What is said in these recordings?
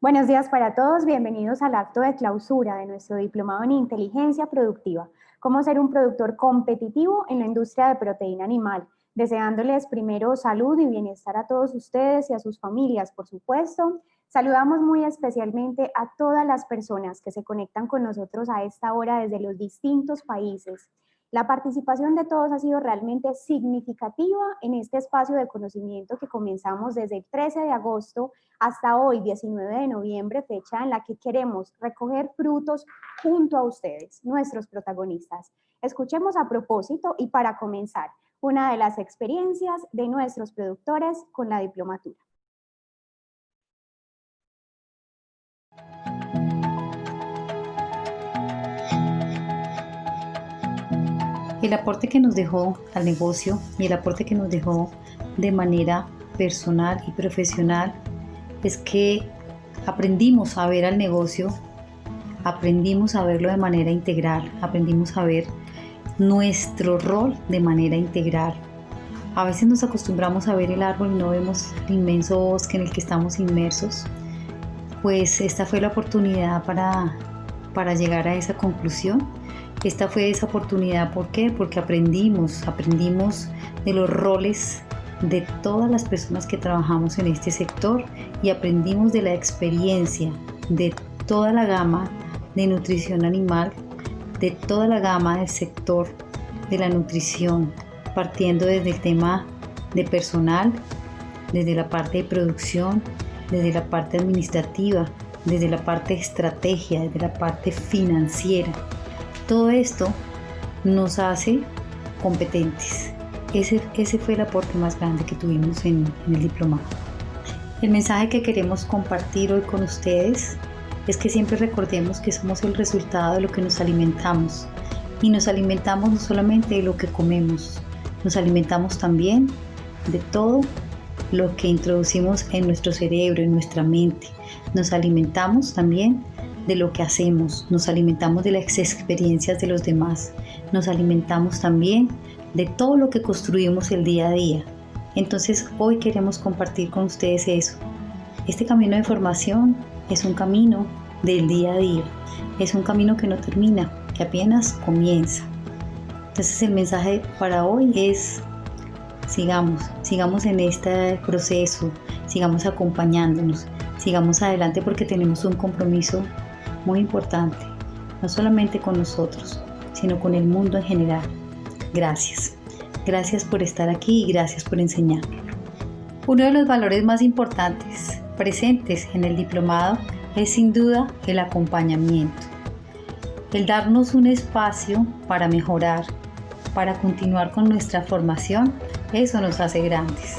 Buenos días para todos, bienvenidos al acto de clausura de nuestro diplomado en Inteligencia Productiva, cómo ser un productor competitivo en la industria de proteína animal, deseándoles primero salud y bienestar a todos ustedes y a sus familias, por supuesto. Saludamos muy especialmente a todas las personas que se conectan con nosotros a esta hora desde los distintos países. La participación de todos ha sido realmente significativa en este espacio de conocimiento que comenzamos desde el 13 de agosto hasta hoy, 19 de noviembre, fecha en la que queremos recoger frutos junto a ustedes, nuestros protagonistas. Escuchemos a propósito y para comenzar, una de las experiencias de nuestros productores con la diplomatura. El aporte que nos dejó al negocio y el aporte que nos dejó de manera personal y profesional es que aprendimos a ver al negocio, aprendimos a verlo de manera integral, aprendimos a ver nuestro rol de manera integral. A veces nos acostumbramos a ver el árbol y no vemos el inmenso bosque en el que estamos inmersos. Pues esta fue la oportunidad para llegar a esa conclusión. Esta fue esa oportunidad, ¿por qué? Porque aprendimos de los roles de todas las personas que trabajamos en este sector y aprendimos de la experiencia de toda la gama de nutrición animal, de toda la gama del sector de la nutrición, partiendo desde el tema de personal, desde la parte de producción, desde la parte administrativa, desde la parte de estrategia, desde la parte financiera. Todo esto nos hace competentes. Ese fue el aporte más grande que tuvimos en el diplomado. El mensaje que queremos compartir hoy con ustedes es que siempre recordemos que somos el resultado de lo que nos alimentamos. Y nos alimentamos no solamente de lo que comemos, nos alimentamos también de todo lo que introducimos en nuestro cerebro, en nuestra mente. Nos alimentamos también de lo que hacemos, nos alimentamos de las experiencias de los demás, nos alimentamos también de todo lo que construimos el día a día. Entonces hoy queremos compartir con ustedes eso. Este camino de formación es un camino del día a día, es un camino que no termina, que apenas comienza. Entonces el mensaje para hoy es: sigamos en este proceso, sigamos acompañándonos, sigamos adelante porque tenemos un compromiso muy importante, no solamente con nosotros, sino con el mundo en general. Gracias. Gracias por estar aquí y gracias por enseñar. Uno de los valores más importantes presentes en el diplomado es sin duda el acompañamiento. El darnos un espacio para mejorar, para continuar con nuestra formación, eso nos hace grandes.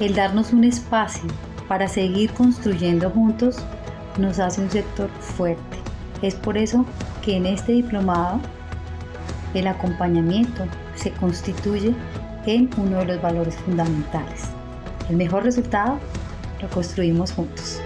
El darnos un espacio para seguir construyendo juntos nos hace un sector fuerte. Es por eso que en este diplomado el acompañamiento se constituye en uno de los valores fundamentales. El mejor resultado lo construimos juntos.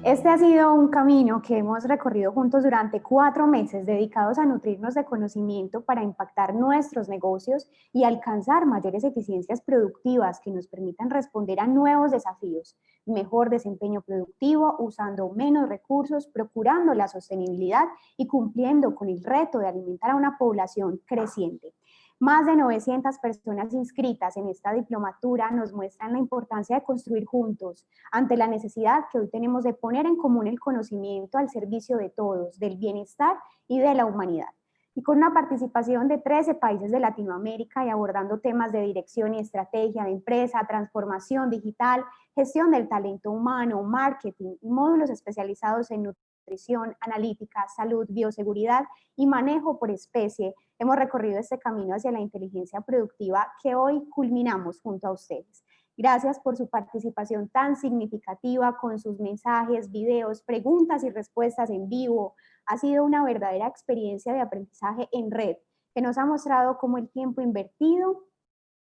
Este ha sido un camino que hemos recorrido juntos durante 4 meses dedicados a nutrirnos de conocimiento para impactar nuestros negocios y alcanzar mayores eficiencias productivas que nos permitan responder a nuevos desafíos, mejor desempeño productivo, usando menos recursos, procurando la sostenibilidad y cumpliendo con el reto de alimentar a una población creciente. Más de 900 personas inscritas en esta diplomatura nos muestran la importancia de construir juntos ante la necesidad que hoy tenemos de poner en común el conocimiento al servicio de todos, del bienestar y de la humanidad. Y con una participación de 13 países de Latinoamérica y abordando temas de dirección y estrategia de empresa, transformación digital, gestión del talento humano, marketing y módulos especializados en nutrición, analítica, salud, bioseguridad y manejo por especie, hemos recorrido este camino hacia la inteligencia productiva que hoy culminamos junto a ustedes. Gracias por su participación tan significativa con sus mensajes, videos, preguntas y respuestas en vivo. Ha sido una verdadera experiencia de aprendizaje en red que nos ha mostrado cómo el tiempo invertido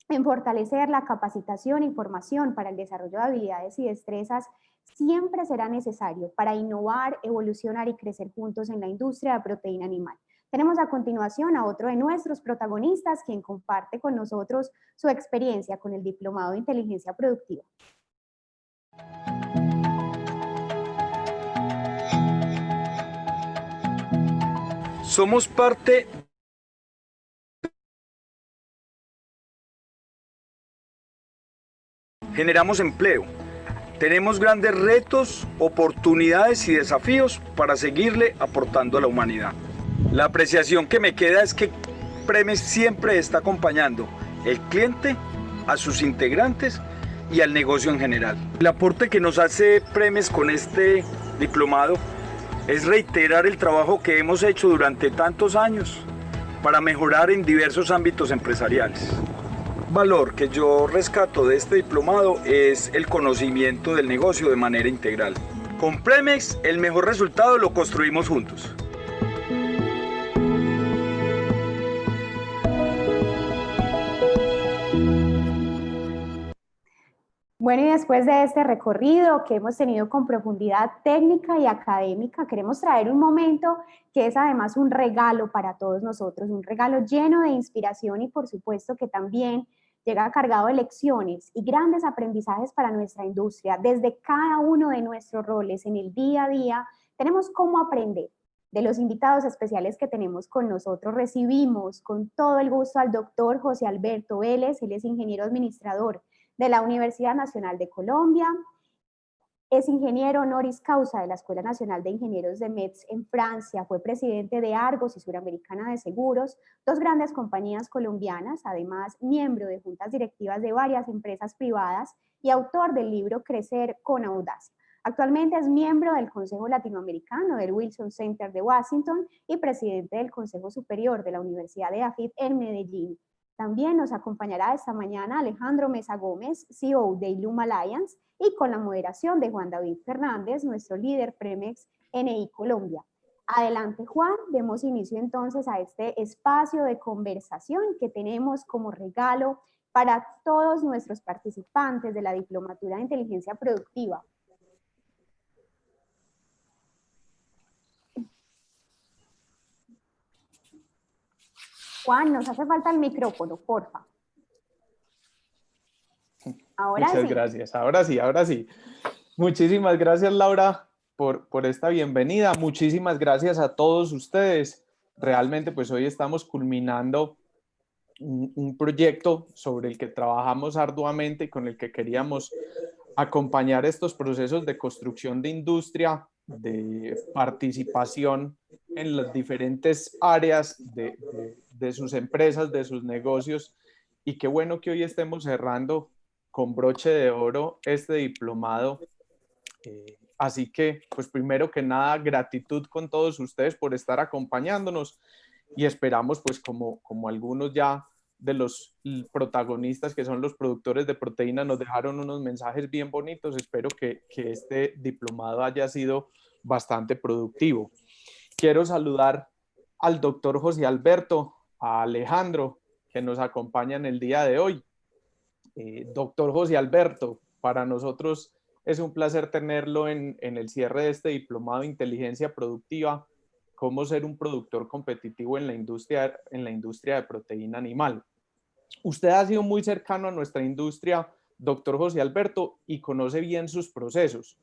en fortalecer la capacitación y formación para el desarrollo de habilidades y destrezas siempre será necesario para innovar, evolucionar y crecer juntos en la industria de proteína animal. Tenemos a continuación a otro de nuestros protagonistas, quien comparte con nosotros su experiencia con el Diplomado de Inteligencia Productiva. Somos parte generamos empleo. Tenemos grandes retos, oportunidades y desafíos para seguirle aportando a la humanidad. La apreciación que me queda es que Premex siempre está acompañando el cliente, a sus integrantes y al negocio en general. El aporte que nos hace Premex con este diplomado es reiterar el trabajo que hemos hecho durante tantos años para mejorar en diversos ámbitos empresariales. Un valor que yo rescato de este diplomado es el conocimiento del negocio de manera integral. Con Premex, el mejor resultado lo construimos juntos. Bueno, y después de este recorrido que hemos tenido con profundidad técnica y académica, queremos traer un momento que es además un regalo para todos nosotros, un regalo lleno de inspiración y por supuesto que también llega cargado de lecciones y grandes aprendizajes para nuestra industria. Desde cada uno de nuestros roles en el día a día, tenemos cómo aprender. De los invitados especiales que tenemos con nosotros, recibimos con todo el gusto al doctor José Alberto Vélez, él es ingeniero administrador de la Universidad Nacional de Colombia, es ingeniero honoris causa de la Escuela Nacional de Ingenieros de Metz en Francia, fue presidente de Argos y Suramericana de Seguros, dos grandes compañías colombianas, además miembro de juntas directivas de varias empresas privadas y autor del libro Crecer con Audacia. Actualmente es miembro del Consejo Latinoamericano del Wilson Center de Washington y presidente del Consejo Superior de la Universidad de AFIT en Medellín. También nos acompañará esta mañana Alejandro Mesa Gómez, CEO de Illuma Alliance, y con la moderación de Juan David Fernández, nuestro líder Premex NI Colombia. Adelante, Juan, demos inicio entonces a este espacio de conversación que tenemos como regalo para todos nuestros participantes de la Diplomatura de Inteligencia Productiva. Juan, nos hace falta el micrófono, porfa. Muchas gracias. Ahora sí. Muchísimas gracias, Laura, por esta bienvenida. Muchísimas gracias a todos ustedes. Realmente, pues hoy estamos culminando un proyecto sobre el que trabajamos arduamente y con el que queríamos acompañar estos procesos de construcción de industria, de participación en las diferentes áreas de sus empresas, de sus negocios. Y qué bueno que hoy estemos cerrando con broche de oro este diplomado. Así que, pues primero que nada, gratitud con todos ustedes por estar acompañándonos y esperamos, pues como algunos ya de los protagonistas que son los productores de proteína nos dejaron unos mensajes bien bonitos, espero que este diplomado haya sido bastante productivo. Quiero saludar al doctor José Alberto, a Alejandro, que nos acompañan el día de hoy. Doctor José Alberto, para nosotros es un placer tenerlo en el cierre de este diplomado de inteligencia productiva, cómo ser un productor competitivo en la industria de proteína animal. Usted ha sido muy cercano a nuestra industria, doctor José Alberto, y conoce bien sus procesos,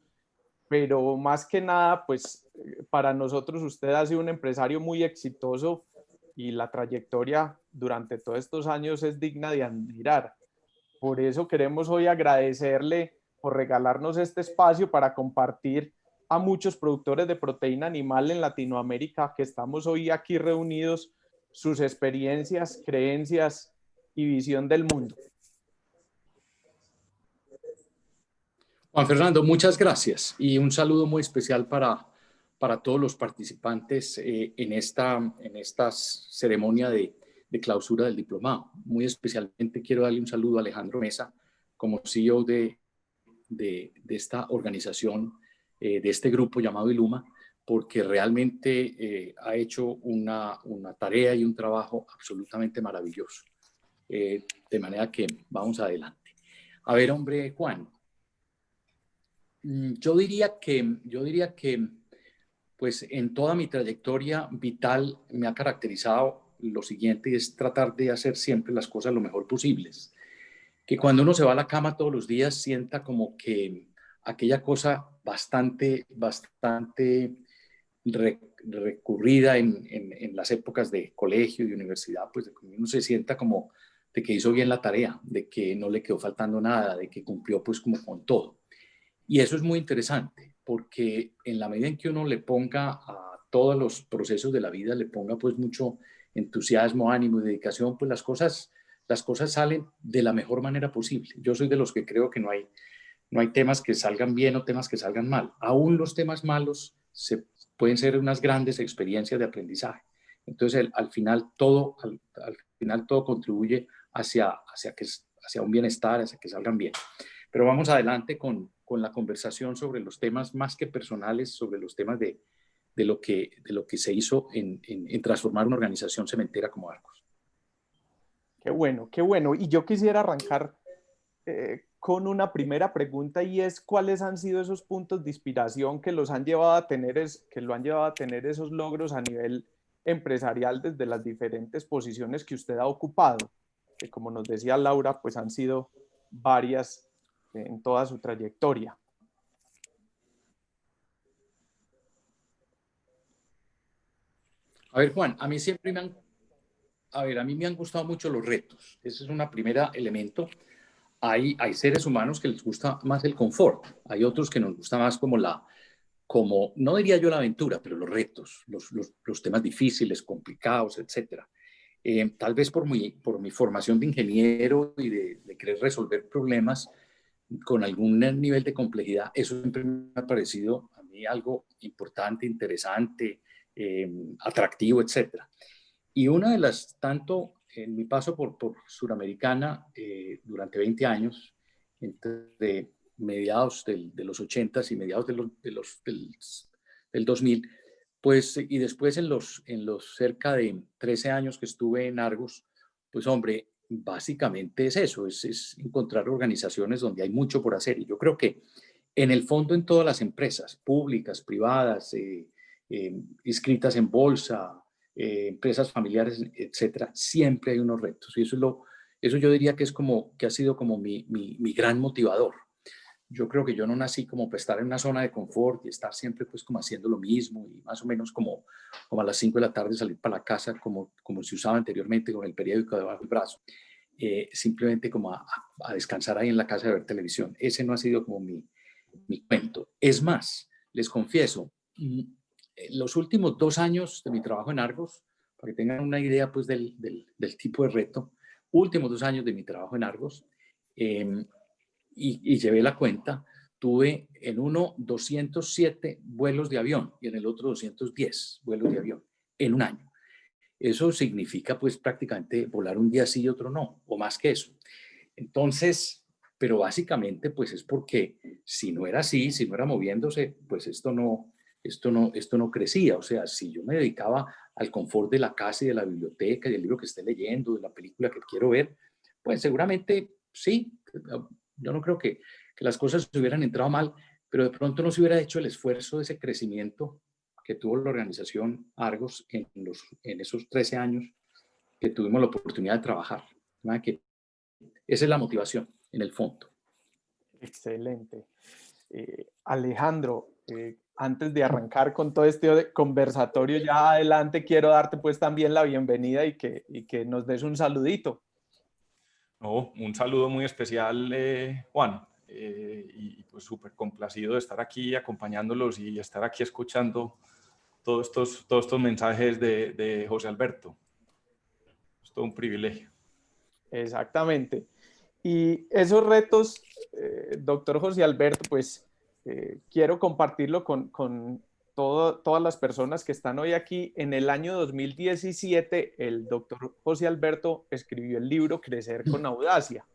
pero más que nada, pues para nosotros usted ha sido un empresario muy exitoso y la trayectoria durante todos estos años es digna de admirar. Por eso queremos hoy agradecerle por regalarnos este espacio para compartir a muchos productores de proteína animal en Latinoamérica que estamos hoy aquí reunidos, sus experiencias, creencias y visión del mundo. Juan Fernando, muchas gracias y un saludo muy especial para todos los participantes en esta ceremonia de clausura del diplomado. Muy especialmente quiero darle un saludo a Alejandro Mesa como CEO de esta organización, de este grupo llamado Illuma, porque realmente ha hecho una tarea y un trabajo absolutamente maravilloso. De manera que vamos adelante. A ver, hombre, Juan, yo diría que pues en toda mi trayectoria vital me ha caracterizado lo siguiente, y es tratar de hacer siempre las cosas lo mejor posibles. Que cuando uno se va a la cama todos los días sienta como que aquella cosa bastante recurrida en las épocas de colegio y universidad, pues de que uno se sienta como de que hizo bien la tarea, de que no le quedó faltando nada, de que cumplió pues como con todo. Y eso es muy interesante, porque en la medida en que uno le ponga a todos los procesos de la vida, le ponga pues mucho entusiasmo, ánimo y dedicación, pues las cosas salen de la mejor manera posible. Yo soy de los que creo que no hay temas que salgan bien o temas que salgan mal. Aún los temas malos pueden ser unas grandes experiencias de aprendizaje. Entonces, al final todo contribuye hacia un bienestar, hacia que salgan bien. Pero vamos adelante con la conversación sobre los temas más que personales, sobre los temas de lo que se hizo en transformar una organización cementera como Argos. Qué bueno, qué bueno. Y yo quisiera arrancar con una primera pregunta, y es: ¿cuáles han sido esos puntos de inspiración que lo han llevado a tener esos logros a nivel empresarial desde las diferentes posiciones que usted ha ocupado? Que, como nos decía Laura, pues han sido varias en toda su trayectoria. A ver, Juan, a mí me han gustado mucho los retos. Ese es un primer elemento. Hay seres humanos que les gusta más el confort. Hay otros que nos gusta más no diría yo la aventura, pero los retos, los temas difíciles, complicados, etc. Tal vez por mi formación de ingeniero y de querer resolver problemas con algún nivel de complejidad, eso siempre me ha parecido a mí algo importante, interesante, atractivo, etc. Y una de tanto en mi paso por Suramericana durante 20 años, entre mediados de los 80s y mediados del 2000, pues, y después en los cerca de 13 años que estuve en Argos, pues hombre, básicamente es eso, es encontrar organizaciones donde hay mucho por hacer. Y yo creo que en el fondo en todas las empresas, públicas, privadas, inscritas en bolsa, empresas familiares, etcétera, siempre hay unos retos. Y eso yo diría que ha sido como mi gran motivador. Yo creo que yo no nací como para estar en una zona de confort y estar siempre pues como haciendo lo mismo y más o menos como a las 5 de la tarde salir para la casa como se usaba anteriormente con el periódico debajo del brazo. Simplemente como a descansar ahí en la casa de ver televisión. Ese no ha sido como mi cuento. Es más, les confieso, los últimos 2 años de mi trabajo en Argos, para que tengan una idea pues del tipo de reto, últimos 2 años de mi trabajo en Argos, y llevé la cuenta, tuve en uno 207 vuelos de avión y en el otro 210 vuelos de avión en un año. Eso significa pues prácticamente volar un día sí y otro no, o más que eso. Entonces, pero básicamente pues es porque si no era así, si no era moviéndose, pues esto no crecía. O sea, si yo me dedicaba al confort de la casa y de la biblioteca y del libro que esté leyendo, de la película que quiero ver, pues seguramente sí. Yo no creo que las cosas se hubieran entrado mal, pero de pronto no se hubiera hecho el esfuerzo de ese crecimiento que tuvo la organización Argos en esos 13 años que tuvimos la oportunidad de trabajar. Que esa es la motivación, en el fondo. Excelente. Alejandro, antes de arrancar con todo este conversatorio ya adelante, quiero darte pues también la bienvenida y que nos des un saludito. No, un saludo muy especial, Juan, y pues súper complacido de estar aquí acompañándolos y estar aquí escuchando todos estos mensajes de José Alberto. Es todo un privilegio. Exactamente. Y esos retos, doctor José Alberto, pues quiero compartirlo con todas las personas que están hoy aquí. En el año 2017, el doctor José Alberto escribió el libro Crecer con Audacia.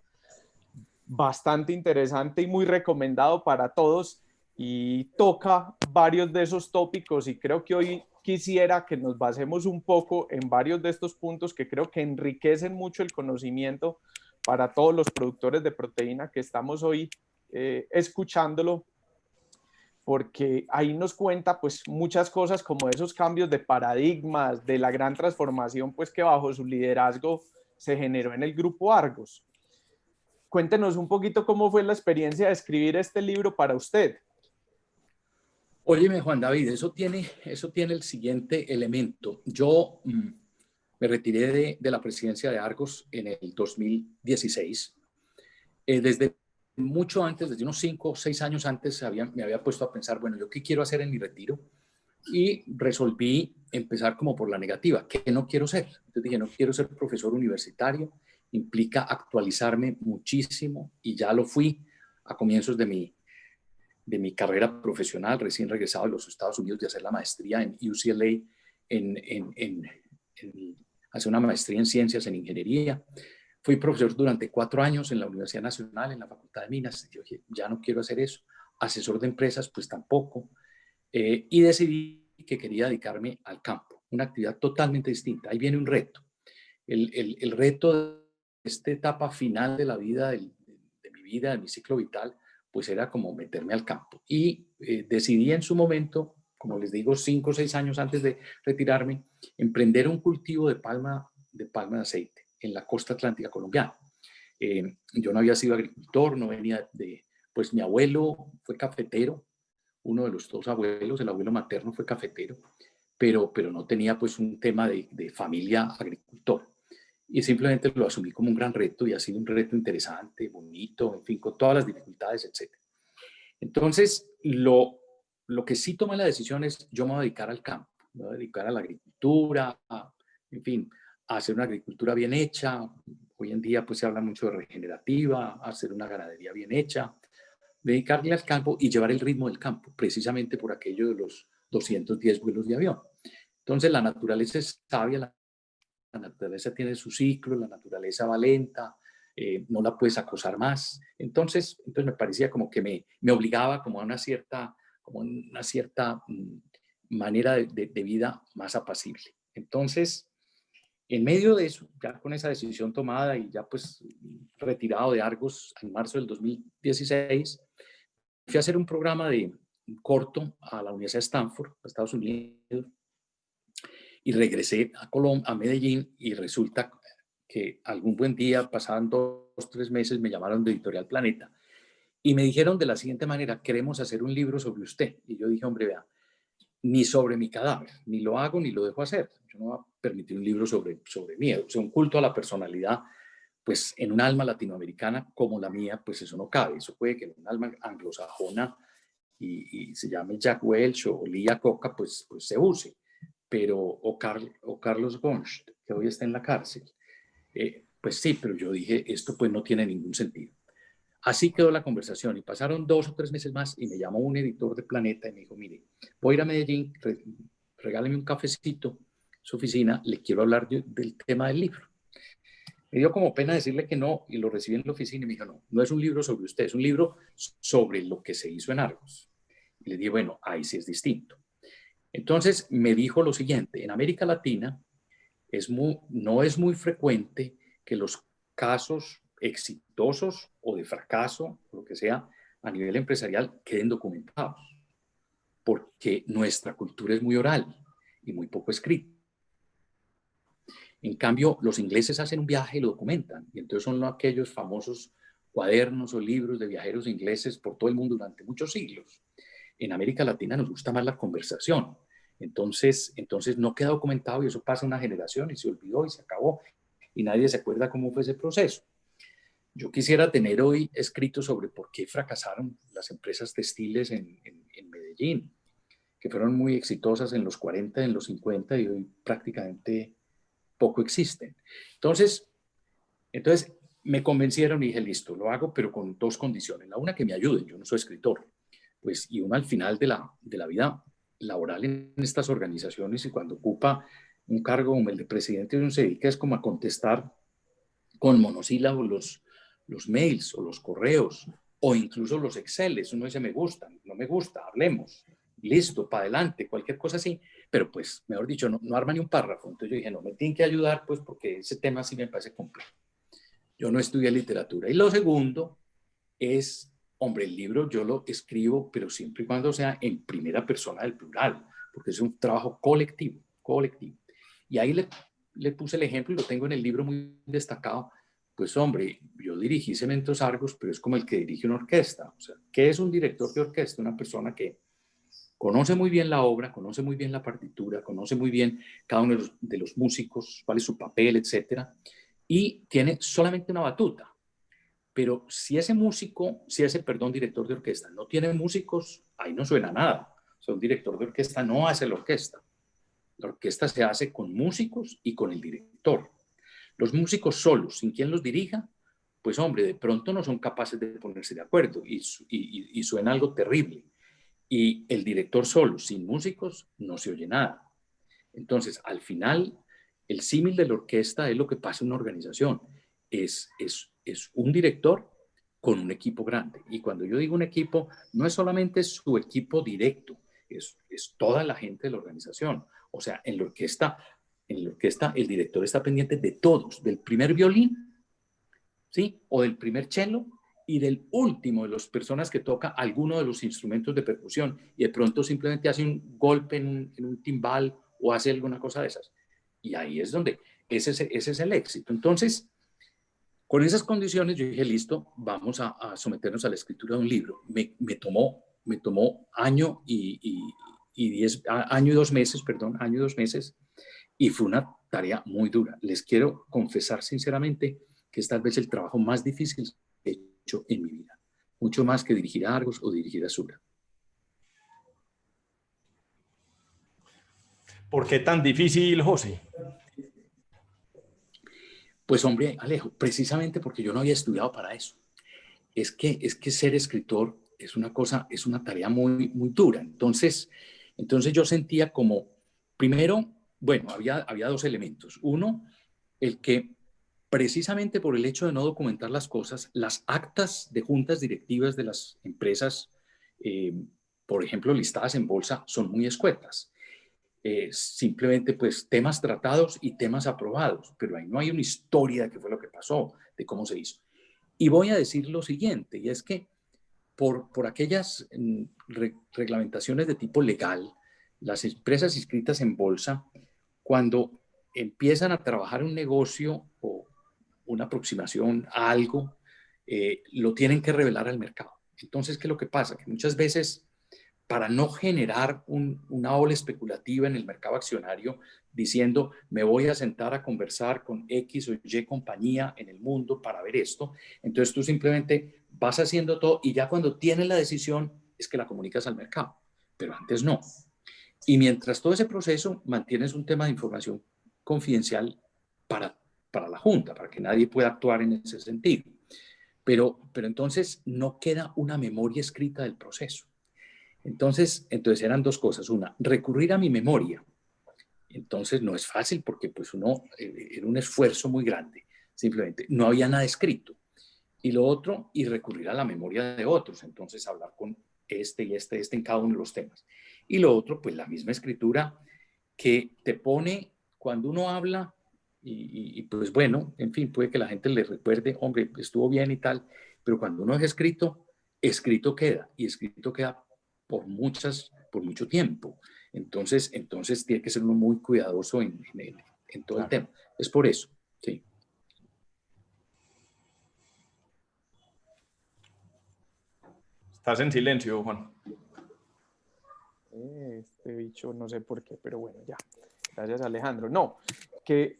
Bastante interesante y muy recomendado para todos, y toca varios de esos tópicos, y creo que hoy quisiera que nos basemos un poco en varios de estos puntos que creo que enriquecen mucho el conocimiento para todos los productores de proteína que estamos hoy escuchándolo. porque ahí nos cuenta pues muchas cosas como esos cambios de paradigmas, de la gran transformación pues que bajo su liderazgo se generó en el Grupo Argos. Cuéntenos un poquito cómo fue la experiencia de escribir este libro para usted. Óyeme, Juan David, eso tiene el siguiente elemento. Yo me retiré de la presidencia de Argos en el 2016. Desde mucho antes, desde unos 5 o 6 años antes, me había puesto a pensar, bueno, ¿yo qué quiero hacer en mi retiro? Y resolví empezar como por la negativa. ¿Qué no quiero ser? Entonces dije, no quiero ser profesor universitario, implica actualizarme muchísimo y ya lo fui a comienzos de mi carrera profesional, recién regresado de los Estados Unidos de hacer la maestría en UCLA, hacer una maestría en ciencias en ingeniería. Fui profesor durante 4 años en la Universidad Nacional, en la Facultad de Minas. Yo dije, ya no quiero hacer eso. Asesor de empresas, pues tampoco. Y decidí que quería dedicarme al campo, una actividad totalmente distinta. Ahí viene un reto. El reto de esta etapa final de la vida, de mi vida, de mi ciclo vital, pues era como meterme al campo. Y decidí en su momento, como les digo, 5 o 6 años antes de retirarme, emprender un cultivo de palma de aceite en la costa atlántica colombiana. Yo no había sido agricultor, no venía pues mi abuelo fue cafetero, uno de los 2 abuelos, el abuelo materno fue cafetero, pero no tenía pues un tema de familia agricultor. Y simplemente lo asumí como un gran reto y ha sido un reto interesante, bonito, en fin, con todas las dificultades, etc. Entonces, lo que sí tomé la decisión es, yo me voy a dedicar al campo, me voy a dedicar a la agricultura, en fin, a hacer una agricultura bien hecha. Hoy en día pues se habla mucho de regenerativa, a hacer una ganadería bien hecha, dedicarle al campo y llevar el ritmo del campo, precisamente por aquello de los 210 vuelos de avión. Entonces la naturaleza es sabia, la naturaleza tiene su ciclo, la naturaleza va lenta, no la puedes acosar más. Entonces me parecía como que me obligaba como a una cierta manera de vida más apacible. Entonces, en medio de eso, ya con esa decisión tomada y ya pues retirado de Argos en marzo del 2016, fui a hacer un programa de corto a la Universidad de Stanford, a Estados Unidos, y regresé a Medellín y resulta que algún buen día, pasaban 2 o 3 meses, me llamaron de Editorial Planeta y me dijeron de la siguiente manera, queremos hacer un libro sobre usted. Y yo dije, hombre, vea, ni sobre mi cadáver, ni lo hago ni lo dejo hacer. Yo no voy a permitir un libro sobre mí, o sea, un culto a la personalidad, pues en un alma latinoamericana como la mía, pues eso no cabe. Eso puede que en un alma anglosajona y se llame Jack Welch o Lee Iacocca, pues se use. Pero, o Carlos Ghosn, que hoy está en la cárcel. Pues sí, pero yo dije, esto pues no tiene ningún sentido. Así quedó la conversación y pasaron 2 o 3 meses más y me llamó un editor de Planeta y me dijo, mire, voy a ir a Medellín, regáleme un cafecito en su oficina, le quiero hablar del tema del libro. Me dio como pena decirle que no y lo recibí en la oficina y me dijo, no es un libro sobre usted, es un libro sobre lo que se hizo en Argos. Y le dije, bueno, ahí sí es distinto. Entonces me dijo lo siguiente, en América Latina no es muy frecuente que los casos exitosos o de fracaso, o lo que sea, a nivel empresarial queden documentados, porque nuestra cultura es muy oral y muy poco escrita. En cambio, los ingleses hacen un viaje y lo documentan, y entonces son aquellos famosos cuadernos o libros de viajeros ingleses por todo el mundo durante muchos siglos. En América Latina nos gusta más la conversación. Entonces no queda documentado y eso pasa una generación y se olvidó y se acabó y nadie se acuerda cómo fue ese proceso. Yo quisiera tener hoy escrito sobre por qué fracasaron las empresas textiles en Medellín, que fueron muy exitosas en los 40, en los 50 y hoy prácticamente poco existen. Entonces me convencieron y dije, listo, lo hago, pero con 2 condiciones. La una, que me ayuden, yo no soy escritor, pues, y una al final de la vida laboral en estas organizaciones y cuando ocupa un cargo como el de presidente, uno se dedica es como a contestar con monosílabos los mails o los correos o incluso los Exceles. Uno dice, me gusta, no me gusta, hablemos, listo, para adelante, cualquier cosa así, pero pues, mejor dicho, no arma ni un párrafo. Entonces yo dije, no, me tienen que ayudar pues porque ese tema sí me parece complejo. Yo no estudié literatura. Y lo segundo es Hombre, el libro yo lo escribo, pero siempre y cuando sea en primera persona del plural, porque es un trabajo colectivo, colectivo. Y ahí le puse el ejemplo y lo tengo en el libro muy destacado. Pues hombre, yo dirigí Cementos Argos, pero es como el que dirige una orquesta. O sea, ¿qué es un director de orquesta? Una persona que conoce muy bien la obra, conoce muy bien la partitura, conoce muy bien cada uno de los músicos, cuál es su papel, etcétera, y tiene solamente una batuta. Pero si ese director de orquesta no tiene músicos, ahí no suena nada. O sea, un director de orquesta no hace la orquesta. La orquesta se hace con músicos y con el director. Los músicos solos, sin quien los dirija, pues hombre, de pronto no son capaces de ponerse de acuerdo y suena algo terrible. Y el director solo, sin músicos, no se oye nada. Entonces, al final, el símil de la orquesta es lo que pasa en una organización. Es un director con un equipo grande. Y cuando yo digo un equipo, no es solamente su equipo directo, es toda la gente de la organización. O sea, en la orquesta el director está pendiente de todos, del primer violín, ¿sí? O del primer cello y del último de las personas que toca alguno de los instrumentos de percusión y de pronto simplemente hace un golpe en un timbal o hace alguna cosa de esas. Y ahí es donde ese es el éxito. Entonces, con esas condiciones yo dije, listo, vamos a someternos a la escritura de un libro. Me tomó año año y 2 meses, año y 2 meses, y fue una tarea muy dura. Les quiero confesar sinceramente que es tal vez el trabajo más difícil que he hecho en mi vida, mucho más que dirigir a Argos o dirigir a Sura. ¿Por qué tan difícil, José? Pues hombre, Alejo, precisamente porque yo no había estudiado para eso. Es que ser escritor es una tarea muy, muy dura. Entonces yo sentía como, primero, bueno, había dos elementos. Uno, el que precisamente por el hecho de no documentar las cosas, las actas de juntas directivas de las empresas, por ejemplo, listadas en bolsa, son muy escuetas. Simplemente pues temas tratados y temas aprobados, pero ahí no hay una historia de qué fue lo que pasó, de cómo se hizo. Y voy a decir lo siguiente, y es que por aquellas reglamentaciones de tipo legal, las empresas inscritas en bolsa, cuando empiezan a trabajar un negocio o una aproximación a algo, lo tienen que revelar al mercado. Entonces, ¿qué es lo que pasa? Que muchas veces, para no generar una ola especulativa en el mercado accionario, diciendo, me voy a sentar a conversar con X o Y compañía en el mundo para ver esto, entonces tú simplemente vas haciendo todo y ya cuando tienes la decisión es que la comunicas al mercado, pero antes no. Y mientras todo ese proceso mantienes un tema de información confidencial para la Junta, para que nadie pueda actuar en ese sentido. Pero entonces no queda una memoria escrita del proceso. Entonces eran dos cosas. Una, recurrir a mi memoria. Entonces no es fácil porque pues era un esfuerzo muy grande. Simplemente no había nada escrito. Y lo otro, y recurrir a la memoria de otros. Entonces hablar con este y este en cada uno de los temas. Y lo otro, pues la misma escritura que te pone cuando uno habla y pues bueno, en fin, puede que la gente le recuerde, hombre, estuvo bien y tal, pero cuando uno es escrito, escrito queda y escrito queda por mucho tiempo. Entonces tiene que ser uno muy cuidadoso en todo el tema. Es por eso, sí. Estás en silencio, Juan. Este bicho, no sé por qué, pero bueno, ya. Gracias, Alejandro. No, que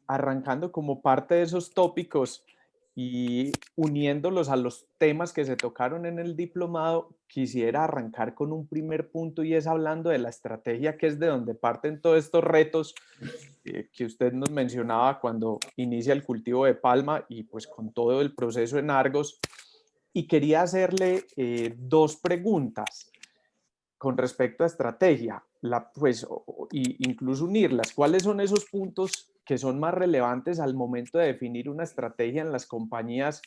arrancando como parte de esos tópicos y uniéndolos a los temas que se tocaron en el diplomado, quisiera arrancar con un primer punto y es hablando de la estrategia, que es de donde parten todos estos retos que usted nos mencionaba cuando inicia el cultivo de palma y pues con todo el proceso en Argos. Y quería hacerle dos preguntas con respecto a estrategia, incluso unirlas. ¿Cuáles son esos puntos que son más relevantes al momento de definir una estrategia en las compañías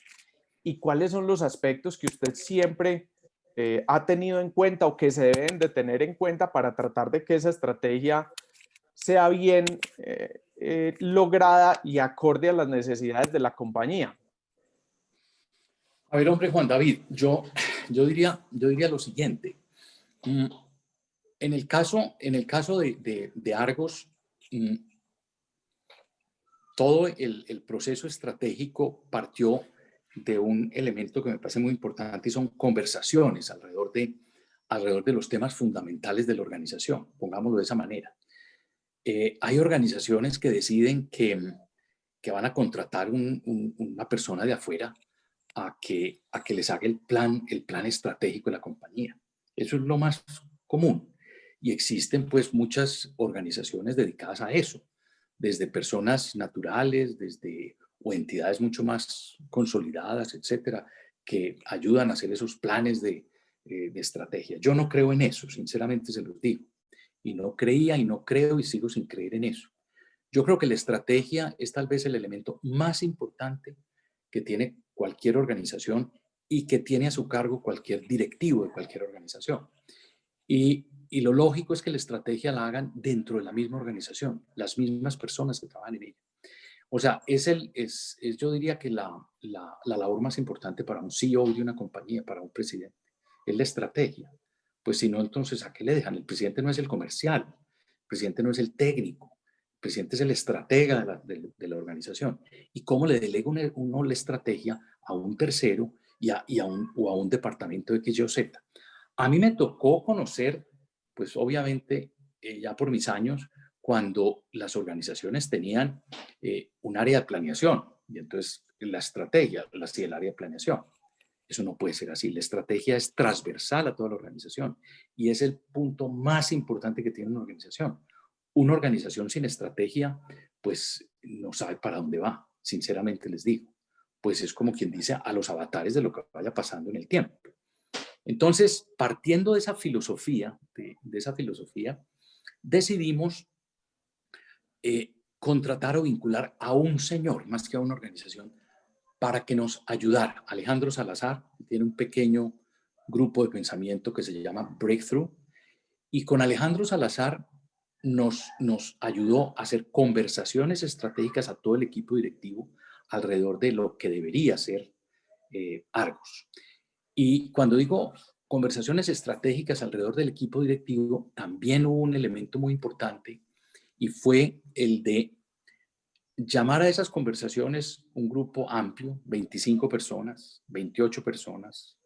y cuáles son los aspectos que usted siempre ha tenido en cuenta o que se deben de tener en cuenta para tratar de que esa estrategia sea bien lograda y acorde a las necesidades de la compañía? A ver, hombre, Juan David, yo diría lo siguiente. En el caso de Argos, todo el proceso estratégico partió de un elemento que me parece muy importante y son conversaciones alrededor de los temas fundamentales de la organización, pongámoslo de esa manera. Hay organizaciones que deciden que van a contratar una persona de afuera a que les haga el plan estratégico de la compañía. Eso es lo más común. Y existen pues muchas organizaciones dedicadas a eso, desde personas naturales, o entidades mucho más consolidadas, etcétera, que ayudan a hacer esos planes de estrategia. Yo no creo en eso, sinceramente se los digo. Y no creía y no creo y sigo sin creer en eso. Yo creo que la estrategia es tal vez el elemento más importante que tiene cualquier organización y que tiene a su cargo cualquier directivo de cualquier organización. Y lo lógico es que la estrategia la hagan dentro de la misma organización, las mismas personas que trabajan en ella. O sea, yo diría que la labor más importante para un CEO de una compañía, para un presidente, es la estrategia. Pues si no, entonces, ¿a qué le dejan? El presidente no es el comercial, el presidente no es el técnico, el presidente es el estratega de la organización. ¿Y cómo le delega uno la estrategia a un tercero o a un departamento de X, Y o Z? A mí me tocó conocer, pues obviamente, ya por mis años, cuando las organizaciones tenían un área de planeación y entonces la estrategia la hacía el área de planeación. Eso no puede ser así. La estrategia es transversal a toda la organización y es el punto más importante que tiene una organización. Una organización sin estrategia, pues no sabe para dónde va, sinceramente les digo. Pues es como quien dice a los avatares de lo que vaya pasando en el tiempo. Entonces, partiendo de esa filosofía, decidimos contratar o vincular a un señor, más que a una organización, para que nos ayudara. Alejandro Salazar tiene un pequeño grupo de pensamiento que se llama Breakthrough, y con Alejandro Salazar nos ayudó a hacer conversaciones estratégicas a todo el equipo directivo alrededor de lo que debería ser Argos. Y cuando digo conversaciones estratégicas alrededor del equipo directivo, también hubo un elemento muy importante y fue el de llamar a esas conversaciones un grupo amplio, 25 personas, 28 personas,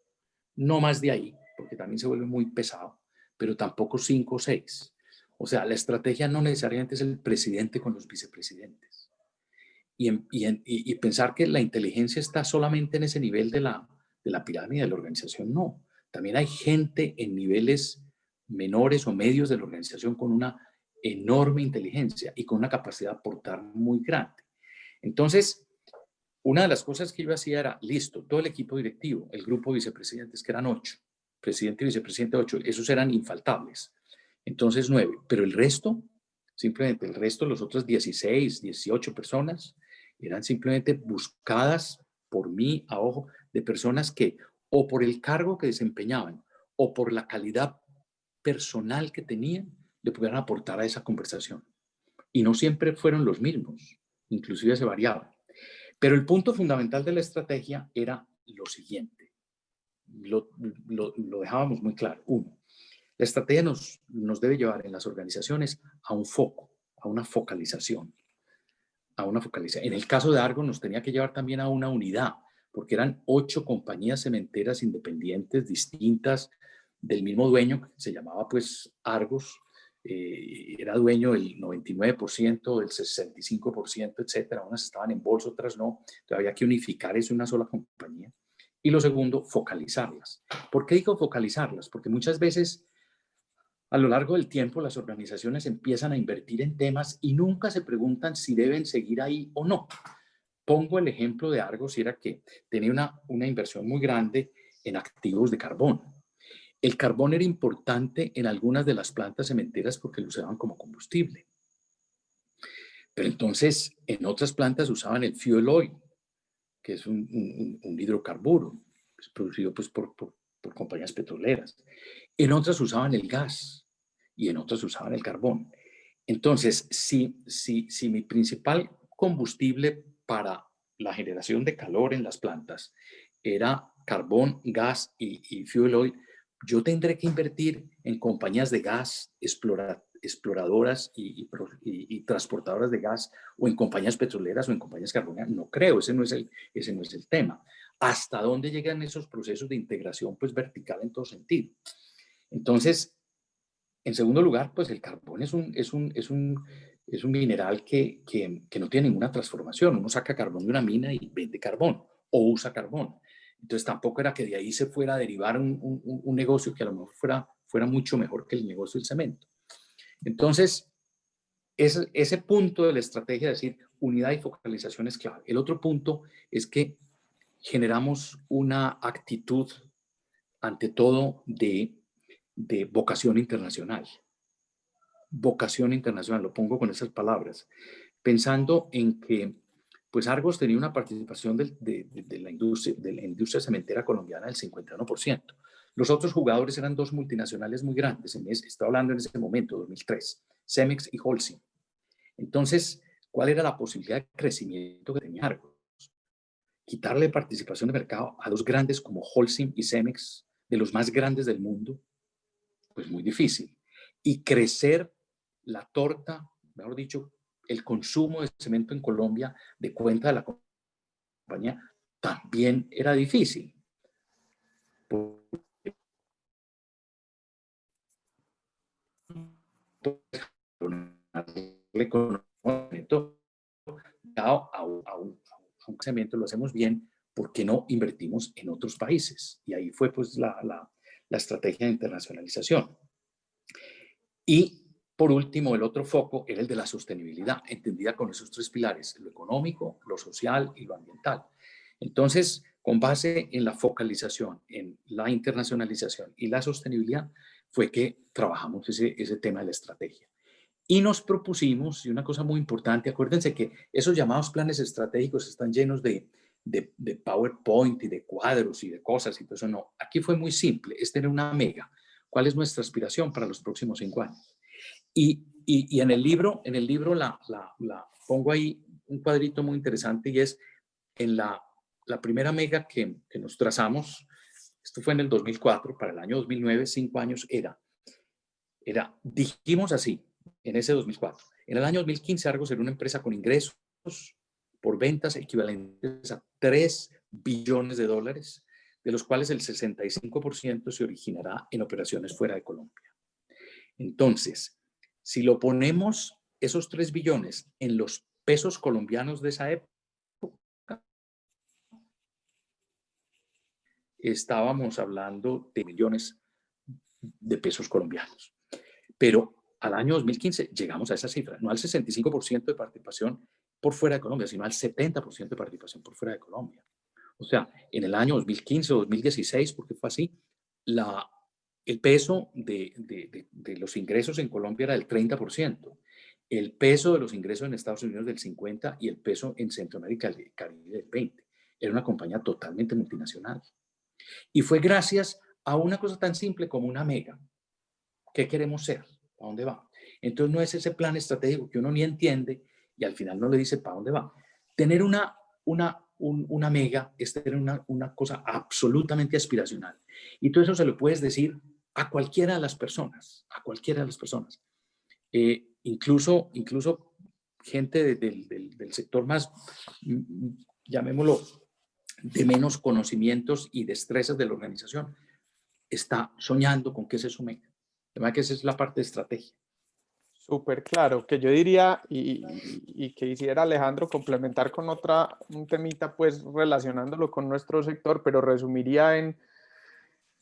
no más de ahí, porque también se vuelve muy pesado, pero tampoco 5 o 6. O sea, la estrategia no necesariamente es el presidente con los vicepresidentes. Y pensar que la inteligencia está solamente en ese nivel de la pirámide de la organización, no. También hay gente en niveles menores o medios de la organización con una enorme inteligencia y con una capacidad de aportar muy grande. Entonces, una de las cosas que yo hacía era, listo, todo el equipo directivo, el grupo de vicepresidentes, que eran 8, presidente y vicepresidente 8, esos eran infaltables. Entonces 9, pero el resto, simplemente el resto, los otros 16, 18 personas, eran simplemente buscadas por mí a ojo de personas que o por el cargo que desempeñaban o por la calidad personal que tenían, le pudieran aportar a esa conversación. Y no siempre fueron los mismos, inclusive se variaban. Pero el punto fundamental de la estrategia era lo siguiente. Lo dejábamos muy claro. 1, la estrategia nos debe llevar en las organizaciones a un foco, a una focalización. En el caso de Argos nos tenía que llevar también a una unidad, porque eran 8 compañías cementeras independientes, distintas, del mismo dueño, que se llamaba pues Argos, era dueño del 99%, del 65%, etcétera. Unas estaban en bolsa, otras no. Entonces había que unificar eso en una sola compañía. Y lo segundo, focalizarlas. ¿Por qué digo focalizarlas? Porque muchas veces a lo largo del tiempo las organizaciones empiezan a invertir en temas y nunca se preguntan si deben seguir ahí o no. Pongo el ejemplo de Argos, y era que tenía una inversión muy grande en activos de carbón. El carbón era importante en algunas de las plantas cementeras porque lo usaban como combustible. Pero entonces en otras plantas usaban el fuel oil, que es un hidrocarburo, es producido pues, por compañías petroleras. En otras usaban el gas y en otras usaban el carbón. Entonces, si mi principal combustible para la generación de calor en las plantas era carbón, gas y fuel oil, yo tendré que invertir en compañías de gas exploradoras y transportadoras de gas, o en compañías petroleras o en compañías carboneras. No creo, ese no es el tema. ¿Hasta dónde llegan esos procesos de integración pues vertical en todo sentido? Entonces, en segundo lugar, pues el carbón es un mineral que no tiene ninguna transformación. Uno saca carbón de una mina y vende carbón o usa carbón. Entonces tampoco era que de ahí se fuera a derivar un negocio que a lo mejor fuera mucho mejor que el negocio del cemento. Entonces, ese punto de la estrategia, es decir, unidad y focalización, es clave. El otro punto es que generamos una actitud, ante todo, de vocación internacional. Vocación internacional, lo pongo con esas palabras, pensando en que pues Argos tenía una participación de la industria cementera colombiana del 51%. Los otros jugadores eran dos multinacionales muy grandes, estaba hablando en ese momento, 2003, Cemex y Holcim. Entonces, ¿cuál era la posibilidad de crecimiento que tenía Argos? Quitarle participación de mercado a dos grandes como Holcim y Cemex, de los más grandes del mundo, pues muy difícil. Y crecer la torta, mejor dicho, el consumo de cemento en Colombia de cuenta de la compañía también era difícil. A un crecimiento lo hacemos bien, ¿por qué no invertimos en otros países? Y ahí fue pues la estrategia de internacionalización. Y por último, el otro foco era el de la sostenibilidad, entendida con esos tres pilares: lo económico, lo social y lo ambiental. Entonces, con base en la focalización, en la internacionalización y la sostenibilidad, fue que trabajamos ese tema de la estrategia. Y nos propusimos, y una cosa muy importante, acuérdense que esos llamados planes estratégicos están llenos de PowerPoint y de cuadros y de cosas, y todo eso no. Aquí fue muy simple, es tener una mega. ¿Cuál es nuestra aspiración para los próximos 5 años? Y en el libro pongo ahí un cuadrito muy interesante, y es en la primera mega que nos trazamos. Esto fue en el 2004, para el año 2009, 5 años dijimos así, en ese 2004. En el año 2015, Argos era una empresa con ingresos por ventas equivalentes a $3 billones, de los cuales el 65% se originará en operaciones fuera de Colombia. Entonces, si lo ponemos, esos 3 billones, en los pesos colombianos de esa época, estábamos hablando de millones de pesos colombianos. Pero al año 2015 llegamos a esa cifra, no al 65% de participación por fuera de Colombia, sino al 70% de participación por fuera de Colombia. O sea, en el año 2015 o 2016, porque fue así, el peso de los ingresos en Colombia era del 30%, el peso de los ingresos en Estados Unidos del 50% y el peso en Centroamérica y Caribe del 20%. Era una compañía totalmente multinacional. Y fue gracias a una cosa tan simple como una mega. ¿Qué queremos ser? ¿Para dónde va? Entonces no es ese plan estratégico que uno ni entiende y al final no le dice para dónde va. Tener una mega es tener una cosa absolutamente aspiracional. Y todo eso se lo puedes decir a cualquiera de las personas, incluso gente del sector más, llamémoslo, de menos conocimientos y destrezas de la organización, está soñando con que ese es su mega. Además que esa es la parte de estrategia. Súper claro, que yo diría, y que hiciera Alejandro complementar con un temita, pues relacionándolo con nuestro sector, pero resumiría en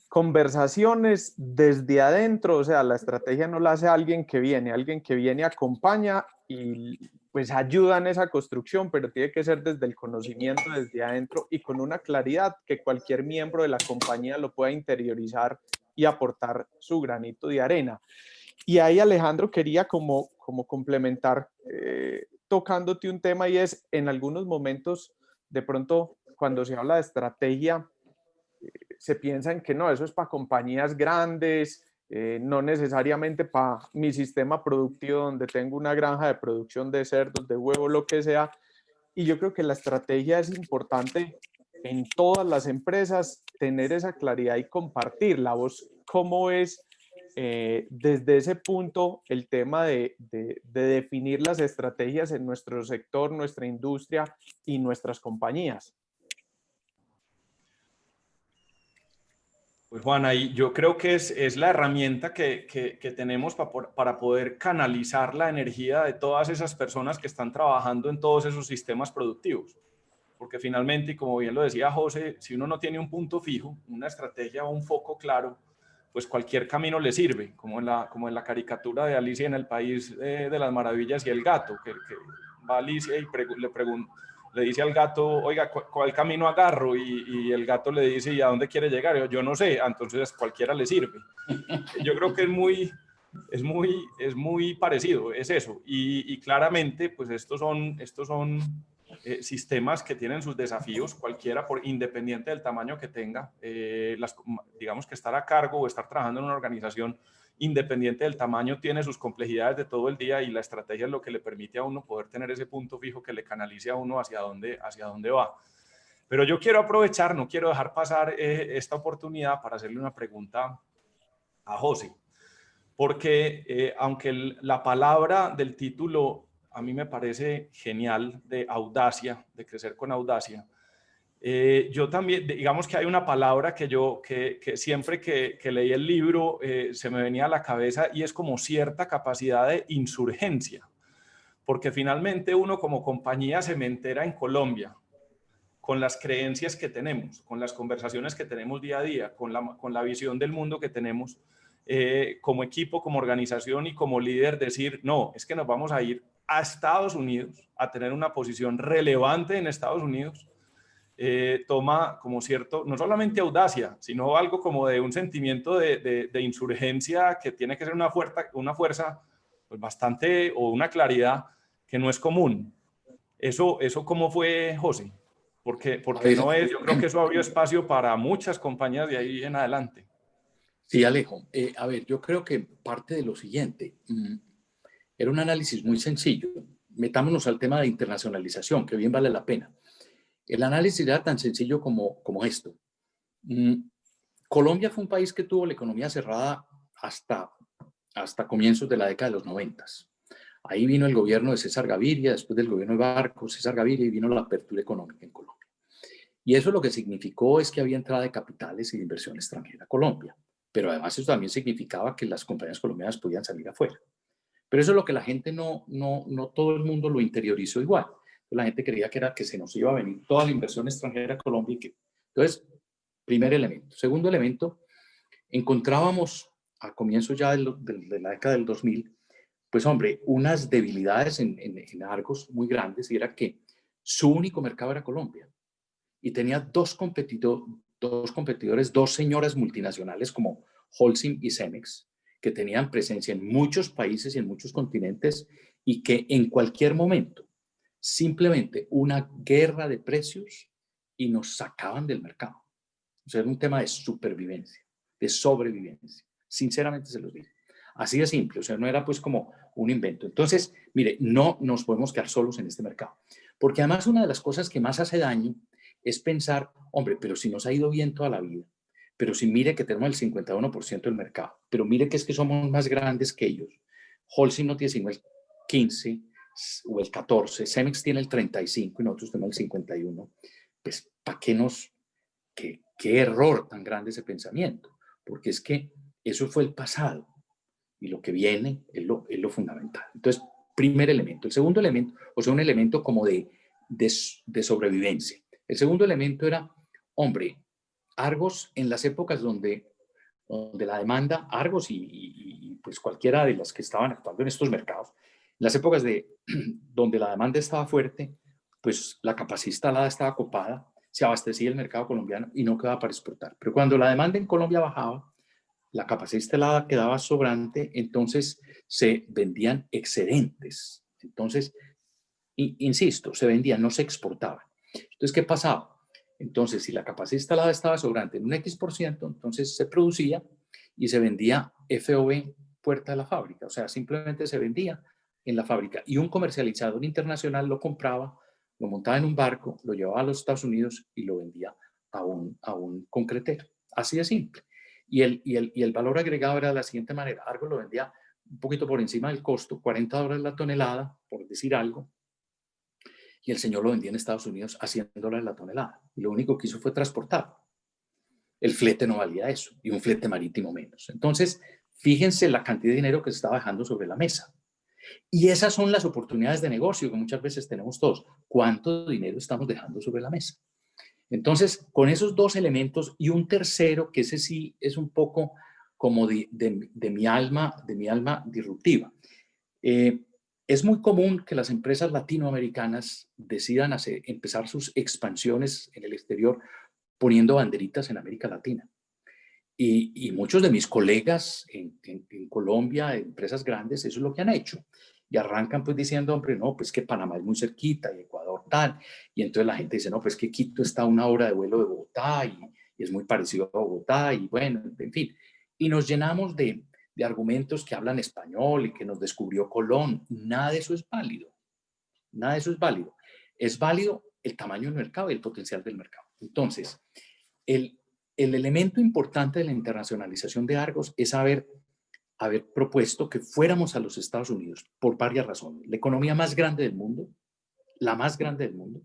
conversaciones desde adentro. O sea, la estrategia no la hace alguien que viene acompaña y pues ayuda en esa construcción, pero tiene que ser desde el conocimiento, desde adentro y con una claridad que cualquier miembro de la compañía lo pueda interiorizar y aportar su granito de arena. Y ahí, Alejandro, quería como complementar tocándote un tema, y es, en algunos momentos, de pronto, cuando se habla de estrategia, se piensa en que no, eso es para compañías grandes, no necesariamente para mi sistema productivo donde tengo una granja de producción de cerdos, de huevo, lo que sea. Y yo creo que la estrategia es importante en todas las empresas tener esa claridad y compartirla. ¿Vos cómo es desde ese punto el tema de definir las estrategias en nuestro sector, nuestra industria y nuestras compañías? Pues Juan, ahí yo creo que es la herramienta que tenemos para poder canalizar la energía de todas esas personas que están trabajando en todos esos sistemas productivos. Porque finalmente, y como bien lo decía José, si uno no tiene un punto fijo, una estrategia o un foco claro, pues cualquier camino le sirve, como en la caricatura de Alicia en el País de las Maravillas y el gato, que va Alicia y le dice al gato, oiga, ¿cuál camino agarro? Y el gato le dice, ¿y a dónde quiere llegar? Yo no sé, entonces cualquiera le sirve. Yo creo que es muy parecido, es eso. Y claramente, pues estos son sistemas que tienen sus desafíos, cualquiera, independiente del tamaño que tenga. Digamos que estar a cargo o estar trabajando en una organización independiente del tamaño tiene sus complejidades de todo el día, y la estrategia es lo que le permite a uno poder tener ese punto fijo que le canalice a uno hacia dónde va. Pero yo quiero aprovechar, no quiero dejar pasar esta oportunidad para hacerle una pregunta a José, porque aunque la palabra del título a mí me parece genial, de audacia, de crecer con audacia, yo también, digamos que hay una palabra que siempre que leí el libro se me venía a la cabeza, y es como cierta capacidad de insurgencia, porque finalmente uno como compañía cementera en Colombia, con las creencias que tenemos, con las conversaciones que tenemos día a día, con la visión del mundo que tenemos, como equipo, como organización y como líder, decir, no, es que nos vamos a ir a Estados Unidos, a tener una posición relevante en Estados Unidos, toma como cierto, no solamente audacia, sino algo como de un sentimiento de insurgencia, que tiene que ser una fuerza pues bastante, o una claridad que no es común. ¿Eso cómo fue, José? Porque no es, yo creo que eso abrió espacio para muchas compañías de ahí en adelante. Sí, Alejo. A ver, yo creo que parte de lo siguiente, era un análisis muy sencillo. Metámonos al tema de internacionalización, que bien vale la pena. El análisis era tan sencillo como esto. Colombia fue un país que tuvo la economía cerrada hasta comienzos de la década de los 90. Ahí vino el gobierno de César Gaviria, después del gobierno de Barcos, César Gaviria, y vino la apertura económica en Colombia. Y eso lo que significó es que había entrada de capitales y de inversión extranjera a Colombia. Pero además eso también significaba que las compañías colombianas podían salir afuera. Pero eso es lo que la gente no todo el mundo lo interiorizó igual. La gente creía que era que se nos iba a venir toda la inversión extranjera a Colombia. Entonces, primer elemento. Segundo elemento, encontrábamos a comienzos ya de la década del 2000, pues hombre, unas debilidades en Argos muy grandes, y era que su único mercado era Colombia. Y tenía dos competidores, dos señoras multinacionales como Holcim y Cemex, que tenían presencia en muchos países y en muchos continentes, y que en cualquier momento, simplemente una guerra de precios y nos sacaban del mercado. O sea, era un tema de supervivencia, de sobrevivencia. Sinceramente se los digo. Así de simple, o sea, no era pues como un invento. Entonces, mire, no nos podemos quedar solos en este mercado. Porque además una de las cosas que más hace daño es pensar, hombre, pero si nos ha ido bien toda la vida, pero si mire que tenemos el 51% del mercado, pero mire que es que somos más grandes que ellos. Holcim no tiene sino el 15 o el 14, Cemex tiene el 35 y nosotros tenemos el 51. Pues, ¿para qué qué error tan grande ese pensamiento? Porque es que eso fue el pasado y lo que viene es lo fundamental. Entonces, primer elemento. El segundo elemento, o sea, un elemento como de sobrevivencia. El segundo elemento era, hombre, Argos en las épocas donde la demanda, Argos y pues cualquiera de las que estaban actuando en estos mercados, en las épocas donde la demanda estaba fuerte, pues la capacidad instalada estaba copada, se abastecía el mercado colombiano y no quedaba para exportar. Pero cuando la demanda en Colombia bajaba, la capacidad instalada quedaba sobrante, entonces se vendían excedentes. Entonces, insisto, se vendían, no se exportaban. Entonces, ¿qué pasaba? Entonces, si la capacidad instalada estaba sobrante en un X%, entonces se producía y se vendía FOB puerta de la fábrica. O sea, simplemente se vendía en la fábrica y un comercializador internacional lo compraba, lo montaba en un barco, lo llevaba a los Estados Unidos y lo vendía a un concretero. Así de simple. Y el valor agregado era de la siguiente manera. Argos lo vendía un poquito por encima del costo, $40 la tonelada, por decir algo, y el señor lo vendía en Estados Unidos a $100 la tonelada. Y lo único que hizo fue transportar. El flete no valía eso, y un flete marítimo menos. Entonces, fíjense la cantidad de dinero que se estaba dejando sobre la mesa. Y esas son las oportunidades de negocio que muchas veces tenemos todos. ¿Cuánto dinero estamos dejando sobre la mesa? Entonces, con esos dos elementos y un tercero, que ese sí es un poco como de mi alma disruptiva. Es muy común que las empresas latinoamericanas decidan empezar sus expansiones en el exterior poniendo banderitas en América Latina. Y muchos de mis colegas en Colombia, empresas grandes, eso es lo que han hecho. Y arrancan pues diciendo, hombre, no, pues que Panamá es muy cerquita y Ecuador tal. Y entonces la gente dice, no, pues que Quito está a 1 hora de vuelo de Bogotá y es muy parecido a Bogotá y bueno, en fin. Y nos llenamos de argumentos que hablan español y que nos descubrió Colón. Nada de eso es válido. Nada de eso es válido. Es válido el tamaño del mercado y el potencial del mercado. Entonces, el elemento importante de la internacionalización de Argos es haber propuesto que fuéramos a los Estados Unidos por varias razones. La economía más grande del mundo, la más grande del mundo,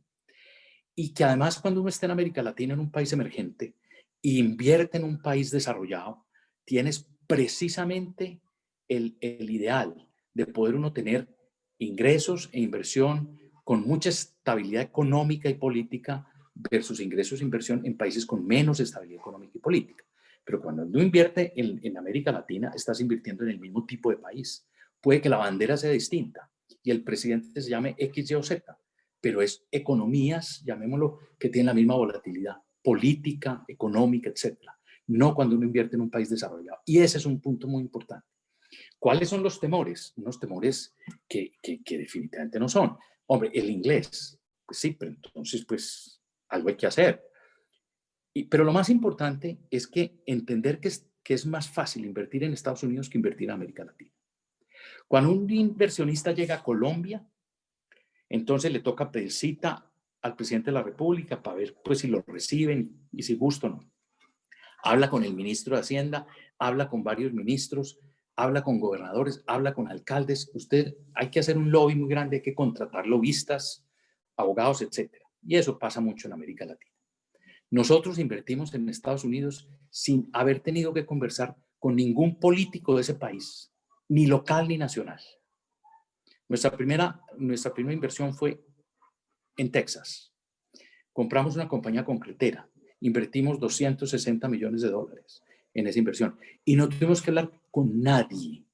y que además cuando uno está en América Latina, en un país emergente, e invierte en un país desarrollado, tienes precisamente el ideal de poder uno tener ingresos e inversión con mucha estabilidad económica y política versus ingresos e inversión en países con menos estabilidad económica y política. Pero cuando uno invierte en América Latina, estás invirtiendo en el mismo tipo de país. Puede que la bandera sea distinta y el presidente se llame X, Y o Z, pero es economías, llamémoslo, que tienen la misma volatilidad política, económica, etcétera. No cuando uno invierte en un país desarrollado. Y ese es un punto muy importante. ¿Cuáles son los temores? Unos temores que definitivamente no son. Hombre, el inglés, pues sí, pero entonces pues algo hay que hacer. Pero lo más importante es que entender que es más fácil invertir en Estados Unidos que invertir en América Latina. Cuando un inversionista llega a Colombia, entonces le toca pedir cita al presidente de la República para ver pues, si lo reciben y si gusta o no. Habla con el ministro de Hacienda, habla con varios ministros, habla con gobernadores, habla con alcaldes. Hay que hacer un lobby muy grande, hay que contratar lobistas, abogados, etcétera. Y eso pasa mucho en América Latina. Nosotros invertimos en Estados Unidos sin haber tenido que conversar con ningún político de ese país, ni local ni nacional. Nuestra primera inversión fue en Texas. Compramos una compañía concretera, invertimos $260 millones en esa inversión y no tuvimos que hablar con nadie.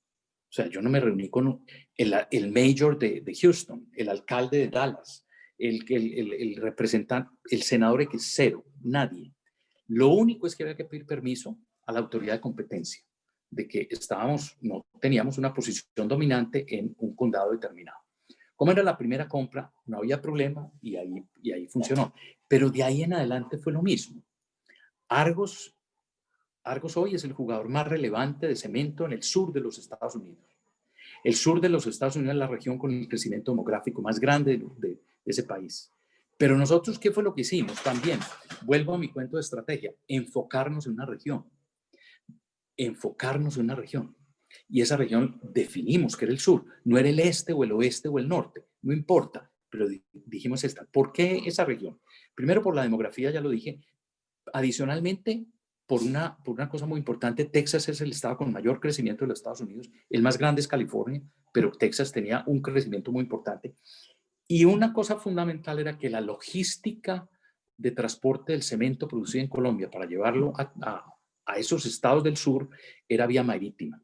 O sea, yo no me reuní con el mayor de Houston, el alcalde de Dallas, el representante, el senador X0, nadie. Lo único es que había que pedir permiso a la autoridad de competencia de que no teníamos una posición dominante en un condado determinado. Como era la primera compra, no había problema y ahí funcionó. Pero de ahí en adelante fue lo mismo. Argos hoy es el jugador más relevante de cemento en el sur de los Estados Unidos. El sur de los Estados Unidos es la región con el crecimiento demográfico más grande de ese país. Pero nosotros, ¿qué fue lo que hicimos? También, vuelvo a mi cuento de estrategia, enfocarnos en una región. Enfocarnos en una región. Y esa región definimos que era el sur, no era el este o el oeste o el norte, no importa, pero dijimos esta. ¿Por qué esa región? Primero por la demografía, ya lo dije. Adicionalmente, por una cosa muy importante, Texas es el estado con mayor crecimiento de los Estados Unidos, el más grande es California, pero Texas tenía un crecimiento muy importante. Y una cosa fundamental era que la logística de transporte del cemento producido en Colombia para llevarlo a esos estados del sur era vía marítima.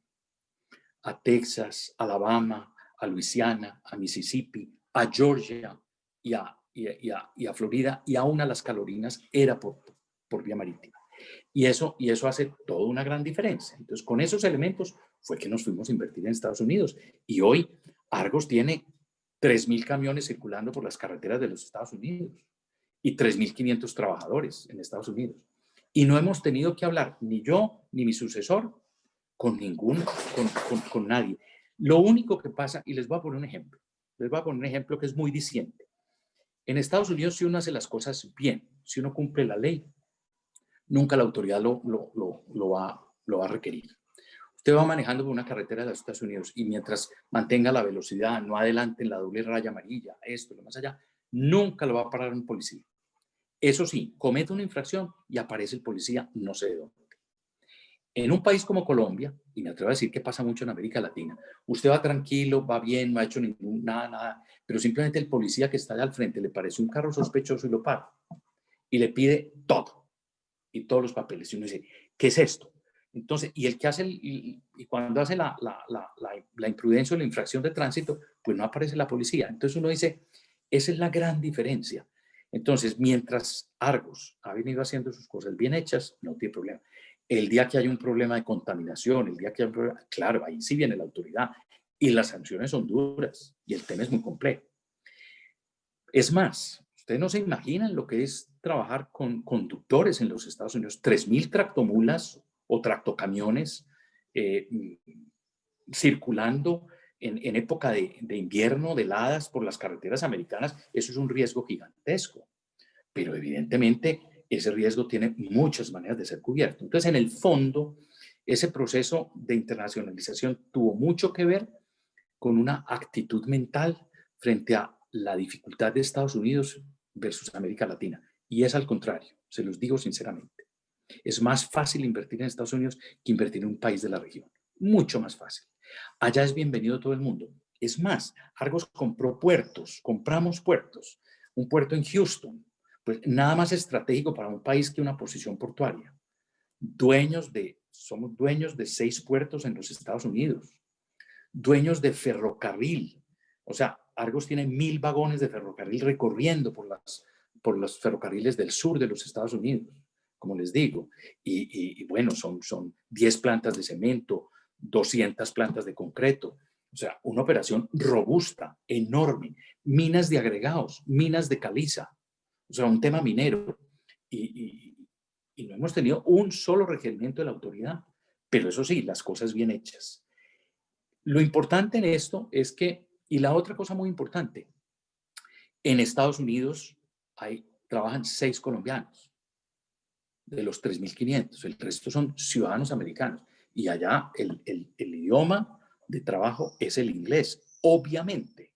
A Texas, Alabama, a Luisiana, a Mississippi, a Georgia y a Florida y aún a las Carolinas era por vía marítima. Y eso hace toda una gran diferencia. Entonces, con esos elementos fue que nos fuimos a invertir en Estados Unidos. Y hoy Argos tiene 3.000 camiones circulando por las carreteras de los Estados Unidos y 3.500 trabajadores en Estados Unidos. Y no hemos tenido que hablar, ni yo, ni mi sucesor, con nadie. Lo único que pasa, y les voy a poner un ejemplo, que es muy diciente. En Estados Unidos, si uno hace las cosas bien, si uno cumple la ley, nunca la autoridad lo va a requerir. Usted va manejando por una carretera de los Estados Unidos y mientras mantenga la velocidad, no adelante en la doble raya amarilla, esto, lo más allá, nunca lo va a parar un policía. Eso sí, comete una infracción y aparece el policía no sé de dónde. En un país como Colombia, y me atrevo a decir que pasa mucho en América Latina, usted va tranquilo, va bien, no ha hecho nada, pero simplemente el policía que está allá al frente le parece un carro sospechoso y lo para. Y le pide todo, y todos los papeles. Y uno dice, ¿qué es esto? Entonces, y el que hace, y cuando hace la imprudencia o la infracción de tránsito, pues no aparece la policía. Entonces uno dice, esa es la gran diferencia. Entonces, mientras Argos ha venido haciendo sus cosas bien hechas, no tiene problema. El día que hay un problema de contaminación, el día que hay un problema, claro, ahí sí viene la autoridad. Y las sanciones son duras y el tema es muy complejo. Es más, ustedes no se imaginan lo que es trabajar con conductores en los Estados Unidos. 3.000 tractomulas o tractocamiones circulando en época de invierno, de heladas por las carreteras americanas. Eso es un riesgo gigantesco. Pero evidentemente ese riesgo tiene muchas maneras de ser cubierto. Entonces, en el fondo, ese proceso de internacionalización tuvo mucho que ver con una actitud mental frente a la dificultad de Estados Unidos versus América Latina. Y es al contrario, se los digo sinceramente. Es más fácil invertir en Estados Unidos que invertir en un país de la región. Mucho más fácil. Allá es bienvenido todo el mundo. Es más, Argos compró puertos, compramos puertos. Un puerto en Houston, pues nada más estratégico para un país que una posición portuaria. Somos dueños de 6 puertos en los Estados Unidos. Dueños de ferrocarril. O sea, Argos tiene 1.000 vagones de ferrocarril recorriendo por los ferrocarriles del sur de los Estados Unidos, como les digo. Y bueno, son 10 plantas de cemento, 200 plantas de concreto. O sea, una operación robusta, enorme. Minas de agregados, minas de caliza. O sea, un tema minero. Y no hemos tenido un solo requerimiento de la autoridad. Pero eso sí, las cosas bien hechas. Lo importante en esto es que, y la otra cosa muy importante, en Estados Unidos trabajan 6 colombianos de los 3.500, el resto son ciudadanos americanos. Y allá el idioma de trabajo es el inglés, obviamente.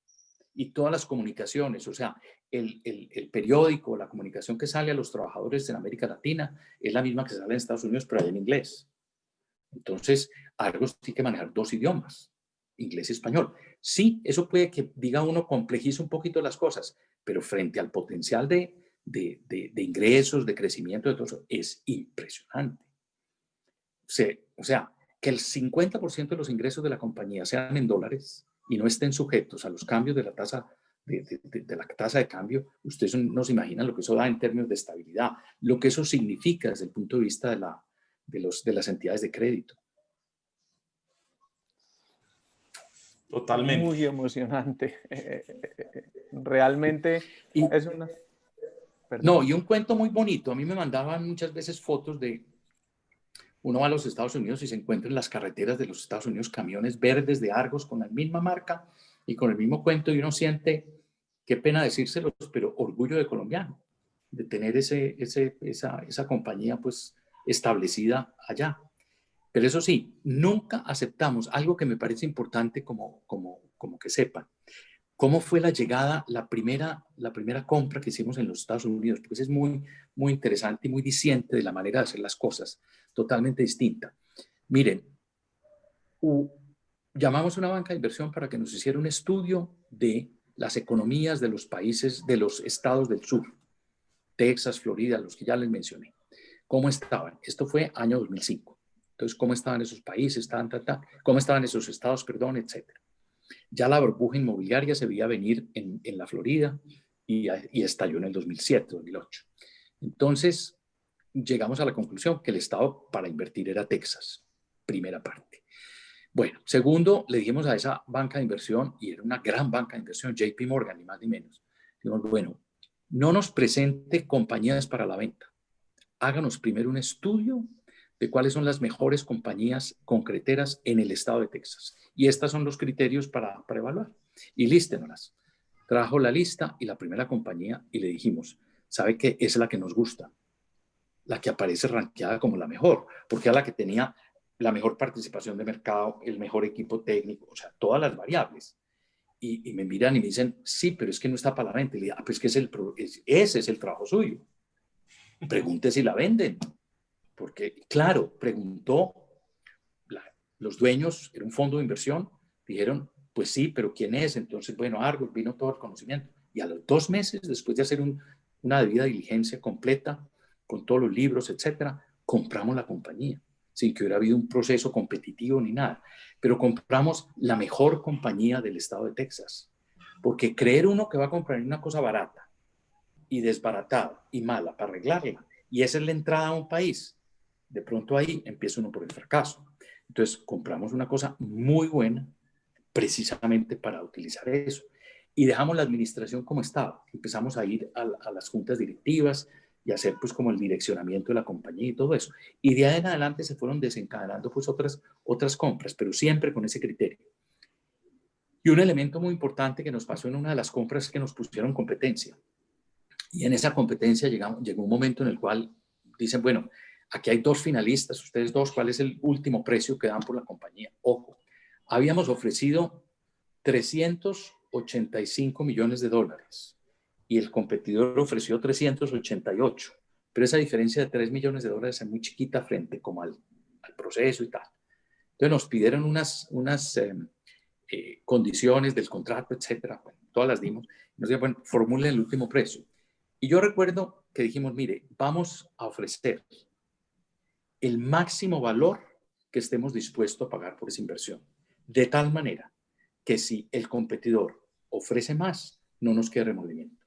Y todas las comunicaciones, o sea, el periódico, la comunicación que sale a los trabajadores en América Latina es la misma que sale en Estados Unidos, pero allá en inglés. Entonces, Argos tiene que manejar 2 idiomas, inglés y español. Sí, eso puede que, diga uno, complejice un poquito las cosas, pero frente al potencial de ingresos, de crecimiento, de todo eso, es impresionante. O sea, que el 50% de los ingresos de la compañía sean en dólares y no estén sujetos a los cambios de la tasa de cambio, ustedes no se imaginan lo que eso da en términos de estabilidad, lo que eso significa desde el punto de vista de las entidades de crédito. Totalmente. Muy emocionante. Realmente es una... Perdón. No, y un cuento muy bonito. A mí me mandaban muchas veces fotos de... Uno va a los Estados Unidos y se encuentra en las carreteras de los Estados Unidos camiones verdes de Argos con la misma marca y con el mismo cuento, y uno siente, qué pena decírselos, pero orgullo de colombiano, de tener esa compañía pues establecida allá. Pero eso sí, nunca aceptamos algo que me parece importante como que sepan. ¿Cómo fue la llegada, la primera compra que hicimos en los Estados Unidos? Pues es muy, muy interesante y muy diciente de la manera de hacer las cosas, totalmente distinta. Miren, llamamos a una banca de inversión para que nos hiciera un estudio de las economías de los países, de los estados del sur, Texas, Florida, los que ya les mencioné. ¿Cómo estaban? Esto fue año 2005. Entonces, ¿cómo estaban esos países? ¿Cómo estaban esos estados, perdón, etcétera? Ya la burbuja inmobiliaria se veía venir en la Florida y estalló en el 2007, 2008. Entonces, llegamos a la conclusión que el estado para invertir era Texas, primera parte. Bueno, segundo, le dijimos a esa banca de inversión, y era una gran banca de inversión, JP Morgan, ni más ni menos. Dijimos, bueno, no nos presente compañías para la venta. Háganos primero un estudio de cuáles son las mejores compañías concreteras en el estado de Texas. Y estos son los criterios para evaluar. Y lístenoslas. trajo la lista y la primera compañía y le dijimos, ¿sabe qué? Es la que nos gusta, la que aparece rankeada como la mejor, porque era la que tenía la mejor participación de mercado, el mejor equipo técnico, o sea, todas las variables. Y me miran y me dicen, sí, pero es que no está para la venta. Y le digo, pues que ese es el trabajo suyo. Pregunte si la venden. Porque, claro, preguntó, los dueños, era un fondo de inversión, dijeron, pues sí, pero ¿quién es? Entonces, bueno, Argos, vino todo el conocimiento. Y a los 2 meses, después de hacer una debida diligencia completa, con todos los libros, etcétera, compramos la compañía, sin que hubiera habido un proceso competitivo ni nada. Pero compramos la mejor compañía del estado de Texas. Porque creer uno que va a comprar una cosa barata y desbaratada y mala para arreglarla, y esa es la entrada a un país, de pronto ahí empieza uno por el fracaso. Entonces compramos una cosa muy buena precisamente para utilizar eso. Y dejamos la administración como estaba. Empezamos a ir a las juntas directivas y a hacer pues como el direccionamiento de la compañía y todo eso. Y de ahí en adelante se fueron desencadenando pues otras compras, pero siempre con ese criterio. Y un elemento muy importante que nos pasó en una de las compras es que nos pusieron competencia. Y en esa competencia llegó un momento en el cual dicen, bueno, aquí hay 2 finalistas, ustedes 2, ¿cuál es el último precio que dan por la compañía? Ojo, habíamos ofrecido 385 millones de dólares y el competidor ofreció 388, pero esa diferencia de 3 millones de dólares es muy chiquita frente como al proceso y tal. Entonces nos pidieron unas condiciones del contrato, etcétera, bueno, todas las dimos, y nos dijeron, bueno, formulen el último precio. Y yo recuerdo que dijimos, mire, vamos a ofrecer el máximo valor que estemos dispuestos a pagar por esa inversión, de tal manera que si el competidor ofrece más, no nos quede remordimiento.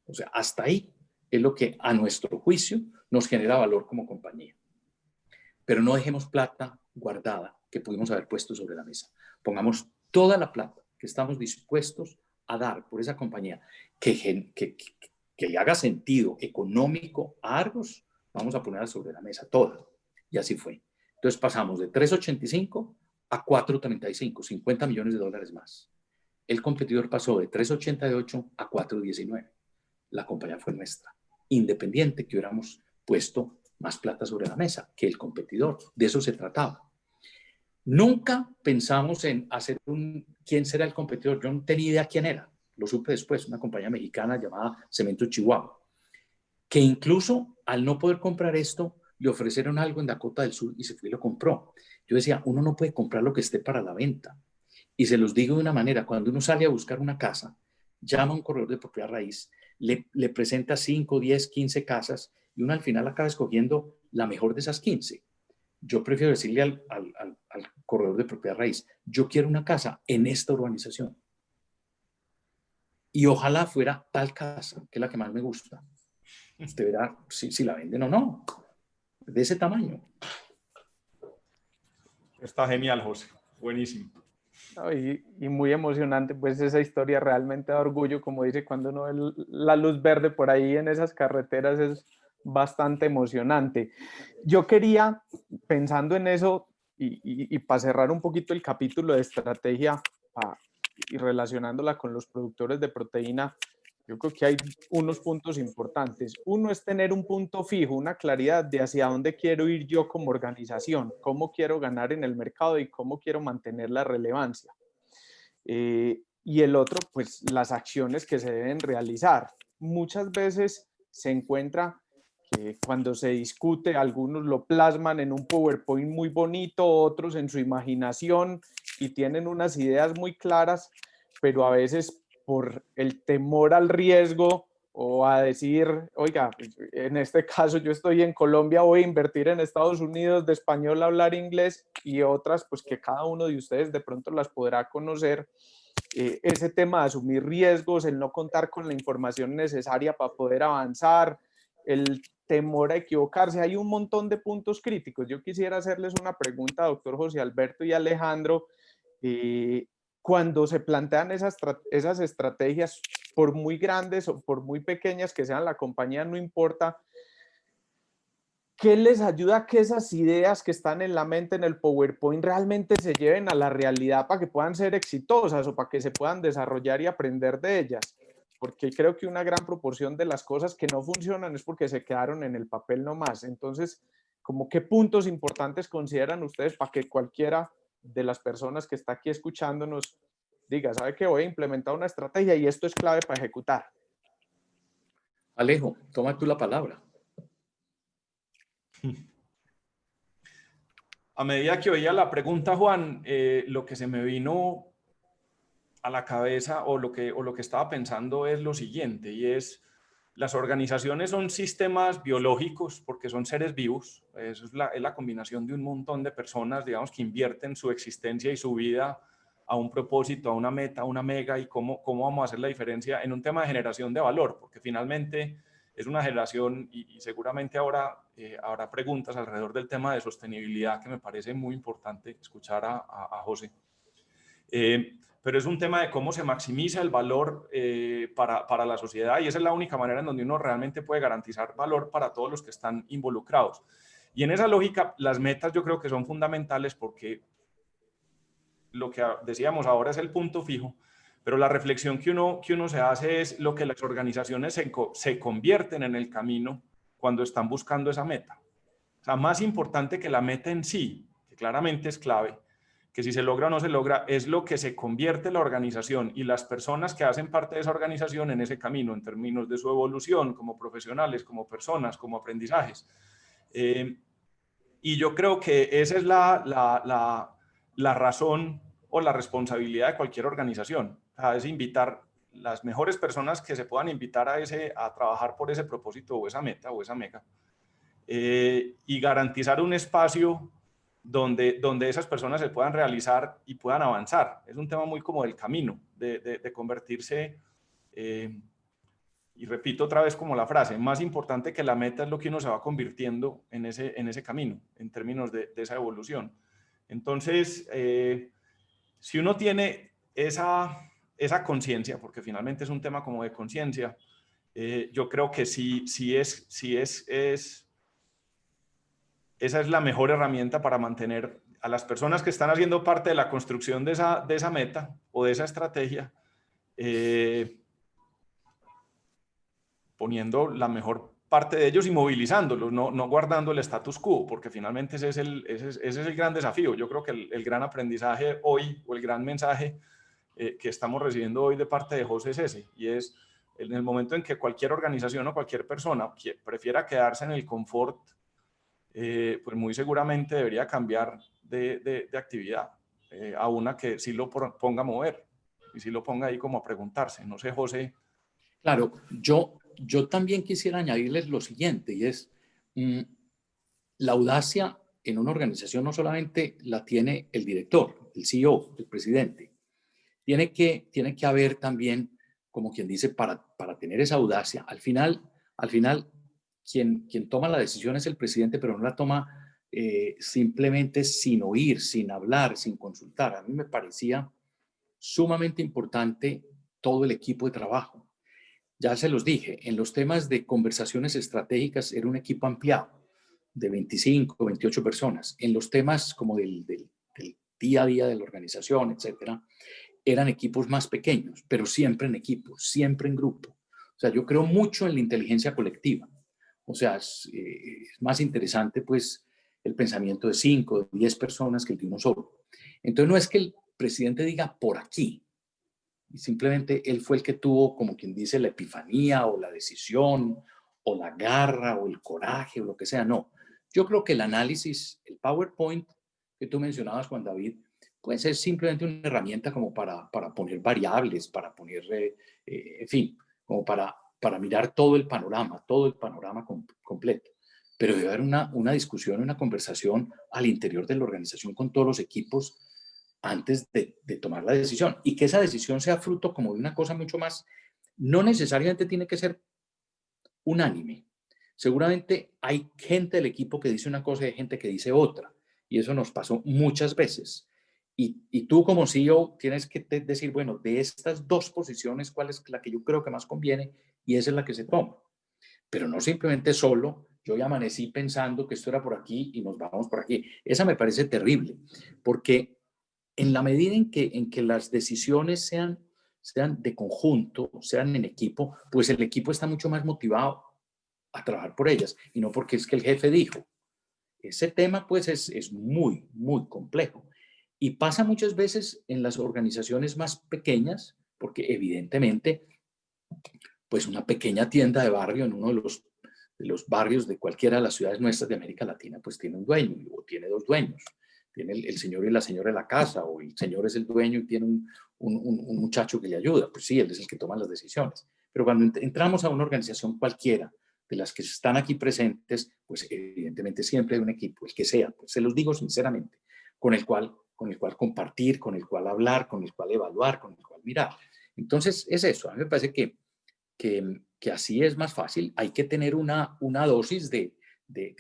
O sea, hasta ahí es lo que a nuestro juicio nos genera valor como compañía. Pero no dejemos plata guardada que pudimos haber puesto sobre la mesa. Pongamos toda la plata que estamos dispuestos a dar por esa compañía que le haga sentido económico a Argos, vamos a ponerla sobre la mesa toda. Y así fue. Entonces pasamos de 385 a 435, 50 millones de dólares más. El competidor pasó de 388 a 419. La compañía fue nuestra, independiente que hubiéramos puesto más plata sobre la mesa que el competidor. De eso se trataba. Nunca pensamos en hacer quién será el competidor. Yo no tenía idea quién era. Lo supe después, una compañía mexicana llamada Cemento Chihuahua, que incluso al no poder comprar esto, le ofrecieron algo en Dakota del Sur y se fue y lo compró. Yo decía, uno no puede comprar lo que esté para la venta. Y se los digo de una manera, cuando uno sale a buscar una casa, llama a un corredor de propiedad raíz, le presenta 5, 10, 15 casas y uno al final acaba escogiendo la mejor de esas 15. Yo prefiero decirle al corredor de propiedad raíz, yo quiero una casa en esta urbanización. Y ojalá fuera tal casa, que es la que más me gusta. Usted verá si la venden o no. De ese tamaño. Está genial, José. Buenísimo. Y muy emocionante, pues esa historia realmente da orgullo, como dice, cuando uno ve la luz verde por ahí en esas carreteras es bastante emocionante. Yo quería, pensando en eso y para cerrar un poquito el capítulo de estrategia y relacionándola con los productores de proteína, yo creo que hay unos puntos importantes. Uno es tener un punto fijo, una claridad de hacia dónde quiero ir yo como organización, cómo quiero ganar en el mercado y cómo quiero mantener la relevancia. Y el otro, pues las acciones que se deben realizar. Muchas veces se encuentra que cuando se discute, algunos lo plasman en un PowerPoint muy bonito, otros en su imaginación y tienen unas ideas muy claras, pero a veces por el temor al riesgo o a decir, oiga, en este caso yo estoy en Colombia, voy a invertir en Estados Unidos, de español a hablar inglés, y otras pues que cada uno de ustedes de pronto las podrá conocer, ese tema de asumir riesgos, el no contar con la información necesaria para poder avanzar, el temor a equivocarse, hay un montón de puntos críticos. Yo quisiera hacerles una pregunta, doctor José Alberto y Alejandro, cuando se plantean esas estrategias, por muy grandes o por muy pequeñas que sean la compañía, no importa, ¿qué les ayuda a que esas ideas que están en la mente, en el PowerPoint, realmente se lleven a la realidad para que puedan ser exitosas o para que se puedan desarrollar y aprender de ellas? Porque creo que una gran proporción de las cosas que no funcionan es porque se quedaron en el papel nomás. Entonces, ¿como qué puntos importantes consideran ustedes para que cualquiera de las personas que está aquí escuchándonos diga, sabe que voy a implementar una estrategia y esto es clave para ejecutar? Alejo, toma tú la palabra. A medida que oía la pregunta, Juan, lo que se me vino a la cabeza o lo que estaba pensando es lo siguiente, y es, las organizaciones son sistemas biológicos porque son seres vivos. Eso es la combinación de un montón de personas, digamos, que invierten su existencia y su vida a un propósito, a una meta, a una mega, y cómo vamos a hacer la diferencia en un tema de generación de valor, porque finalmente es una generación, y seguramente ahora habrá preguntas alrededor del tema de sostenibilidad, que me parece muy importante escuchar a José. Pero es un tema de cómo se maximiza el valor para la sociedad, y esa es la única manera en donde uno realmente puede garantizar valor para todos los que están involucrados. Y en esa lógica, las metas yo creo que son fundamentales, porque lo que decíamos ahora es el punto fijo, pero la reflexión que uno se hace es lo que las organizaciones se convierten en el camino cuando están buscando esa meta. O sea, más importante que la meta en sí, que claramente es clave, que si se logra o no se logra, es lo que se convierte la organización y las personas que hacen parte de esa organización en ese camino, en términos de su evolución como profesionales, como personas, como aprendizajes. Y yo creo que esa es la razón o la responsabilidad de cualquier organización. O sea, es invitar las mejores personas que se puedan invitar a trabajar por ese propósito o esa meta o esa mega, y garantizar un espacio donde esas personas se puedan realizar y puedan avanzar. Es un tema muy como del camino, de convertirse, y repito otra vez como la frase, más importante que la meta es lo que uno se va convirtiendo en ese camino, en términos de esa evolución. Entonces, si uno tiene esa conciencia, porque finalmente es un tema como de conciencia, yo creo que esa es la mejor herramienta para mantener a las personas que están haciendo parte de la construcción de esa meta o de esa estrategia, poniendo la mejor parte de ellos y movilizándolos, no guardando el status quo, porque finalmente ese es el gran desafío. Yo creo que el gran aprendizaje hoy, o el gran mensaje que estamos recibiendo hoy de parte de José es ese, y es en el momento en que cualquier organización o cualquier persona prefiera quedarse en el confort, pues muy seguramente debería cambiar de actividad a una que sí lo ponga a mover y sí lo ponga ahí como a preguntarse. No sé, José. Claro, yo también quisiera añadirles lo siguiente, y es la audacia en una organización no solamente la tiene el director, el CEO, el presidente. Tiene que haber también, como quien dice, para tener esa audacia. Al final quien toma la decisión es el presidente, pero no la toma simplemente sin oír, sin hablar, sin consultar. A mí me parecía sumamente importante todo el equipo de trabajo. Ya se los dije, en los temas de conversaciones estratégicas era un equipo ampliado de 25, 28 personas. En los temas como del día a día de la organización, etcétera, eran equipos más pequeños, pero siempre en equipo, siempre en grupo. O sea, yo creo mucho en la inteligencia colectiva. O sea, es más interesante pues el pensamiento de 5, de 10 personas que el de uno solo. Entonces no es que el presidente diga por aquí, y simplemente él fue el que tuvo, como quien dice, la epifanía o la decisión o la garra o el coraje o lo que sea. No, yo creo que el análisis, el PowerPoint que tú mencionabas, Juan David, pues es simplemente una herramienta como para poner variables, para poner, en fin, como para mirar todo el panorama completo. Pero debe haber una discusión, una conversación al interior de la organización con todos los equipos antes de tomar la decisión, y que esa decisión sea fruto como de una cosa mucho más, no necesariamente tiene que ser unánime. Seguramente hay gente del equipo que dice una cosa y hay gente que dice otra, y eso nos pasó muchas veces. Y tú como CEO tienes que decir, bueno, de estas dos posiciones, ¿cuál es la que yo creo que más conviene? Y esa es la que se toma. Pero no simplemente solo yo ya amanecí pensando que esto era por aquí y nos vamos por aquí. Esa me parece terrible, porque en la medida en que las decisiones sean de conjunto, sean en equipo, pues el equipo está mucho más motivado a trabajar por ellas, y no porque es que el jefe dijo. Ese tema pues es muy, muy complejo. Y pasa muchas veces en las organizaciones más pequeñas, porque evidentemente, pues una pequeña tienda de barrio en uno de los barrios de cualquiera de las ciudades nuestras de América Latina, pues tiene un dueño o tiene dos dueños. Tiene el señor y la señora de la casa, o el señor es el dueño y tiene un muchacho que le ayuda. Pues sí, él es el que toma las decisiones. Pero cuando entramos a una organización cualquiera, de las que están aquí presentes, pues evidentemente siempre hay un equipo, el que sea, pues se los digo sinceramente, con el cual compartir, con el cual hablar, con el cual evaluar, con el cual mirar. Entonces es eso, a mí me parece que así es más fácil. Hay que tener una dosis de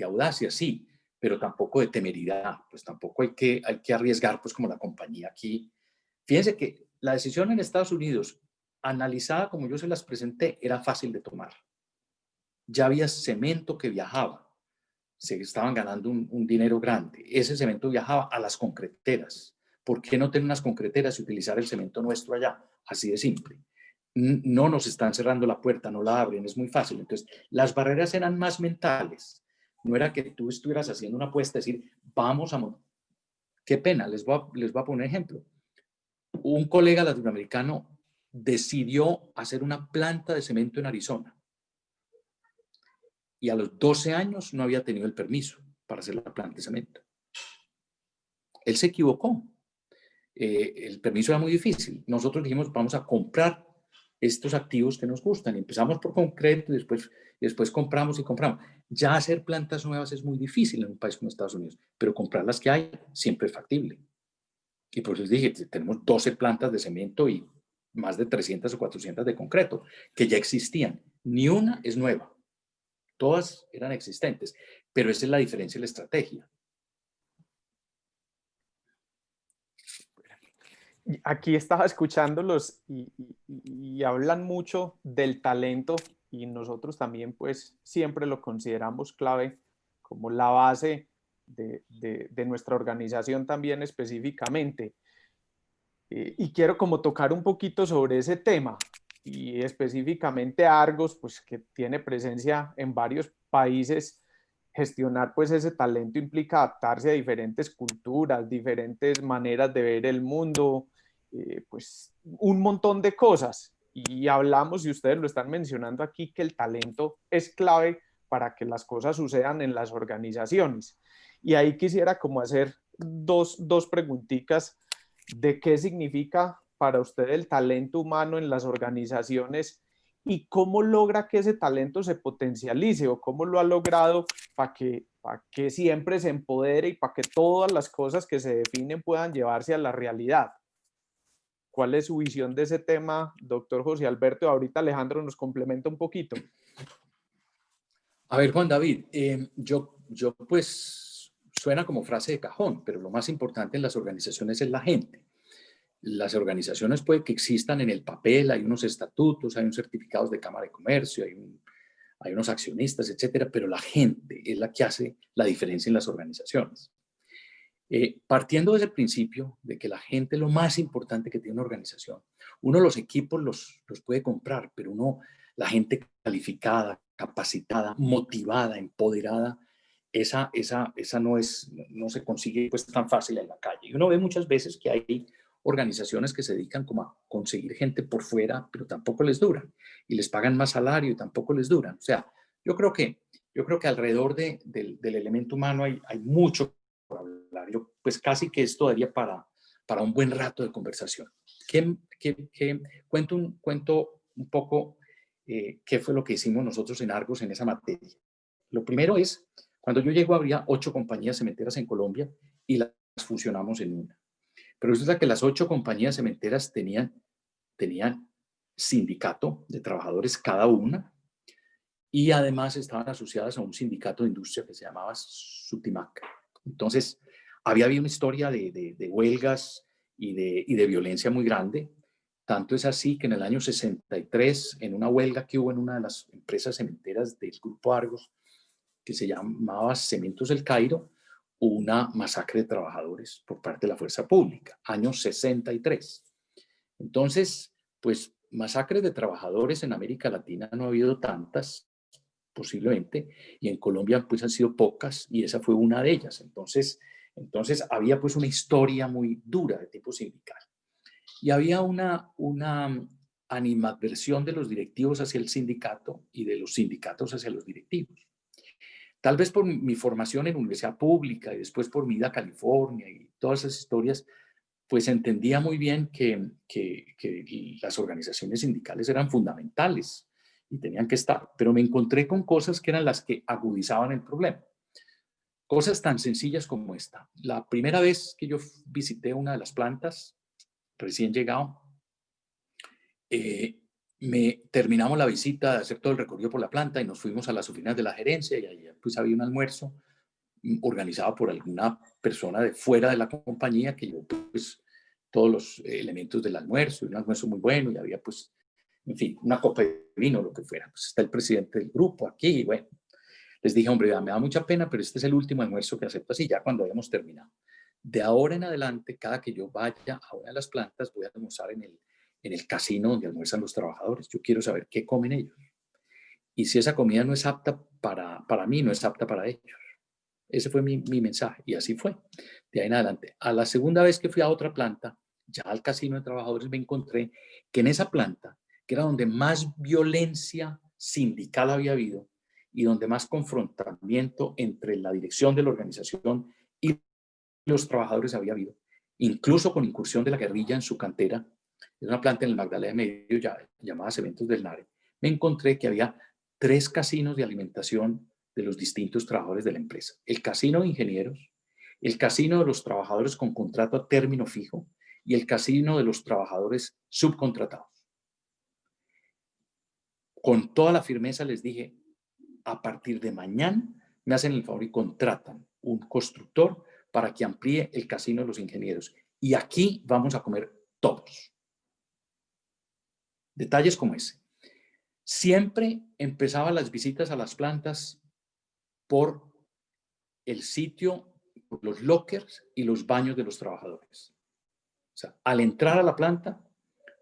audacia, sí, pero tampoco de temeridad, pues tampoco hay que arriesgar, pues como la compañía aquí. Fíjense que la decisión en Estados Unidos, analizada como yo se las presenté, era fácil de tomar. Ya había cemento que viajaba, se estaban ganando un dinero grande. Ese cemento viajaba a las concreteras. ¿Por qué no tener unas concreteras y utilizar el cemento nuestro allá? Así de simple. No nos están cerrando la puerta, no la abren, es muy fácil. Entonces, las barreras eran más mentales. No era que tú estuvieras haciendo una apuesta, decir, vamos a montar. Qué pena, les voy a poner un ejemplo. Un colega latinoamericano decidió hacer una planta de cemento en Arizona. Y a los 12 años no había tenido el permiso para hacer la planta de cemento. Él se equivocó. El permiso era muy difícil. Nosotros dijimos, vamos a comprar estos activos que nos gustan. Y empezamos por concreto y después compramos y compramos. Ya hacer plantas nuevas es muy difícil en un país como Estados Unidos, pero comprar las que hay siempre es factible. Y por eso les dije, tenemos 12 plantas de cemento y más de 300 o 400 de concreto, que ya existían. Ni una es nueva. Todas eran existentes, pero esa es la diferencia en la estrategia. Aquí estaba escuchándolos y hablan mucho del talento, y nosotros también pues siempre lo consideramos clave como la base de nuestra organización también específicamente. Y quiero como tocar un poquito sobre ese tema, y específicamente Argos, pues que tiene presencia en varios países. Gestionar pues ese talento implica adaptarse a diferentes culturas, diferentes maneras de ver el mundo, pues un montón de cosas. Y hablamos, y ustedes lo están mencionando aquí, que el talento es clave para que las cosas sucedan en las organizaciones. Y ahí quisiera como hacer dos preguntitas de qué significa para usted el talento humano en las organizaciones y cómo logra que ese talento se potencialice, o cómo lo ha logrado para que siempre se empodere y para que todas las cosas que se definen puedan llevarse a la realidad. ¿Cuál es su visión de ese tema, doctor José Alberto? Ahorita Alejandro nos complementa un poquito. A ver, Juan David, yo pues suena como frase de cajón, pero lo más importante en las organizaciones es la gente. Las organizaciones puede que existan en el papel, hay unos estatutos, hay unos certificados de Cámara de Comercio, hay unos accionistas, etcétera, pero la gente es la que hace la diferencia en las organizaciones. Partiendo desde el principio de que la gente es lo más importante que tiene una organización. Uno los equipos los puede comprar, pero la gente calificada, capacitada, motivada, empoderada, esa no se consigue pues tan fácil en la calle. Y uno ve muchas veces que hay organizaciones que se dedican como a conseguir gente por fuera, pero tampoco les duran, y les pagan más salario y tampoco les duran. O sea, yo creo que alrededor del elemento humano hay mucho por hablar. Yo pues casi que esto daría para un buen rato de conversación. Cuento un poco qué fue lo que hicimos nosotros en Argos en esa materia. Lo primero es, cuando yo llego había 8 compañías cementeras en Colombia y las fusionamos en una. Pero resulta que las 8 compañías cementeras tenían sindicato de trabajadores cada una, y además estaban asociadas a un sindicato de industria que se llamaba Sutimac. Entonces, había una historia de huelgas y de violencia muy grande. Tanto es así que en el año 63, en una huelga que hubo en una de las empresas cementeras del Grupo Argos, que se llamaba Cementos El Cairo, una masacre de trabajadores por parte de la fuerza pública, año 63. Entonces, pues masacres de trabajadores en América Latina no ha habido tantas, posiblemente, y en Colombia pues han sido pocas, y esa fue una de ellas. Entonces había pues una historia muy dura de tipo sindical. Y había una animadversión de los directivos hacia el sindicato y de los sindicatos hacia los directivos. Tal vez por mi formación en universidad pública y después por mi ida a California y todas esas historias, pues entendía muy bien que las organizaciones sindicales eran fundamentales y tenían que estar. Pero me encontré con cosas que eran las que agudizaban el problema. Cosas tan sencillas como esta. La primera vez que yo visité una de las plantas, recién llegado, terminamos la visita de hacer todo el recorrido por la planta y nos fuimos a las oficinas de la gerencia, y allí pues había un almuerzo organizado por alguna persona de fuera de la compañía que llevó pues todos los elementos del almuerzo, y un almuerzo muy bueno, y había pues, en fin, una copa de vino, lo que fuera. Pues está el presidente del grupo aquí, y bueno, les dije, hombre, me da mucha pena, pero este es el último almuerzo que acepto así, ya cuando hayamos terminado. De ahora en adelante, cada que yo vaya a una de las plantas, voy a almorzar en el casino donde almuerzan los trabajadores. Yo quiero saber qué comen ellos. Y si esa comida no es apta para mí, no es apta para ellos. Ese fue mi mensaje, y así fue. De ahí en adelante. A la segunda vez que fui a otra planta, ya al casino de trabajadores, me encontré que en esa planta, que era donde más violencia sindical había habido y donde más confrontamiento entre la dirección de la organización y los trabajadores había habido, incluso con incursión de la guerrilla en su cantera, es una planta en el Magdalena Medio llamada Cementos del Nare, me encontré que había 3 casinos de alimentación de los distintos trabajadores de la empresa. El casino de ingenieros, el casino de los trabajadores con contrato a término fijo y el casino de los trabajadores subcontratados. Con toda la firmeza les dije, a partir de mañana me hacen el favor y contratan un constructor para que amplíe el casino de los ingenieros. Y aquí vamos a comer todos. Detalles como ese. Siempre empezaba las visitas a las plantas por el sitio, por los lockers y los baños de los trabajadores. O sea, al entrar a la planta,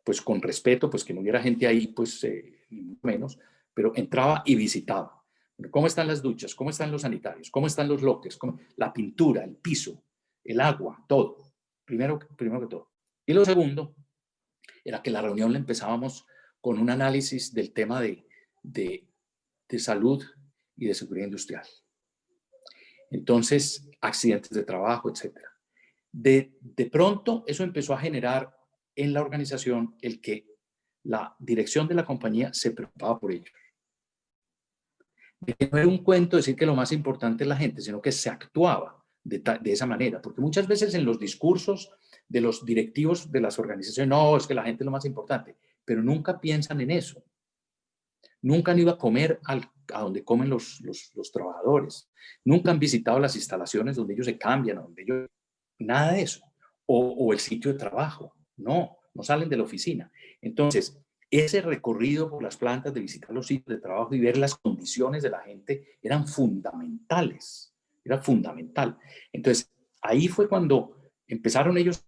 pues con respeto, pues que no hubiera gente ahí, pues ni mucho menos, pero entraba y visitaba. ¿Cómo están las duchas? ¿Cómo están los sanitarios? ¿Cómo están los lockers? La pintura, el piso, el agua, todo. Primero que todo. Y lo segundo era que la reunión la empezábamos con un análisis del tema de salud y de seguridad industrial. Entonces, accidentes de trabajo, etc. De pronto, eso empezó a generar en la organización el que la dirección de la compañía se preocupaba por ellos. No era un cuento decir que lo más importante es la gente, sino que se actuaba de esa manera, porque muchas veces en los discursos de los directivos de las organizaciones, no, es que la gente es lo más importante, pero nunca piensan en eso. Nunca han ido a comer a donde comen los trabajadores. Nunca han visitado las instalaciones donde ellos se cambian, donde ellos... Nada de eso. O el sitio de trabajo. No salen de la oficina. Entonces, ese recorrido por las plantas, de visitar los sitios de trabajo y ver las condiciones de la gente, eran fundamentales. Era fundamental. Entonces, ahí fue cuando empezaron ellos,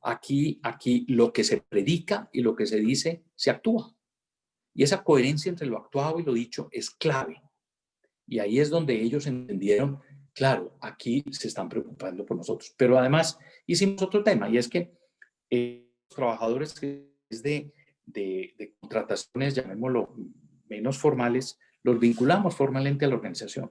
aquí lo que se predica y lo que se dice, se actúa. Y esa coherencia entre lo actuado y lo dicho es clave. Y ahí es donde ellos entendieron, claro, aquí se están preocupando por nosotros. Pero además hicimos otro tema, y es que los trabajadores de contrataciones, llamémoslo, menos formales, los vinculamos formalmente a la organización.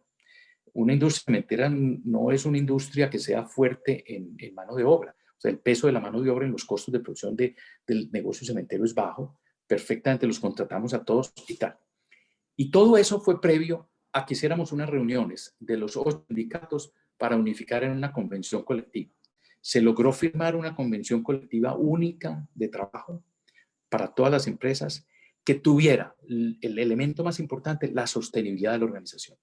Una industria cementera no es una industria que sea fuerte en mano de obra. O sea, el peso de la mano de obra en los costos de producción del negocio cementero es bajo. Perfectamente los contratamos a todos y tal. Y todo eso fue previo a que hiciéramos unas reuniones de los 8 sindicatos para unificar en una convención colectiva. Se logró firmar una convención colectiva única de trabajo para todas las empresas que tuviera el elemento más importante, la sostenibilidad de la organización.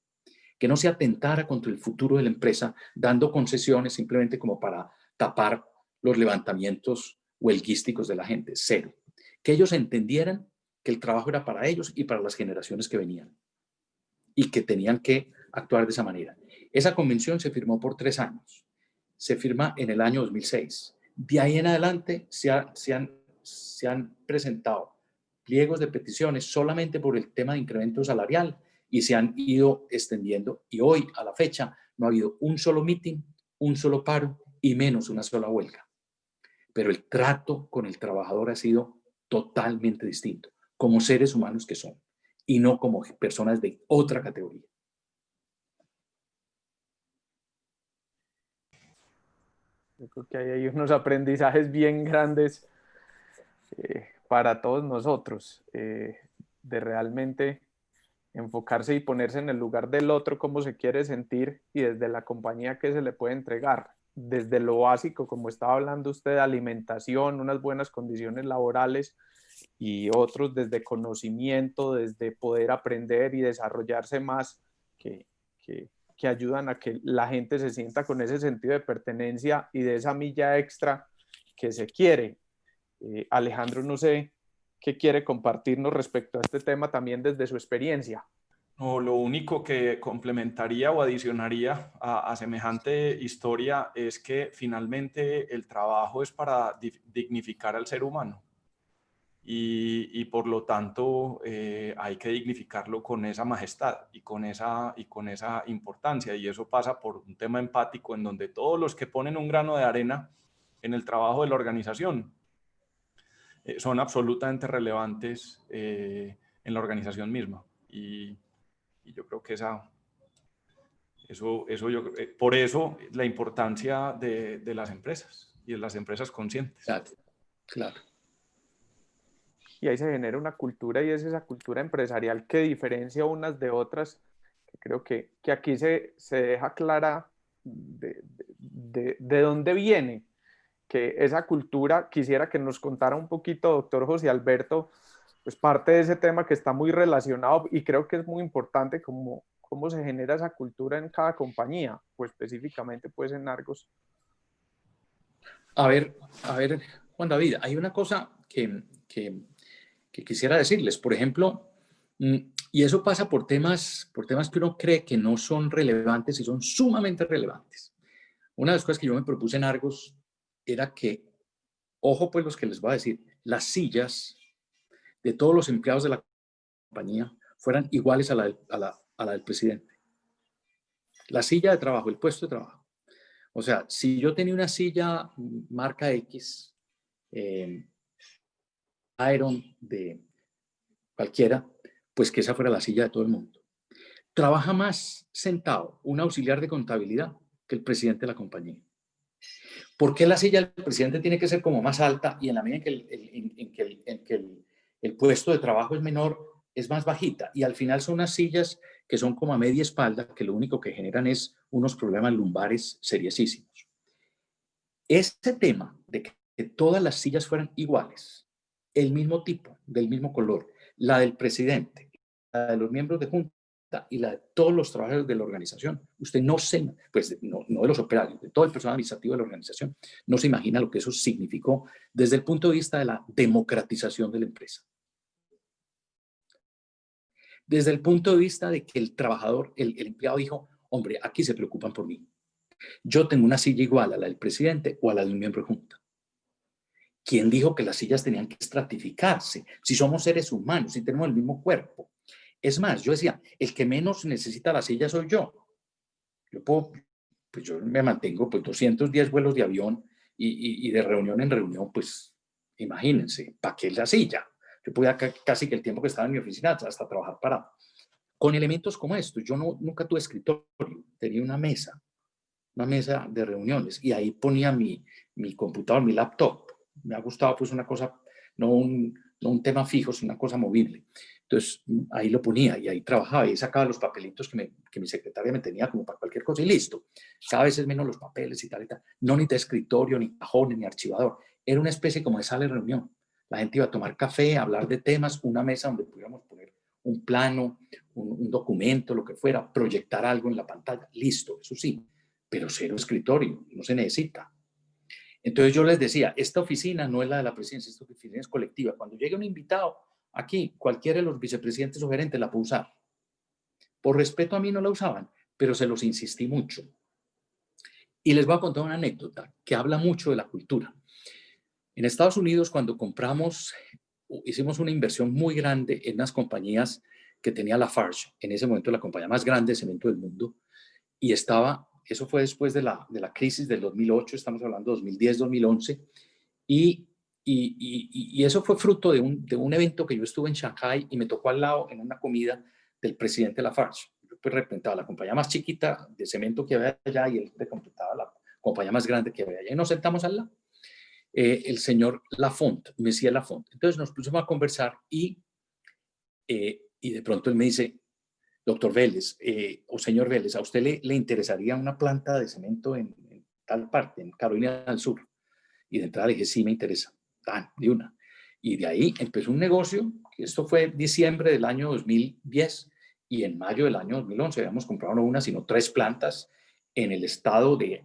Que no se atentara contra el futuro de la empresa dando concesiones simplemente como para tapar los levantamientos huelguísticos de la gente. Cero. Que ellos entendieran que el trabajo era para ellos y para las generaciones que venían. Y que tenían que actuar de esa manera. Esa convención se firmó por 3 años. Se firma en el año 2006. De ahí en adelante se han presentado pliegos de peticiones solamente por el tema de incremento salarial y se han ido extendiendo. Y hoy, a la fecha, no ha habido un solo meeting, un solo paro y menos una sola huelga. Pero el trato con el trabajador ha sido totalmente distinto, como seres humanos que son, y no como personas de otra categoría. Yo creo que hay unos aprendizajes bien grandes para todos nosotros, de realmente enfocarse y ponerse en el lugar del otro, cómo se quiere sentir y desde la compañía que se le puede entregar. Desde lo básico, como estaba hablando usted, de alimentación, unas buenas condiciones laborales, y otros desde conocimiento, desde poder aprender y desarrollarse más, que ayudan a que la gente se sienta con ese sentido de pertenencia y de esa milla extra que se quiere. Alejandro, no sé qué quiere compartirnos respecto a este tema también desde su experiencia. No, lo único que complementaría o adicionaría a semejante historia es que finalmente el trabajo es para dignificar al ser humano y por lo tanto hay que dignificarlo con esa majestad y con esa importancia, y eso pasa por un tema empático en donde todos los que ponen un grano de arena en el trabajo de la organización son absolutamente relevantes en la organización misma. Y yo creo que por eso la importancia de las empresas y de las empresas conscientes. Claro, claro. Y ahí se genera una cultura, y es esa cultura empresarial que diferencia unas de otras, que creo que aquí se deja clara de dónde viene, que esa cultura, quisiera que nos contara un poquito, doctor José Alberto, pues parte de ese tema que está muy relacionado y creo que es muy importante cómo se genera esa cultura en cada compañía, pues específicamente pues en Argos. A ver, Juan David, hay una cosa que quisiera decirles, por ejemplo, y eso pasa por temas que uno cree que no son relevantes y son sumamente relevantes. Una de las cosas que yo me propuse en Argos era que, ojo pues los que les voy a decir, las sillas de todos los empleados de la compañía fueran iguales a la del presidente. La silla de trabajo, el puesto de trabajo. O sea, si yo tenía una silla marca X, Iron de cualquiera, pues que esa fuera la silla de todo el mundo. Trabaja más sentado un auxiliar de contabilidad que el presidente de la compañía. ¿Por qué la silla del presidente tiene que ser como más alta y en la medida en que el puesto de trabajo es menor, es más bajita? Y al final son unas sillas que son como a media espalda, que lo único que generan es unos problemas lumbares seriosísimos. Este tema de que todas las sillas fueran iguales, el mismo tipo, del mismo color, la del presidente, la de los miembros de junta y la de todos los trabajadores de la organización, usted no de los operarios, de todo el personal administrativo de la organización, no se imagina lo que eso significó desde el punto de vista de la democratización de la empresa. Desde el punto de vista de que el trabajador, el empleado dijo, hombre, aquí se preocupan por mí. Yo tengo una silla igual a la del presidente o a la de un miembro de junta. ¿Quién dijo que las sillas tenían que estratificarse? Si somos seres humanos, si tenemos el mismo cuerpo. Es más, yo decía, el que menos necesita la silla soy yo. Yo me mantengo pues 210 vuelos de avión y de reunión en reunión, pues imagínense, ¿para qué la silla? Yo podía casi que el tiempo que estaba en mi oficina hasta trabajar parado. Con elementos como estos, yo nunca tuve escritorio, tenía una mesa de reuniones y ahí ponía mi computador, mi laptop. Me ha gustado pues una cosa, no un tema fijo, sino una cosa movible. Entonces ahí lo ponía y ahí trabajaba y sacaba los papelitos que mi secretaria me tenía como para cualquier cosa y listo. Cada vez es menos los papeles y tal y tal. No ni de escritorio, ni cajones, ni archivador. Era una especie como de sala de reunión. La gente iba a tomar café, a hablar de temas, una mesa donde pudiéramos poner un plano, un documento, lo que fuera, proyectar algo en la pantalla. Listo, eso sí, pero cero escritorio, no se necesita. Entonces yo les decía, esta oficina no es la de la presidencia, esta oficina es colectiva. Cuando llegue un invitado aquí, cualquiera de los vicepresidentes o gerentes la puede usar. Por respeto a mí no la usaban, pero se los insistí mucho. Y les voy a contar una anécdota que habla mucho de la cultura. En Estados Unidos, cuando hicimos una inversión muy grande en unas compañías que tenía Lafarge, en ese momento la compañía más grande de cemento del mundo, y eso fue después de la crisis del 2008, estamos hablando de 2010, 2011, y eso fue fruto de un evento que yo estuve en Shanghai y me tocó al lado en una comida del presidente Lafarge. Yo pues representaba la compañía más chiquita de cemento que había allá y él representaba la compañía más grande que había allá, y nos sentamos al lado. El señor Lafont, Messier Lafont. Entonces nos pusimos a conversar y de pronto él me dice, doctor Vélez, o señor Vélez, ¿a usted le interesaría una planta de cemento en tal parte, en Carolina del Sur? Y de entrada le dije, sí, me interesa, de una. Y de ahí empezó un negocio, que esto fue diciembre del año 2010, y en mayo del año 2011 habíamos comprado no una, sino 3 plantas en el estado de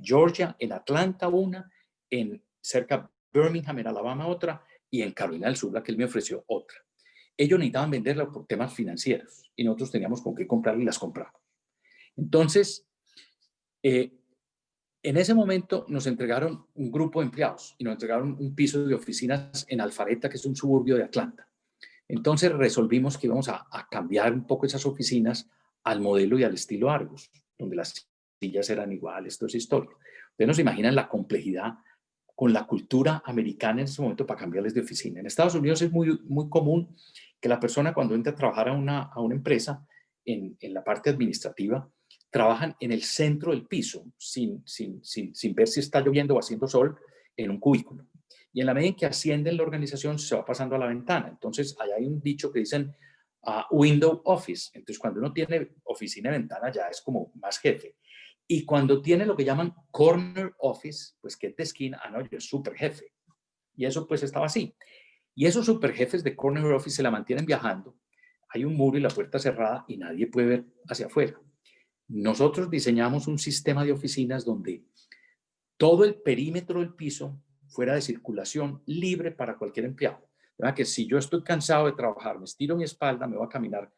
Georgia, en Atlanta una, cerca de Birmingham, en Alabama otra, y en Carolina del Sur, la que él me ofreció otra. Ellos necesitaban venderla por temas financieros y nosotros teníamos con qué comprarla y las compramos. Entonces, en ese momento nos entregaron un grupo de empleados y nos entregaron un piso de oficinas en Alpharetta, que es un suburbio de Atlanta. Entonces resolvimos que íbamos a cambiar un poco esas oficinas al modelo y al estilo Argos, donde las sillas eran iguales, toda esa historia. Ustedes no se imaginan la complejidad con la cultura americana en ese momento para cambiarles de oficina. En Estados Unidos es muy, muy común que la persona cuando entra a trabajar a una empresa en la parte administrativa, trabajan en el centro del piso, sin ver si está lloviendo o haciendo sol, en un cubículo. Y en la medida en que asciende en la organización, se va pasando a la ventana. Entonces, allá hay un dicho que dicen window office. Entonces, cuando uno tiene oficina y ventana, ya es como más jefe. Y cuando tiene lo que llaman corner office, pues que es de esquina, no, yo es super jefe. Y eso pues estaba así. Y esos super jefes de corner office se la mantienen viajando. Hay un muro y la puerta cerrada y nadie puede ver hacia afuera. Nosotros diseñamos un sistema de oficinas donde todo el perímetro del piso fuera de circulación libre para cualquier empleado. ¿Verdad? Que si yo estoy cansado de trabajar, me estiro mi espalda, me voy a caminar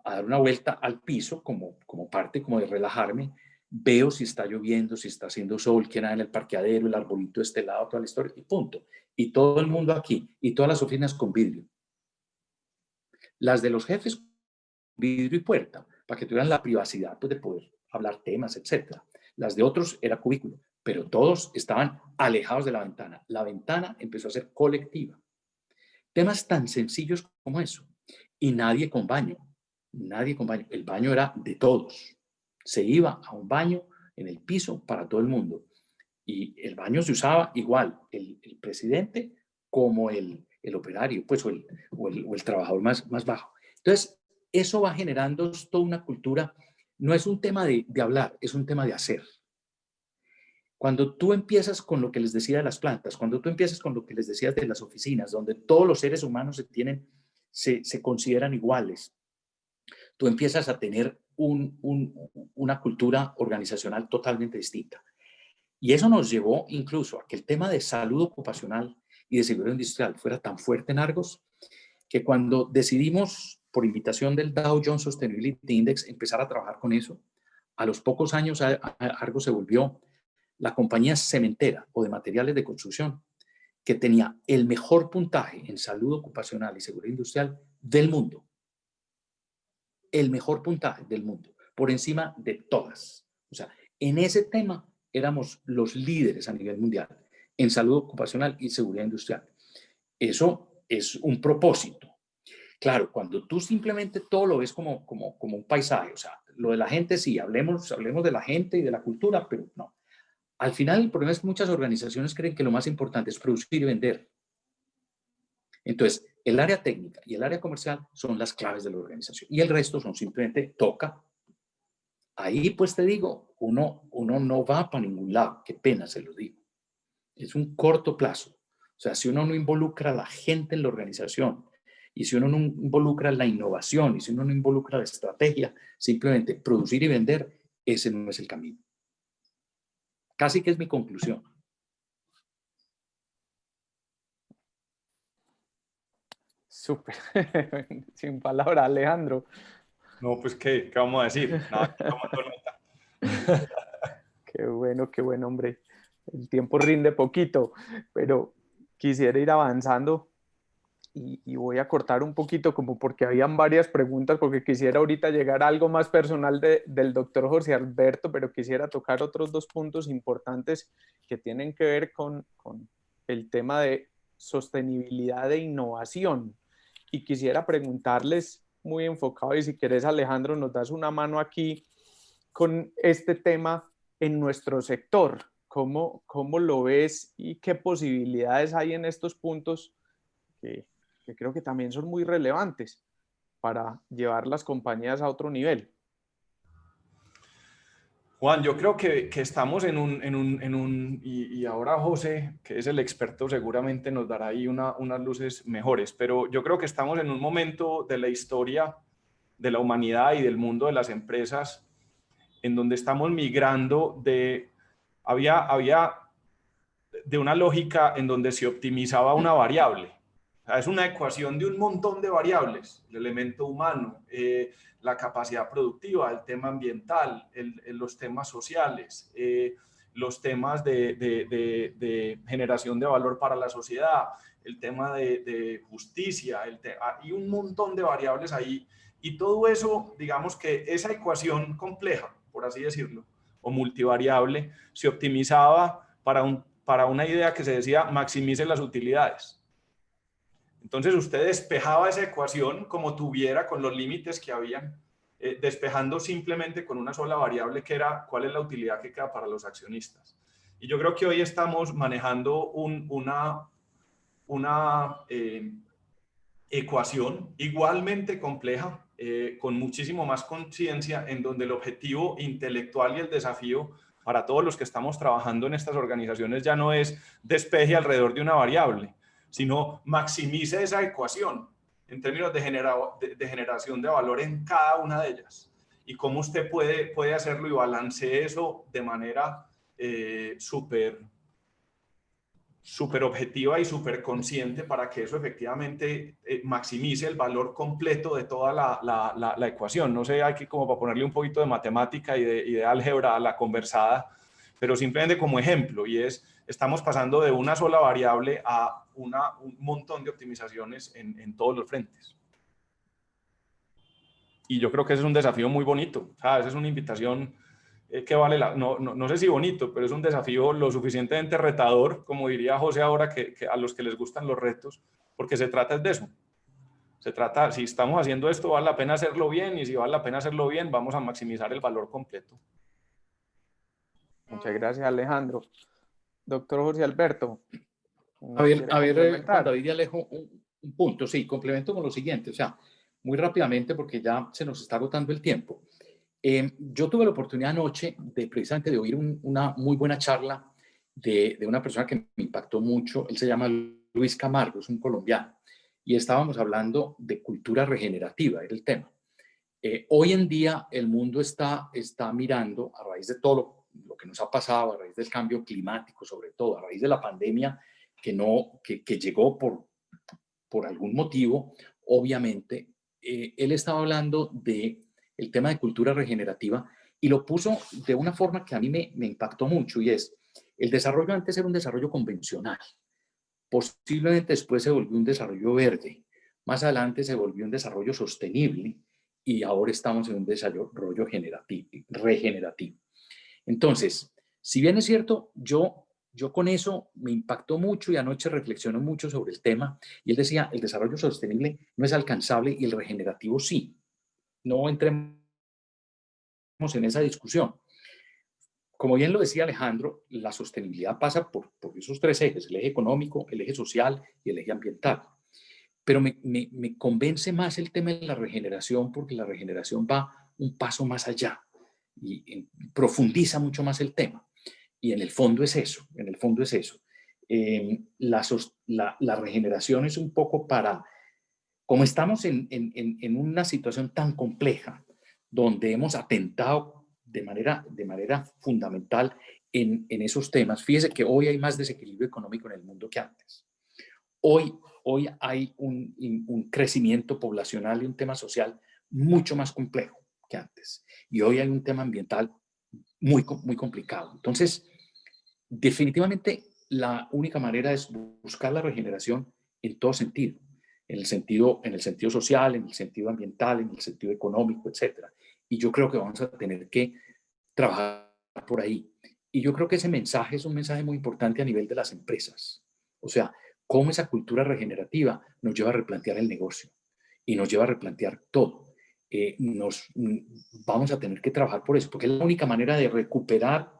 a dar una vuelta al piso como parte como de relajarme, veo si está lloviendo, si está haciendo sol, quién hay en el parqueadero, el arbolito de este lado, toda la historia, y punto. Y todo el mundo aquí, y todas las oficinas con vidrio. Las de los jefes, vidrio y puerta, para que tuvieran la privacidad pues, de poder hablar temas, etc. Las de otros era cubículo, pero todos estaban alejados de la ventana. La ventana empezó a ser colectiva. Temas tan sencillos como eso. Y nadie con baño. Nadie con baño. El baño era de todos. Se iba a un baño en el piso para todo el mundo. Y el baño se usaba igual, el presidente como el operario, pues, o el trabajador más bajo. Entonces, eso va generando toda una cultura. No es un tema de hablar, es un tema de hacer. Cuando tú empiezas con lo que les decía de las plantas, cuando tú empiezas con lo que les decía de las oficinas, donde todos los seres humanos se consideran iguales, tú empiezas a tener una cultura organizacional totalmente distinta. Y eso nos llevó incluso a que el tema de salud ocupacional y de seguridad industrial fuera tan fuerte en Argos, que cuando decidimos, por invitación del Dow Jones Sustainability Index, empezar a trabajar con eso, a los pocos años Argos se volvió la compañía cementera o de materiales de construcción que tenía el mejor puntaje en salud ocupacional y seguridad industrial del mundo. El mejor puntaje del mundo, por encima de todas. O sea, en ese tema éramos los líderes a nivel mundial en salud ocupacional y seguridad industrial. Eso es un propósito. Claro, cuando tú simplemente todo lo ves como un paisaje, o sea, lo de la gente sí, hablemos de la gente y de la cultura, pero no. Al final el problema es que muchas organizaciones creen que lo más importante es producir y vender. Entonces, el área técnica y el área comercial son las claves de la organización y el resto son simplemente toca. Ahí pues te digo, uno no va para ningún lado, qué pena se lo digo. Es un corto plazo. O sea, si uno no involucra a la gente en la organización y si uno no involucra la innovación y si uno no involucra la estrategia, simplemente producir y vender, ese no es el camino. Casi que es mi conclusión. Súper. Sin palabras, Alejandro. No, pues ¿qué vamos a decir? Nada, tomando nota. Qué bueno, hombre. El tiempo rinde poquito, pero quisiera ir avanzando y voy a cortar un poquito como porque habían varias preguntas, porque quisiera ahorita llegar a algo más personal del doctor José Alberto, pero quisiera tocar otros dos puntos importantes que tienen que ver con el tema de sostenibilidad e innovación. Y quisiera preguntarles muy enfocado, y si querés Alejandro, nos das una mano aquí con este tema en nuestro sector. ¿Cómo lo ves y qué posibilidades hay en estos puntos que creo que también son muy relevantes para llevar las compañías a otro nivel? Juan, yo creo que estamos y ahora José, que es el experto, seguramente nos dará ahí unas luces mejores, pero yo creo que estamos en un momento de la historia de la humanidad y del mundo de las empresas en donde estamos migrando había de una lógica en donde se optimizaba una variable. O sea, es una ecuación de un montón de variables, el elemento humano, la capacidad productiva, el tema ambiental, los temas sociales, los temas de generación de valor para la sociedad, el tema de justicia, hay un montón de variables ahí. Y todo eso, digamos que esa ecuación compleja, por así decirlo, o multivariable, se optimizaba para una idea que se decía maximice las utilidades. Entonces usted despejaba esa ecuación como tuviera con los límites que habían, despejando simplemente con una sola variable que era cuál es la utilidad que queda para los accionistas. Y yo creo que hoy estamos manejando una ecuación igualmente compleja, con muchísimo más conciencia, en donde el objetivo intelectual y el desafío para todos los que estamos trabajando en estas organizaciones ya no es despeje alrededor de una variable, sino maximice esa ecuación en términos de generación de valor en cada una de ellas. Y cómo usted puede hacerlo y balancee eso de manera súper objetiva y súper consciente para que eso efectivamente maximice el valor completo de toda la ecuación. No sé, hay que como para ponerle un poquito de matemática y de álgebra a la conversada, pero simplemente como ejemplo, y estamos pasando de una sola variable a un montón de optimizaciones en todos los frentes. Y yo creo que ese es un desafío muy bonito, ¿sabes? Es una invitación que vale no sé si bonito, pero es un desafío lo suficientemente retador, como diría José ahora, que a los que les gustan los retos, porque se trata de eso. Se trata, si estamos haciendo esto, vale la pena hacerlo bien, y si vale la pena hacerlo bien, vamos a maximizar el valor completo. Muchas gracias, Alejandro. Doctor José Alberto. A ver, Juan David y Alejo, un punto, sí, complemento con lo siguiente, o sea, muy rápidamente porque ya se nos está agotando el tiempo. Yo tuve la oportunidad anoche precisamente de oír una muy buena charla de una persona que me impactó mucho. Él se llama Luis Camargo, es un colombiano, y estábamos hablando de cultura regenerativa, era el tema. Hoy en día el mundo está mirando, a raíz de todo lo que nos ha pasado, a raíz del cambio climático, sobre todo, a raíz de la pandemia que llegó por algún motivo, obviamente, él estaba hablando del tema de cultura regenerativa y lo puso de una forma que a mí me impactó mucho, y es, el desarrollo antes era un desarrollo convencional, posiblemente después se volvió un desarrollo verde, más adelante se volvió un desarrollo sostenible y ahora estamos en un desarrollo regenerativo. Entonces, si bien es cierto, yo con eso me impactó mucho y anoche reflexioné mucho sobre el tema, y él decía, el desarrollo sostenible no es alcanzable y el regenerativo sí. No entremos en esa discusión. Como bien lo decía Alejandro, la sostenibilidad pasa por esos tres ejes, el eje económico, el eje social y el eje ambiental. Pero me convence más el tema de la regeneración, porque la regeneración va un paso más allá y profundiza mucho más el tema. Y en el fondo es eso, la regeneración es un poco como estamos en una situación tan compleja, donde hemos atentado de manera fundamental en esos temas. Fíjese que hoy hay más desequilibrio económico en el mundo que antes. Hoy hay un crecimiento poblacional y un tema social mucho más complejo que antes. Y hoy hay un tema ambiental muy complicado. Entonces, definitivamente la única manera es buscar la regeneración en todo sentido, en el sentido social, en el sentido ambiental, en el sentido económico, etc. Y yo creo que vamos a tener que trabajar por ahí. Y yo creo que ese mensaje es un mensaje muy importante a nivel de las empresas. O sea, cómo esa cultura regenerativa nos lleva a replantear el negocio y nos lleva a replantear todo. Vamos a tener que trabajar por eso, porque es la única manera de recuperar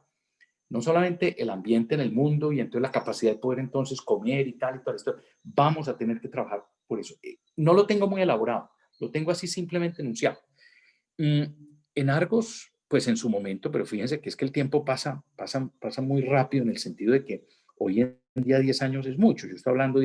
no solamente el ambiente en el mundo y entonces la capacidad de poder entonces comer y tal y todo esto. Vamos a tener que trabajar por eso. No lo tengo muy elaborado, lo tengo así simplemente enunciado. En Argos, pues en su momento, pero fíjense que es que el tiempo pasa muy rápido en el sentido de que hoy en día 10 años es mucho. Yo estoy hablando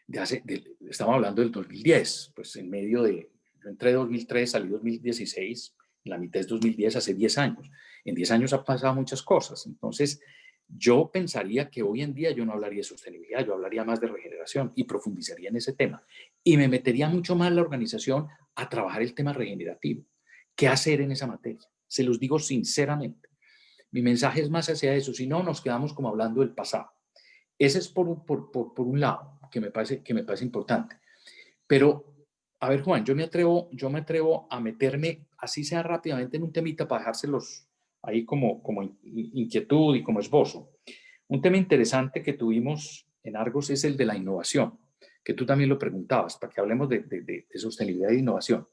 estamos hablando del 2010, pues en medio de, yo entré 2003, salí 2016, en la mitad es 2010, hace 10 años. En 10 años ha pasado muchas cosas. Entonces, yo pensaría que hoy en día yo no hablaría de sostenibilidad, yo hablaría más de regeneración y profundizaría en ese tema. Y me metería mucho más la organización a trabajar el tema regenerativo. ¿Qué hacer en esa materia? Se los digo sinceramente. Mi mensaje es más hacia eso, si no nos quedamos como hablando del pasado. Ese es por un lado, que me parece importante. Pero, a ver, Juan, yo me atrevo a meterme, así sea rápidamente, en un temita para dejárselos ahí como inquietud y como esbozo. Un tema interesante que tuvimos en Argos es el de la innovación, que tú también lo preguntabas, para que hablemos de sostenibilidad e innovación.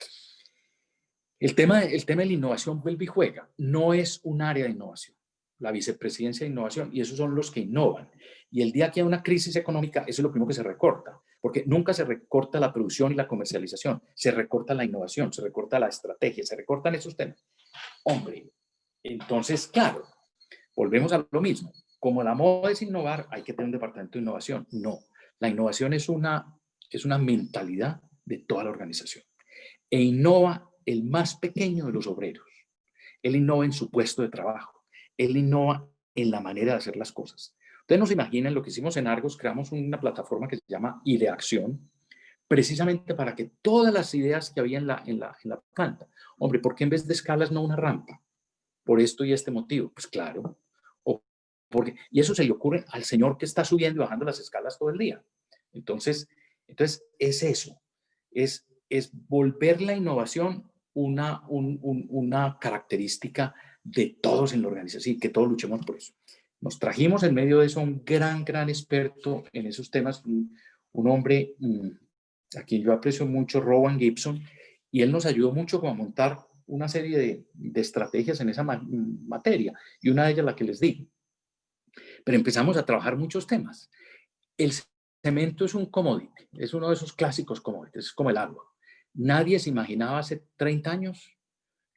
El tema de la innovación vuelve y juega. No es un área de innovación, la vicepresidencia de innovación, y esos son los que innovan. Y el día que hay una crisis económica, eso es lo primero que se recorta, porque nunca se recorta la producción y la comercialización, se recorta la innovación, se recorta la estrategia, se recortan esos temas. Hombre, entonces, claro, volvemos a lo mismo. Como la moda es innovar, hay que tener un departamento de innovación. No, la innovación es una mentalidad de toda la organización. E innova el más pequeño de los obreros. Él innova en su puesto de trabajo. Él innova en la manera de hacer las cosas. Ustedes no se imaginan lo que hicimos en Argos, creamos una plataforma que se llama Ideacción, precisamente para que todas las ideas que había en la planta, hombre, ¿por qué en vez de escalas no una rampa? Por esto y este motivo. Pues claro. Y eso se le ocurre al señor que está subiendo y bajando las escalas todo el día. Entonces es eso. Es volver la innovación una característica de todos en la organización y que todos luchemos por eso. Nos trajimos en medio de eso un gran experto en esos temas, un hombre a quien yo aprecio mucho, Rowan Gibson, y él nos ayudó mucho a montar una serie de estrategias en esa materia, y una de ellas la que les digo. Pero empezamos a trabajar muchos temas. El cemento es un commodity, es uno de esos clásicos commodities, es como el agua. Nadie se imaginaba hace 30 años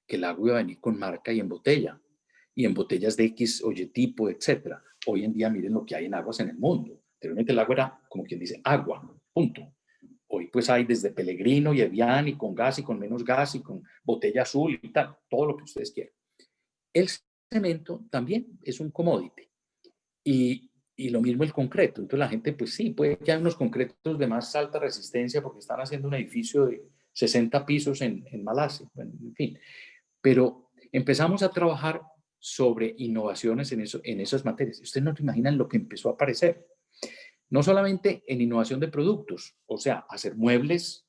que el agua iba a venir con marca y en botella, y en botellas de X o Y tipo, etc. Hoy en día miren lo que hay en aguas en el mundo. Anteriormente el agua era, como quien dice, agua, punto. Hoy pues hay desde Pellegrino y Evian, y con gas y con menos gas, y con botella azul y tal, todo lo que ustedes quieran. El cemento también es un commodity. Y lo mismo el concreto. Entonces la gente, pues sí, puede que haya unos concretos de más alta resistencia porque están haciendo un edificio de 60 pisos en Malasia, bueno, en fin. Pero empezamos a trabajar sobre innovaciones en esas materias. Ustedes no se imaginan lo que empezó a aparecer. No solamente en innovación de productos, o sea, hacer muebles,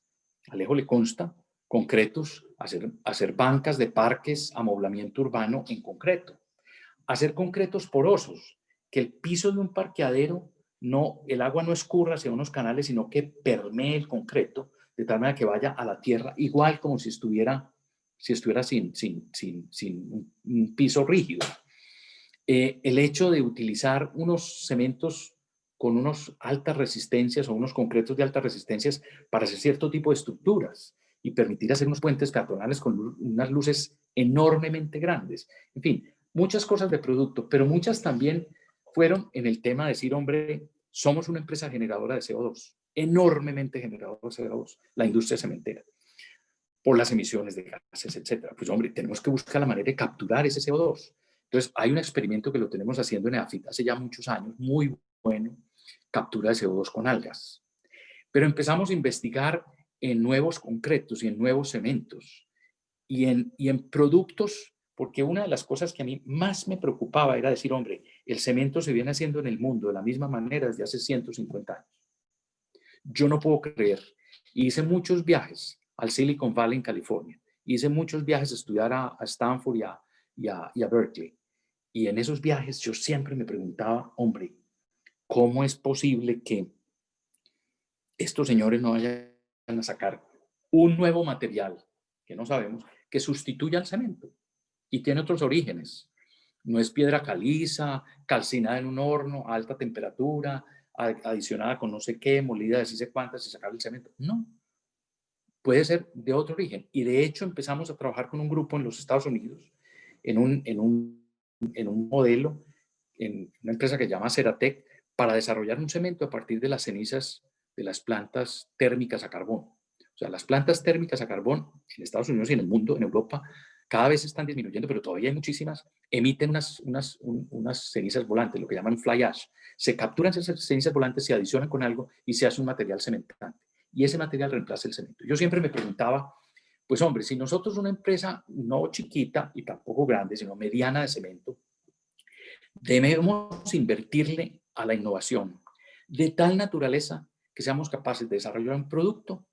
Alejo le consta, concretos, hacer bancas de parques, amoblamiento urbano en concreto. Hacer concretos porosos, que el piso de un parqueadero, el agua no escurra hacia unos canales, sino que permee el concreto, de tal manera que vaya a la tierra, igual como si estuviera sin un piso rígido. El hecho de utilizar unos cementos con unas altas resistencias o unos concretos de altas resistencias para hacer cierto tipo de estructuras y permitir hacer unos puentes peatonales con unas luces enormemente grandes. En fin, muchas cosas de producto, pero muchas también fueron en el tema de decir, hombre, somos una empresa generadora de CO2, enormemente generadora de CO2, la industria cementera, por las emisiones de gases, etcétera. Pues hombre, tenemos que buscar la manera de capturar ese CO2. Entonces, hay un experimento que lo tenemos haciendo en EAFIT hace ya muchos años, muy bueno, captura de CO2 con algas. Pero empezamos a investigar en nuevos concretos y en nuevos cementos y en productos, porque una de las cosas que a mí más me preocupaba era decir, hombre, el cemento se viene haciendo en el mundo de la misma manera desde hace 150 años. Yo no puedo creer. Hice muchos viajes al Silicon Valley en California. Hice muchos viajes a estudiar a Stanford y a Berkeley. Y en esos viajes yo siempre me preguntaba, hombre, ¿cómo es posible que estos señores no vayan a sacar un nuevo material que no sabemos, que sustituya al cemento? Y tiene otros orígenes. No es piedra caliza, calcinada en un horno a alta temperatura, adicionada con no sé qué, molida de no sé cuántas y sacar el cemento. No, puede ser de otro origen. Y de hecho empezamos a trabajar con un grupo en los Estados Unidos, en un modelo, en una empresa que se llama Ceratec, para desarrollar un cemento a partir de las cenizas de las plantas térmicas a carbón. O sea, las plantas térmicas a carbón en Estados Unidos y en el mundo, en Europa, cada vez están disminuyendo, pero todavía hay muchísimas, emiten unas cenizas volantes, lo que llaman fly ash. Se capturan esas cenizas volantes, se adicionan con algo y se hace un material cementante. Y ese material reemplaza el cemento. Yo siempre me preguntaba, pues hombre, si nosotros una empresa no chiquita y tampoco grande, sino mediana de cemento, debemos invertirle a la innovación de tal naturaleza que seamos capaces de desarrollar un producto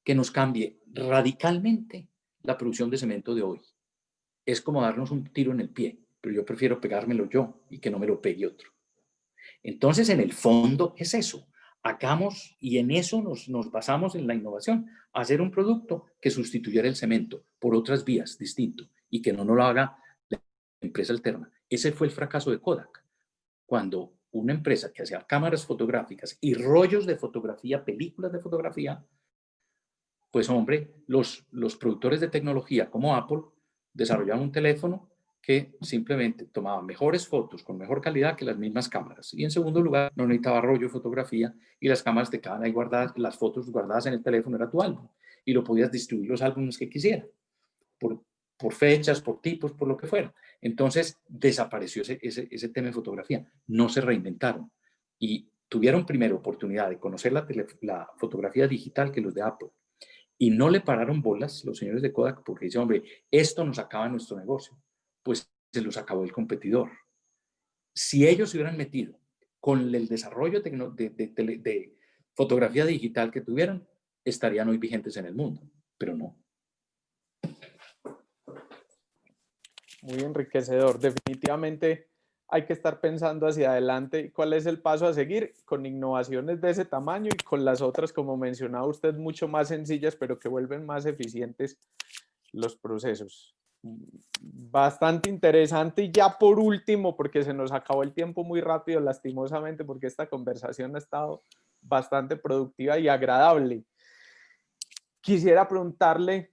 que nos cambie radicalmente la producción de cemento de hoy. Es como darnos un tiro en el pie, pero yo prefiero pegármelo yo y que no me lo pegue otro. Entonces, en el fondo es eso. Hagamos, y en eso nos basamos en la innovación, hacer un producto que sustituyera el cemento por otras vías distinto y que no lo haga la empresa alterna. Ese fue el fracaso de Kodak, cuando una empresa que hacía cámaras fotográficas y rollos de fotografía, películas de fotografía, pues hombre, los productores de tecnología como Apple desarrollaron un teléfono que simplemente tomaba mejores fotos con mejor calidad que las mismas cámaras. Y en segundo lugar, no necesitaba rollo de fotografía y las cámaras te quedaban ahí guardadas, las fotos guardadas en el teléfono era tu álbum y lo podías distribuir los álbumes que quisieras, por fechas, por tipos, por lo que fuera. Entonces desapareció ese tema de fotografía. No se reinventaron y tuvieron primero oportunidad de conocer la fotografía digital que los de Apple. Y no le pararon bolas los señores de Kodak porque dicen, hombre, esto nos acaba nuestro negocio. Pues se los acabó el competidor. Si ellos se hubieran metido con el desarrollo de fotografía digital que tuvieron, estarían hoy vigentes en el mundo, pero no. Muy enriquecedor. Definitivamente hay que estar pensando hacia adelante cuál es el paso a seguir con innovaciones de ese tamaño y con las otras, como mencionaba usted, mucho más sencillas, pero que vuelven más eficientes los procesos. Bastante interesante. Y ya por último, porque se nos acabó el tiempo muy rápido, lastimosamente, porque esta conversación ha estado bastante productiva y agradable. Quisiera preguntarle,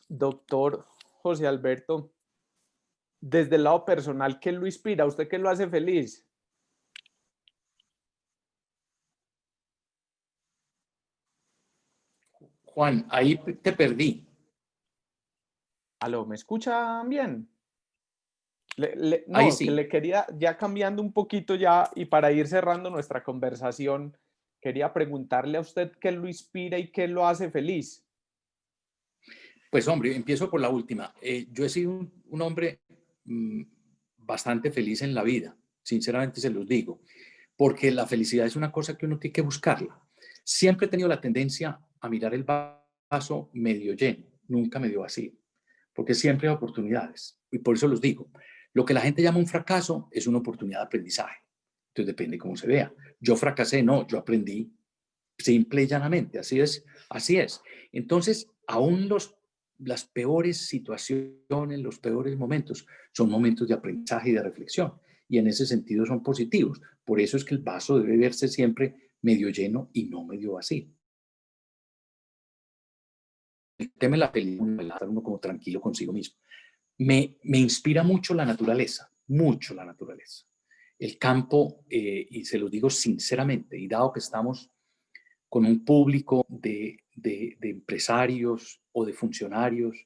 doctor José Alberto, desde el lado personal, ¿qué lo inspira? ¿Usted qué lo hace feliz? Juan, ahí te perdí. ¿Aló? ¿Me escuchan bien? No, Ahí sí. que le quería, ya cambiando un poquito ya y para ir cerrando nuestra conversación, quería preguntarle a usted qué lo inspira y qué lo hace feliz. Pues hombre, empiezo por la última. Yo he sido un hombre bastante feliz en la vida, sinceramente se los digo, porque la felicidad es una cosa que uno tiene que buscarla. Siempre he tenido la tendencia a mirar el vaso medio lleno, nunca medio vacío, porque siempre hay oportunidades. Y por eso los digo, lo que la gente llama un fracaso es una oportunidad de aprendizaje. Entonces depende cómo se vea. Yo fracasé, no, yo aprendí simple y llanamente, así es, así es. Entonces, aún las peores situaciones, los peores momentos, son momentos de aprendizaje y de reflexión. Y en ese sentido son positivos. Por eso es que el vaso debe verse siempre medio lleno y no medio vacío. El tema de la película, estar uno como tranquilo consigo mismo. Me inspira mucho la naturaleza, mucho la naturaleza. El campo, y se lo digo sinceramente, y dado que estamos con un público de empresarios o de funcionarios,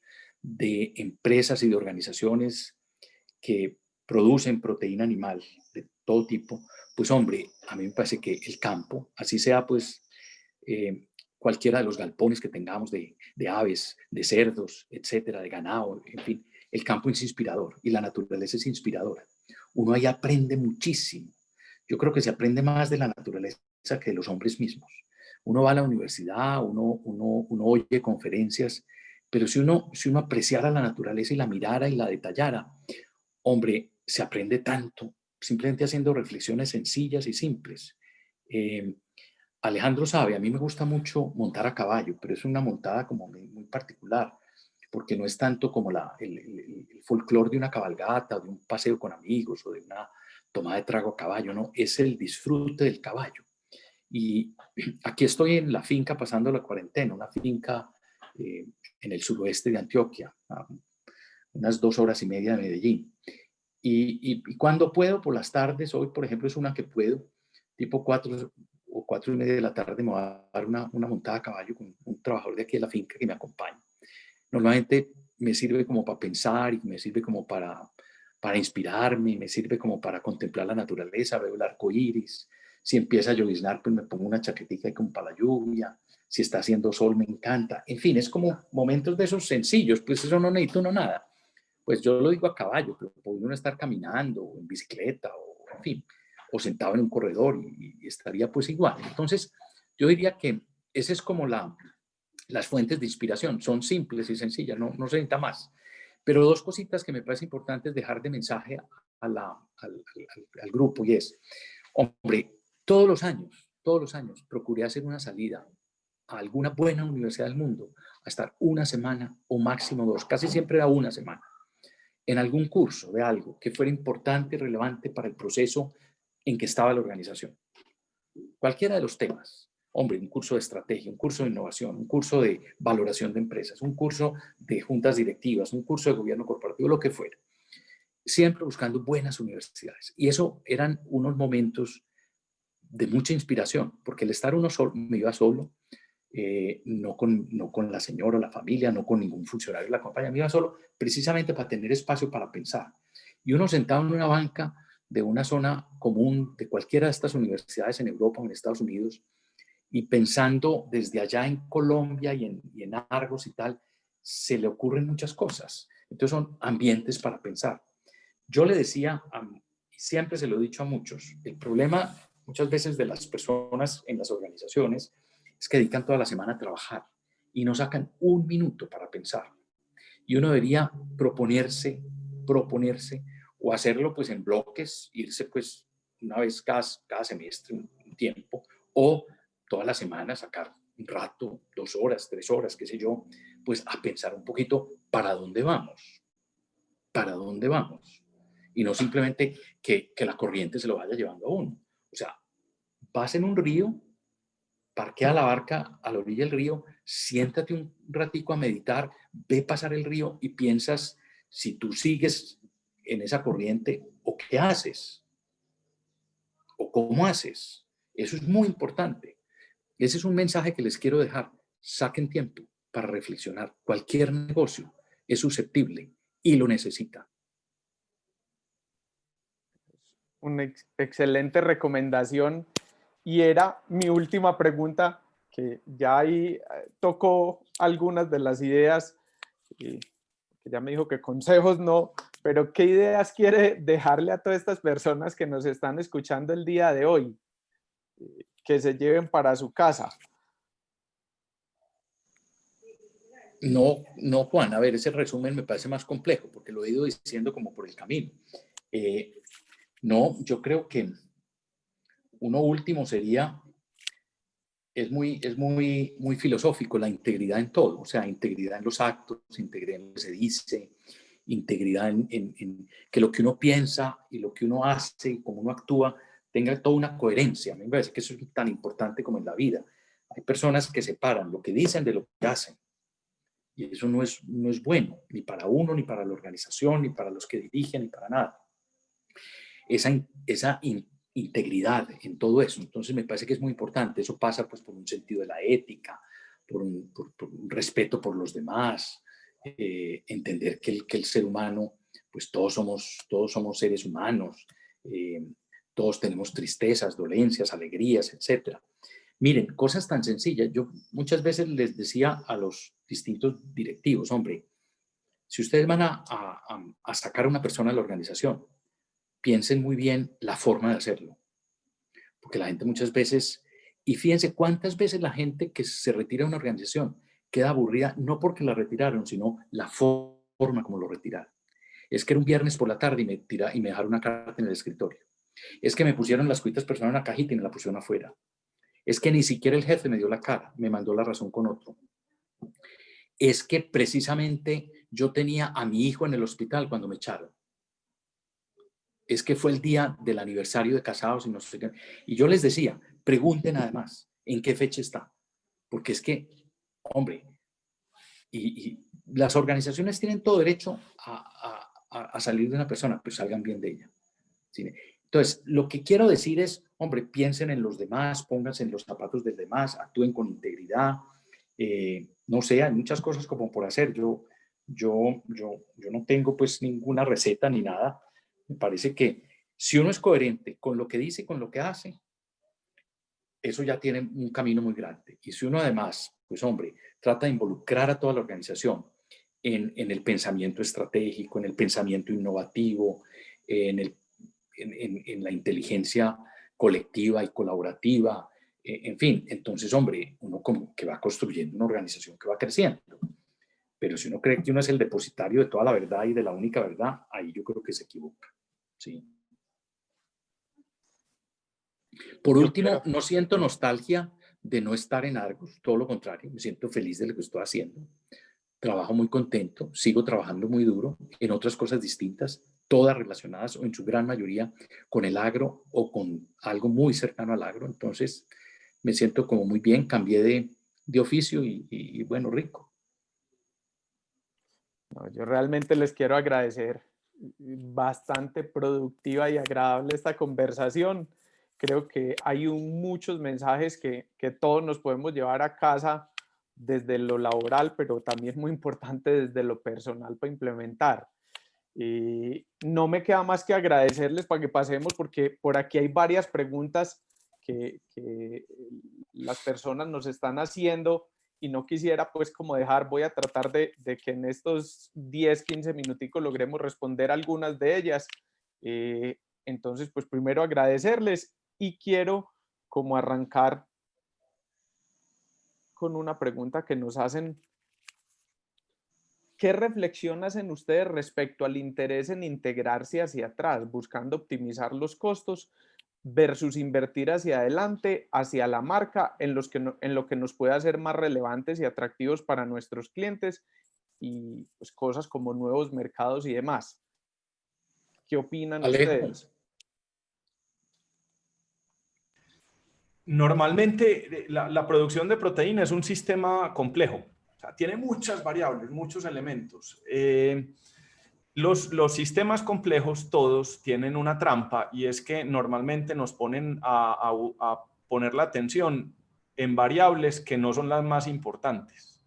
de empresas y de organizaciones que producen proteína animal de todo tipo, pues hombre, a mí me parece que el campo, así sea pues cualquiera de los galpones que tengamos de aves, de cerdos, etcétera, de ganado, en fin. El campo es inspirador y la naturaleza es inspiradora. Uno ahí aprende muchísimo. Yo creo que se aprende más de la naturaleza que de los hombres mismos. Uno va a la universidad, uno oye conferencias, pero si uno apreciara la naturaleza y la mirara y la detallara, hombre, se aprende tanto, simplemente haciendo reflexiones sencillas y simples. Alejandro sabe, a mí me gusta mucho montar a caballo, pero es una montada como muy particular, porque no es tanto como el folclore de una cabalgata, o de un paseo con amigos, o de una tomada de trago a caballo, no, es el disfrute del caballo. Y aquí estoy en la finca pasando la cuarentena, una finca en el suroeste de Antioquia, a unas 2 horas y media de Medellín. Y cuando puedo, por las tardes, hoy por ejemplo es una que puedo, tipo 4 o 4 y media de la tarde me va a dar una montada a caballo con un trabajador de aquí de la finca que me acompaña. Normalmente me sirve como para pensar y me sirve como para inspirarme, me sirve como para contemplar la naturaleza, veo el arco iris. Si empieza a lloviznar, pues me pongo una chaquetita como para la lluvia. Si está haciendo sol, me encanta. En fin, es como momentos de esos sencillos, pues eso no necesita uno nada. Pues yo lo digo a caballo, pero puede uno estar caminando, o en bicicleta, o en fin, o sentado en un corredor y estaría pues igual. Entonces, yo diría que esa es como las fuentes de inspiración. Son simples y sencillas, no se necesita más. Pero 2 cositas que me parece importantes dejar de mensaje al grupo, y es, hombre, todos los años procuré hacer una salida a alguna buena universidad del mundo, a estar una semana o máximo 2, casi siempre era una semana, en algún curso de algo que fuera importante y relevante para el proceso en que estaba la organización. Cualquiera de los temas. Hombre, un curso de estrategia, un curso de innovación, un curso de valoración de empresas, un curso de juntas directivas, un curso de gobierno corporativo, lo que fuera. Siempre buscando buenas universidades. Y eso eran unos momentos de mucha inspiración, porque el estar uno solo, me iba solo, no con la señora o la familia, no con ningún funcionario de la compañía, me iba solo precisamente para tener espacio para pensar. Y uno sentado en una banca de una zona común de cualquiera de estas universidades en Europa o en Estados Unidos, y pensando desde allá en Colombia y en Argos y tal, se le ocurren muchas cosas. Entonces son ambientes para pensar. Yo le decía, siempre se lo he dicho a muchos, el problema muchas veces de las personas en las organizaciones es que dedican toda la semana a trabajar y no sacan un minuto para pensar. Y uno debería proponerse o hacerlo pues en bloques, irse pues una vez cada semestre un tiempo, o toda la semana sacar un rato, 2 horas, 3 horas, qué sé yo, pues a pensar un poquito para dónde vamos, y no simplemente que la corriente se lo vaya llevando a uno. O sea, vas en un río, parquea la barca a la orilla del río, siéntate un ratico a meditar, ve pasar el río y piensas si tú sigues en esa corriente o qué haces o cómo haces. Eso es muy importante. Ese es un mensaje que les quiero dejar. Saquen tiempo para reflexionar. Cualquier negocio es susceptible y lo necesita. Una excelente recomendación. Y era mi última pregunta, que ya ahí tocó algunas de las ideas, que ya me dijo que consejos no, pero ¿qué ideas quiere dejarle a todas estas personas que nos están escuchando el día de hoy? Que se lleven para su casa. No, Juan, a ver, ese resumen me parece más complejo porque lo he ido diciendo como por el camino. No, yo creo que uno último sería, es muy filosófico, la integridad en todo, o sea, integridad en los actos, integridad en lo que se dice, integridad en que lo que uno piensa y lo que uno hace y cómo uno actúa tenga toda una coherencia. A mí me parece que eso es tan importante como en la vida. Hay personas que separan lo que dicen de lo que hacen. Y eso no es bueno, ni para uno, ni para la organización, ni para los que dirigen, ni para nada. Esa integridad en todo eso. Entonces me parece que es muy importante. Eso pasa pues por un sentido de la ética, por un respeto por los demás, entender que el ser humano, pues todos somos seres humanos, todos tenemos tristezas, dolencias, alegrías, etc. Miren, cosas tan sencillas. Yo muchas veces les decía a los distintos directivos, hombre, si ustedes van a sacar a una persona de la organización, piensen muy bien la forma de hacerlo. Porque la gente muchas veces, y fíjense cuántas veces la gente que se retira de una organización queda aburrida, no porque la retiraron, sino la forma como lo retiraron. Es que era un viernes por la tarde y me dejaron una carta en el escritorio. Es que me pusieron las cuitas personales en una cajita y me la pusieron afuera. Es que ni siquiera el jefe me dio la cara, me mandó la razón con otro. Es que precisamente yo tenía a mi hijo en el hospital cuando me echaron. Es que fue el día del aniversario de casados y no sé qué. Y yo les decía, pregunten además, ¿en qué fecha está? Porque es que, hombre, y las organizaciones tienen todo derecho a salir de una persona, pero salgan bien de ella. ¿Sí? Entonces, lo que quiero decir es, hombre, piensen en los demás, pónganse en los zapatos del demás, actúen con integridad. No sé, hay muchas cosas como por hacer. Yo no tengo pues ninguna receta ni nada. Me parece que si uno es coherente con lo que dice y con lo que hace, eso ya tiene un camino muy grande. Y si uno además, pues hombre, trata de involucrar a toda la organización en el pensamiento estratégico, en el pensamiento innovativo, en la inteligencia colectiva y colaborativa, en fin, entonces, hombre, uno como que va construyendo una organización que va creciendo. Pero si uno cree que uno es el depositario de toda la verdad y de la única verdad, ahí yo creo que se equivoca. ¿Sí? Por último, no siento nostalgia de no estar en Argos, todo lo contrario, me siento feliz de lo que estoy haciendo. Trabajo muy contento, sigo trabajando muy duro en otras cosas distintas, todas relacionadas o en su gran mayoría con el agro o con algo muy cercano al agro. Entonces me siento como muy bien, cambié de oficio y bueno, rico. No, yo realmente les quiero agradecer. Bastante productiva y agradable esta conversación. Creo que hay muchos mensajes que todos nos podemos llevar a casa desde lo laboral, pero también muy importante desde lo personal para implementar. Y no me queda más que agradecerles para que pasemos, porque por aquí hay varias preguntas que las personas nos están haciendo y no quisiera pues como voy a tratar de que en estos 10, 15 minuticos logremos responder algunas de ellas. Entonces pues primero agradecerles y quiero como arrancar con una pregunta que nos hacen. ¿Qué reflexión hacen ustedes respecto al interés en integrarse hacia atrás, buscando optimizar los costos versus invertir hacia adelante, hacia la marca, en lo que nos puede hacer más relevantes y atractivos para nuestros clientes y pues, cosas como nuevos mercados y demás? ¿Qué opinan ustedes? Normalmente la producción de proteína es un sistema complejo. O sea, tiene muchas variables, muchos elementos. Los sistemas complejos todos tienen una trampa y es que normalmente nos ponen a poner la atención en variables que no son las más importantes.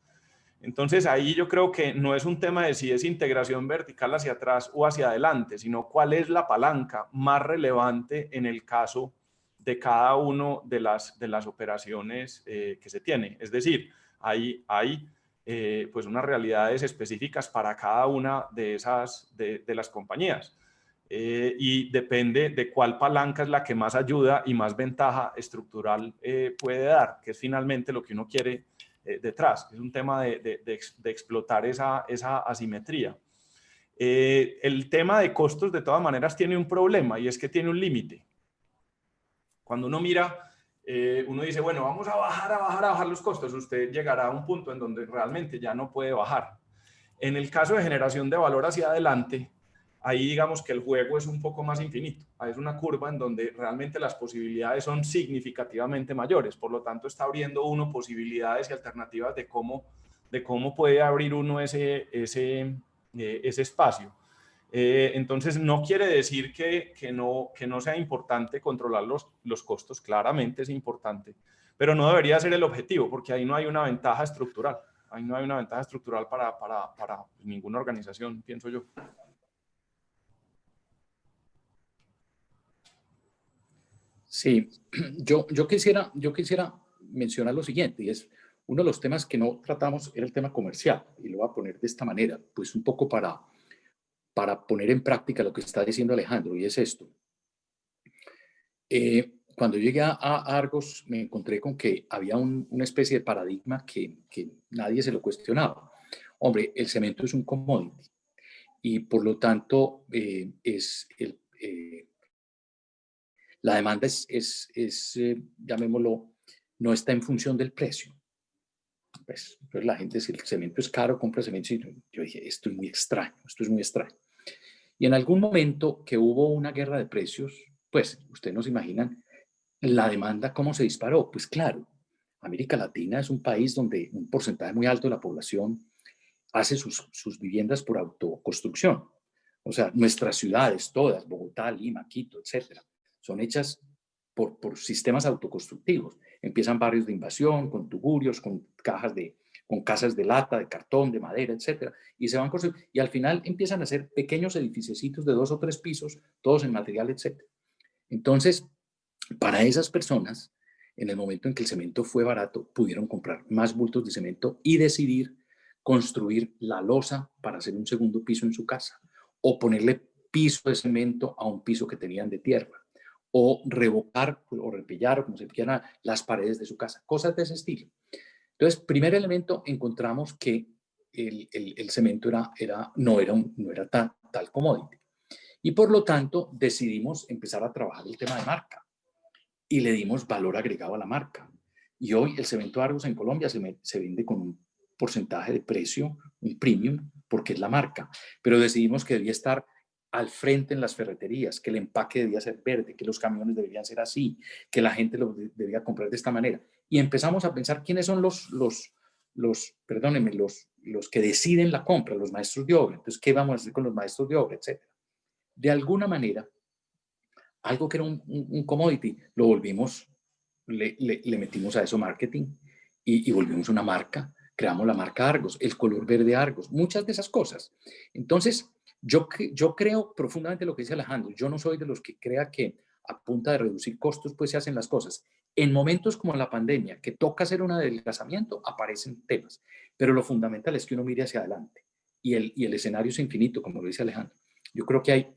Entonces ahí yo creo que no es un tema de si es integración vertical hacia atrás o hacia adelante, sino cuál es la palanca más relevante en el caso de cada una de las operaciones que se tiene. Es decir, hay pues unas realidades específicas para cada una de las compañías. Y depende de cuál palanca es la que más ayuda y más ventaja estructural puede dar, que es finalmente lo que uno quiere detrás. Es un tema de explotar esa asimetría. El tema de costos de todas maneras tiene un problema y es que tiene un límite. Cuando uno mira, uno dice, bueno, vamos a bajar los costos. Usted llegará a un punto en donde realmente ya no puede bajar. En el caso de generación de valor hacia adelante, ahí digamos que el juego es un poco más infinito. Es una curva en donde realmente las posibilidades son significativamente mayores. Por lo tanto, está abriendo uno posibilidades y alternativas de cómo puede abrir uno ese espacio. Entonces, no quiere decir que no sea importante controlar los costos. Claramente es importante, pero no debería ser el objetivo, porque ahí no hay una ventaja estructural. Ahí no hay una ventaja estructural para ninguna organización, pienso yo. Sí, yo quisiera mencionar lo siguiente, y es uno de los temas que no tratamos era el tema comercial, y lo voy a poner de esta manera, pues un poco para poner en práctica lo que está diciendo Alejandro, y es esto. Cuando llegué a Argos me encontré con que había una especie de paradigma que nadie se lo cuestionaba. Hombre, el cemento es un commodity y por lo tanto la demanda llamémoslo, no está en función del precio. Pues, entonces la gente, si el cemento es caro, compra cemento. Y yo dije, esto es muy extraño, esto es muy extraño. Y en algún momento que hubo una guerra de precios, pues ustedes no se imaginan la demanda cómo se disparó. Pues claro, América Latina es un país donde un porcentaje muy alto de la población hace sus viviendas por autoconstrucción. O sea, nuestras ciudades todas, Bogotá, Lima, Quito, etcétera, son hechas por sistemas autoconstructivos. Empiezan barrios de invasión, con tugurios, con casas de lata, de cartón, de madera, etcétera, y se van construyendo. Y al final empiezan a hacer pequeños edificios de 2 o 3 pisos, todos en material, etcétera. Entonces, para esas personas, en el momento en que el cemento fue barato, pudieron comprar más bultos de cemento y decidir construir la losa para hacer un segundo piso en su casa, o ponerle piso de cemento a un piso que tenían de tierra, o revocar o repellar, o como se quiera, las paredes de su casa, cosas de ese estilo. Entonces, primer elemento, encontramos que el cemento no era tal commodity. Y por lo tanto, decidimos empezar a trabajar el tema de marca y le dimos valor agregado a la marca. Y hoy el cemento Argos en Colombia se vende con un porcentaje de precio, un premium, porque es la marca. Pero decidimos que debía estar al frente en las ferreterías, que el empaque debía ser verde, que los camiones deberían ser así, que la gente lo debía comprar de esta manera. Y empezamos a pensar quiénes son los que deciden la compra, los maestros de obra. Entonces, ¿qué vamos a hacer con los maestros de obra, etcétera? De alguna manera, algo que era un commodity, lo volvimos, le metimos a eso marketing y volvimos una marca, creamos la marca Argos, el color verde Argos, muchas de esas cosas. Entonces, yo creo profundamente lo que dice Alejandro. Yo no soy de los que crea que a punta de reducir costos pues se hacen las cosas. En momentos como la pandemia, que toca hacer un adelgazamiento, aparecen temas, pero lo fundamental es que uno mire hacia adelante y el escenario es infinito, como lo dice Alejandro. Yo creo que hay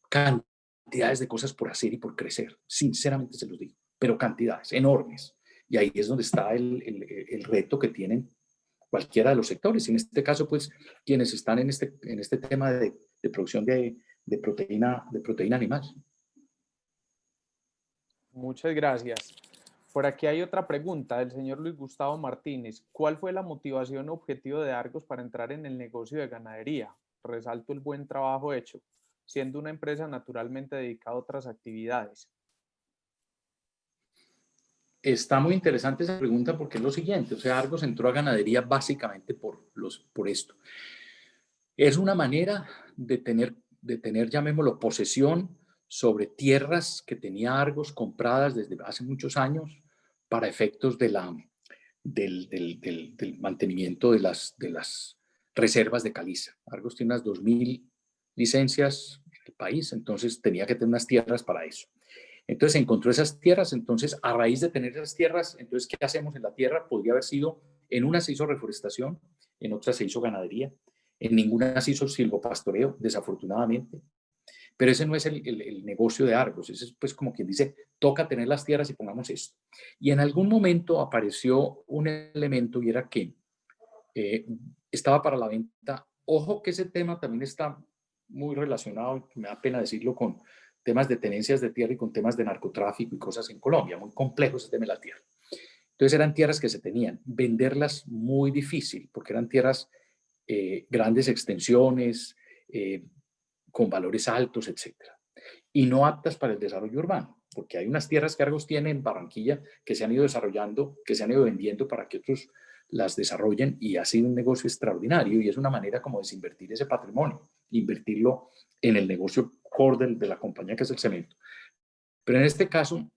cantidades de cosas por hacer y por crecer, sinceramente se los digo, pero cantidades enormes. Y ahí es donde está el reto que tienen cualquiera de los sectores. Y en este caso, pues, quienes están en este tema de producción de proteína animal. Muchas gracias. Por aquí hay otra pregunta del señor Luis Gustavo Martínez. ¿Cuál fue la motivación o objetivo de Argos para entrar en el negocio de ganadería? Resalto el buen trabajo hecho, siendo una empresa naturalmente dedicada a otras actividades. Está muy interesante esa pregunta porque es lo siguiente, o sea, Argos entró a ganadería básicamente por esto. Es una manera de tener, llamémoslo, posesión sobre tierras que tenía Argos compradas desde hace muchos años para efectos del mantenimiento de las reservas de caliza. Argos tiene unas 2.000 licencias en el país, entonces tenía que tener unas tierras para eso. Entonces encontró esas tierras, entonces a raíz de tener esas tierras, entonces ¿qué hacemos en la tierra? Podría haber sido, en una se hizo reforestación, en otra se hizo ganadería, en ninguna se hizo silvopastoreo, desafortunadamente. Pero ese no es el negocio de Argos, ese es pues como quien dice, toca tener las tierras y pongamos esto. Y en algún momento apareció un elemento y era que estaba para la venta, ojo que ese tema también está muy relacionado, me da pena decirlo, con temas de tenencias de tierra y con temas de narcotráfico y cosas en Colombia, muy complejo ese tema de la tierra. Entonces eran tierras que se tenían, venderlas muy difícil, porque eran tierras, grandes extensiones, con valores altos, etcétera, y no aptas para el desarrollo urbano, porque hay unas tierras que Argos tiene en Barranquilla que se han ido desarrollando, que se han ido vendiendo para que otros las desarrollen y ha sido un negocio extraordinario y es una manera como desinvertir ese patrimonio, invertirlo en el negocio core de la compañía que es el cemento. Pero en este caso,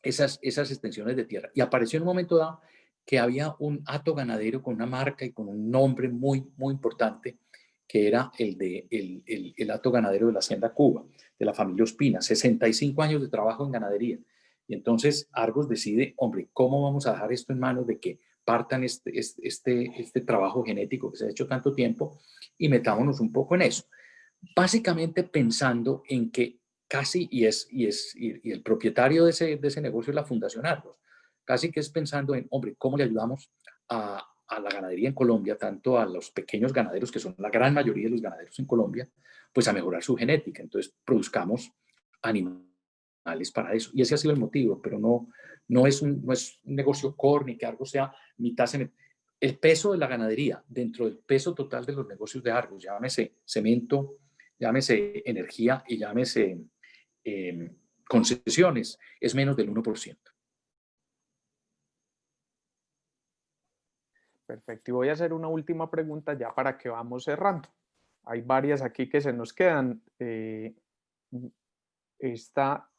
esas extensiones de tierra. Y apareció en un momento dado que había un hato ganadero con una marca y con un nombre muy, muy importante, que era el hato ganadero de la Hacienda Cuba, de la familia Ospina, 65 años de trabajo en ganadería. Y entonces Argos decide, hombre, ¿cómo vamos a dejar esto en manos de que partan este trabajo genético que se ha hecho tanto tiempo y metámonos un poco en eso? Básicamente pensando en que casi, y el propietario de ese negocio es la Fundación Argos, casi que es pensando en, hombre, ¿cómo le ayudamos a la ganadería en Colombia, tanto a los pequeños ganaderos, que son la gran mayoría de los ganaderos en Colombia, pues a mejorar su genética? Entonces, produzcamos animales para eso. Y ese ha sido el motivo, pero no es un negocio core, ni que Argos sea mitad. El peso de la ganadería dentro del peso total de los negocios de Argos, llámese cemento, llámese energía y llámese concesiones, es menos del 1%. Perfecto. Y voy a hacer una última pregunta ya para que vamos cerrando. Hay varias aquí que se nos quedan. Esta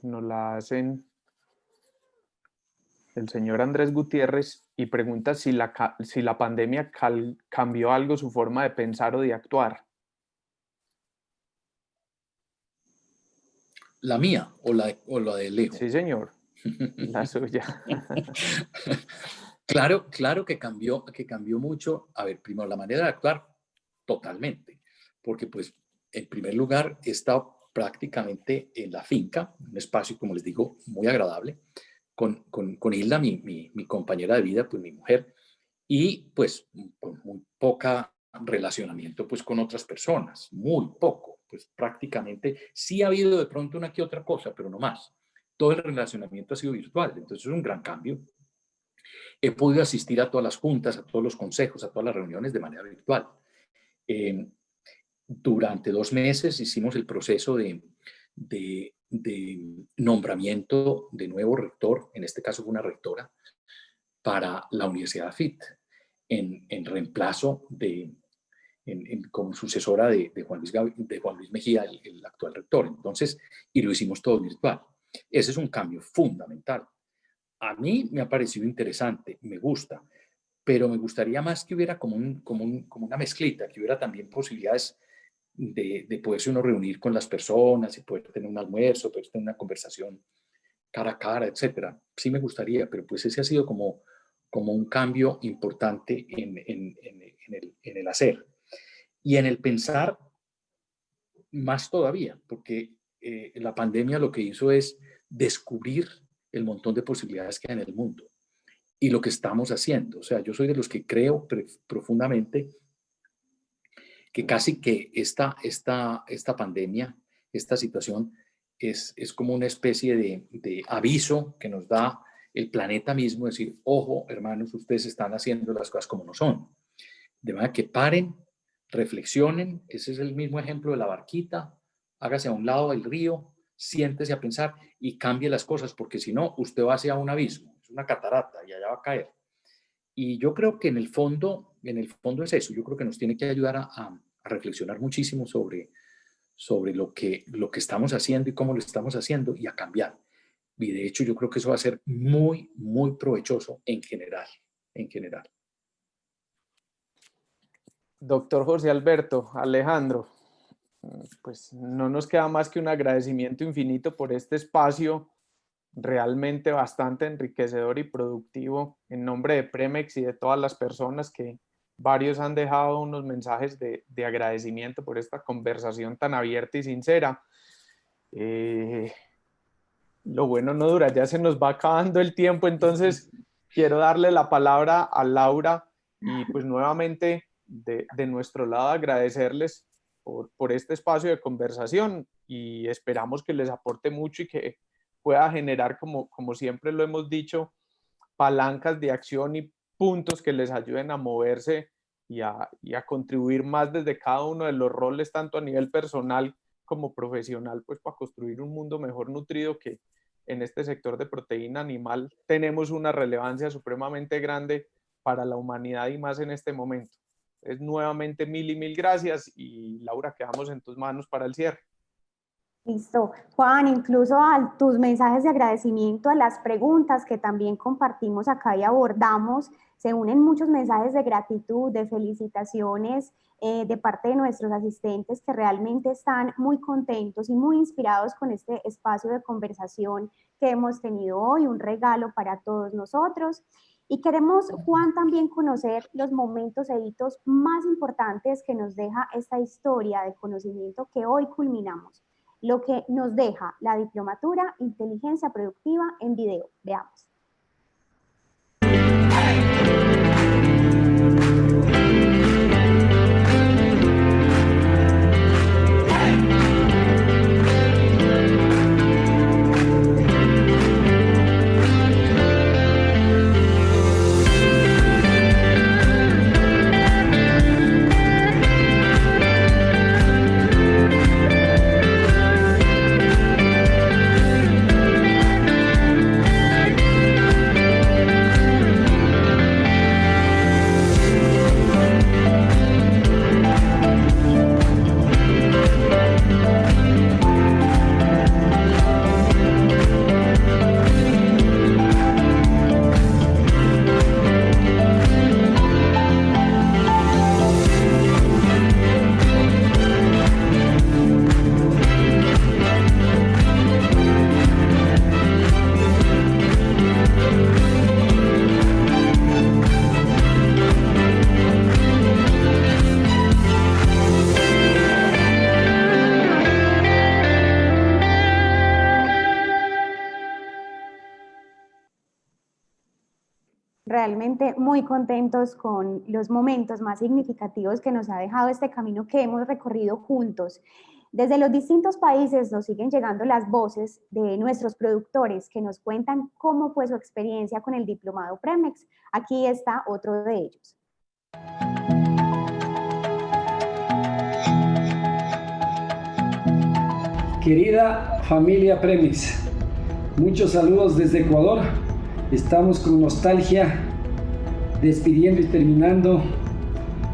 nos la hacen el señor Andrés Gutiérrez y pregunta si la pandemia cambió algo su forma de pensar o de actuar. ¿La mía o la de Leo? Sí, señor. La suya. Claro que cambió mucho. A ver, primero, la manera de actuar, totalmente. Porque, pues, en primer lugar, he estado prácticamente en la finca, un espacio, como les digo, muy agradable, con Hilda, mi compañera de vida, pues mi mujer, y pues con muy poca relacionamiento pues con otras personas, muy poco, pues prácticamente sí ha habido de pronto una que otra cosa, pero no más. Todo el relacionamiento ha sido virtual, entonces es un gran cambio. He podido asistir a todas las juntas, a todos los consejos, a todas las reuniones de manera virtual. Durante 2 meses hicimos el proceso de nombramiento de nuevo rector, en este caso fue una rectora, para la Universidad FIT, en reemplazo como sucesora de Juan Luis Mejía, el actual rector. Entonces, y lo hicimos todo virtual. Ese es un cambio fundamental. A mí me ha parecido interesante, me gusta, pero me gustaría más que hubiera como una mezclita, que hubiera también posibilidades de poderse uno reunir con las personas y poder tener un almuerzo, poder tener una conversación cara a cara, etcétera. Sí me gustaría, pero pues ese ha sido como un cambio importante en el hacer. Y en el pensar más todavía, porque la pandemia lo que hizo es descubrir el montón de posibilidades que hay en el mundo y lo que estamos haciendo. O sea, yo soy de los que creo profundamente que casi que esta pandemia, esta situación, es como una especie de aviso que nos da el planeta mismo, decir, ojo, hermanos, ustedes están haciendo las cosas como no son. De manera que paren, reflexionen, ese es el mismo ejemplo de la barquita, hágase a un lado del río, siéntese a pensar y cambie las cosas, porque si no, usted va hacia un abismo, es una catarata y allá va a caer. Y yo creo que en el fondo es eso, yo creo que nos tiene que ayudar a reflexionar muchísimo sobre lo que estamos haciendo y cómo lo estamos haciendo y a cambiar. Y de hecho yo creo que eso va a ser muy, muy provechoso en general. Doctor José Alberto, Alejandro, pues no nos queda más que un agradecimiento infinito por este espacio realmente bastante enriquecedor y productivo en nombre de Premex y de todas las personas que varios han dejado unos mensajes de agradecimiento por esta conversación tan abierta y sincera. Lo bueno no dura, ya se nos va acabando el tiempo, entonces quiero darle la palabra a Laura y pues nuevamente de nuestro lado agradecerles por este espacio de conversación y esperamos que les aporte mucho y que pueda generar, como siempre lo hemos dicho, palancas de acción y puntos que les ayuden a moverse y a contribuir más desde cada uno de los roles, tanto a nivel personal como profesional, pues para construir un mundo mejor nutrido, que en este sector de proteína animal tenemos una relevancia supremamente grande para la humanidad y más en este momento. Nuevamente mil y mil gracias y Laura, quedamos en tus manos para el cierre. Listo. Juan, incluso a tus mensajes de agradecimiento, a las preguntas que también compartimos acá y abordamos, se unen muchos mensajes de gratitud, de felicitaciones de parte de nuestros asistentes que realmente están muy contentos y muy inspirados con este espacio de conversación que hemos tenido hoy, un regalo para todos nosotros. Y queremos, Juan, también conocer los momentos e hitos más importantes que nos deja esta historia de conocimiento que hoy culminamos. Lo que nos deja la diplomatura Inteligencia Productiva en video. Veamos. Realmente muy contentos con los momentos más significativos que nos ha dejado este camino que hemos recorrido juntos. Desde los distintos países nos siguen llegando las voces de nuestros productores que nos cuentan cómo fue su experiencia con el diplomado Premex. Aquí está otro de ellos. Querida familia Premex, muchos saludos desde Ecuador. Estamos con nostalgia despidiendo y terminando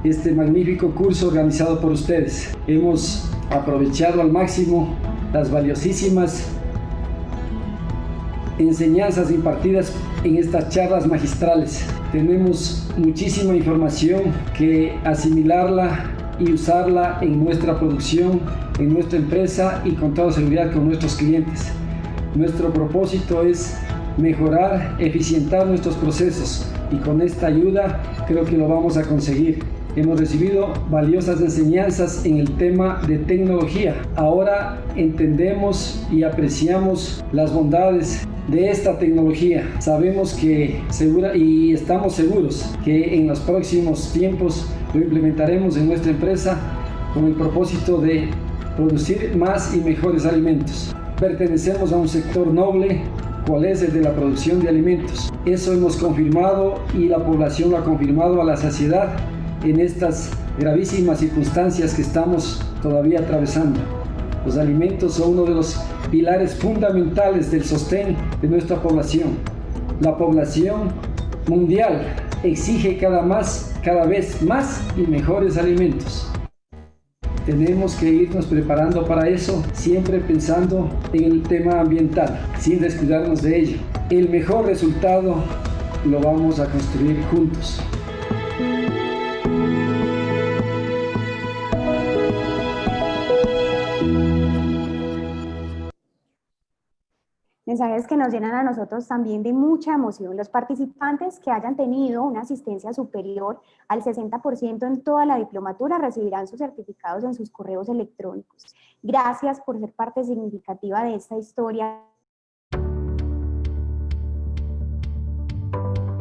este magnífico curso organizado por ustedes. Hemos aprovechado al máximo las valiosísimas enseñanzas impartidas en estas charlas magistrales. Tenemos muchísima información que asimilarla y usarla en nuestra producción, en nuestra empresa y con toda seguridad con nuestros clientes. Nuestro propósito es mejorar, eficientar nuestros procesos y con esta ayuda creo que lo vamos a conseguir. Hemos recibido valiosas enseñanzas en el tema de tecnología. Ahora entendemos y apreciamos las bondades de esta tecnología. Sabemos que y estamos seguros que en los próximos tiempos lo implementaremos en nuestra empresa con el propósito de producir más y mejores alimentos. Pertenecemos a un sector noble, cuál es el de la producción de alimentos. Eso hemos confirmado y la población lo ha confirmado a la saciedad en estas gravísimas circunstancias que estamos todavía atravesando. Los alimentos son uno de los pilares fundamentales del sostén de nuestra población. La población mundial exige cada vez más y mejores alimentos. Tenemos que irnos preparando para eso, siempre pensando en el tema ambiental, sin descuidarnos de ello. El mejor resultado lo vamos a construir juntos. Mensajes que nos llenan a nosotros también de mucha emoción. Los participantes que hayan tenido una asistencia superior al 60% en toda la diplomatura recibirán sus certificados en sus correos electrónicos. Gracias por ser parte significativa de esta historia.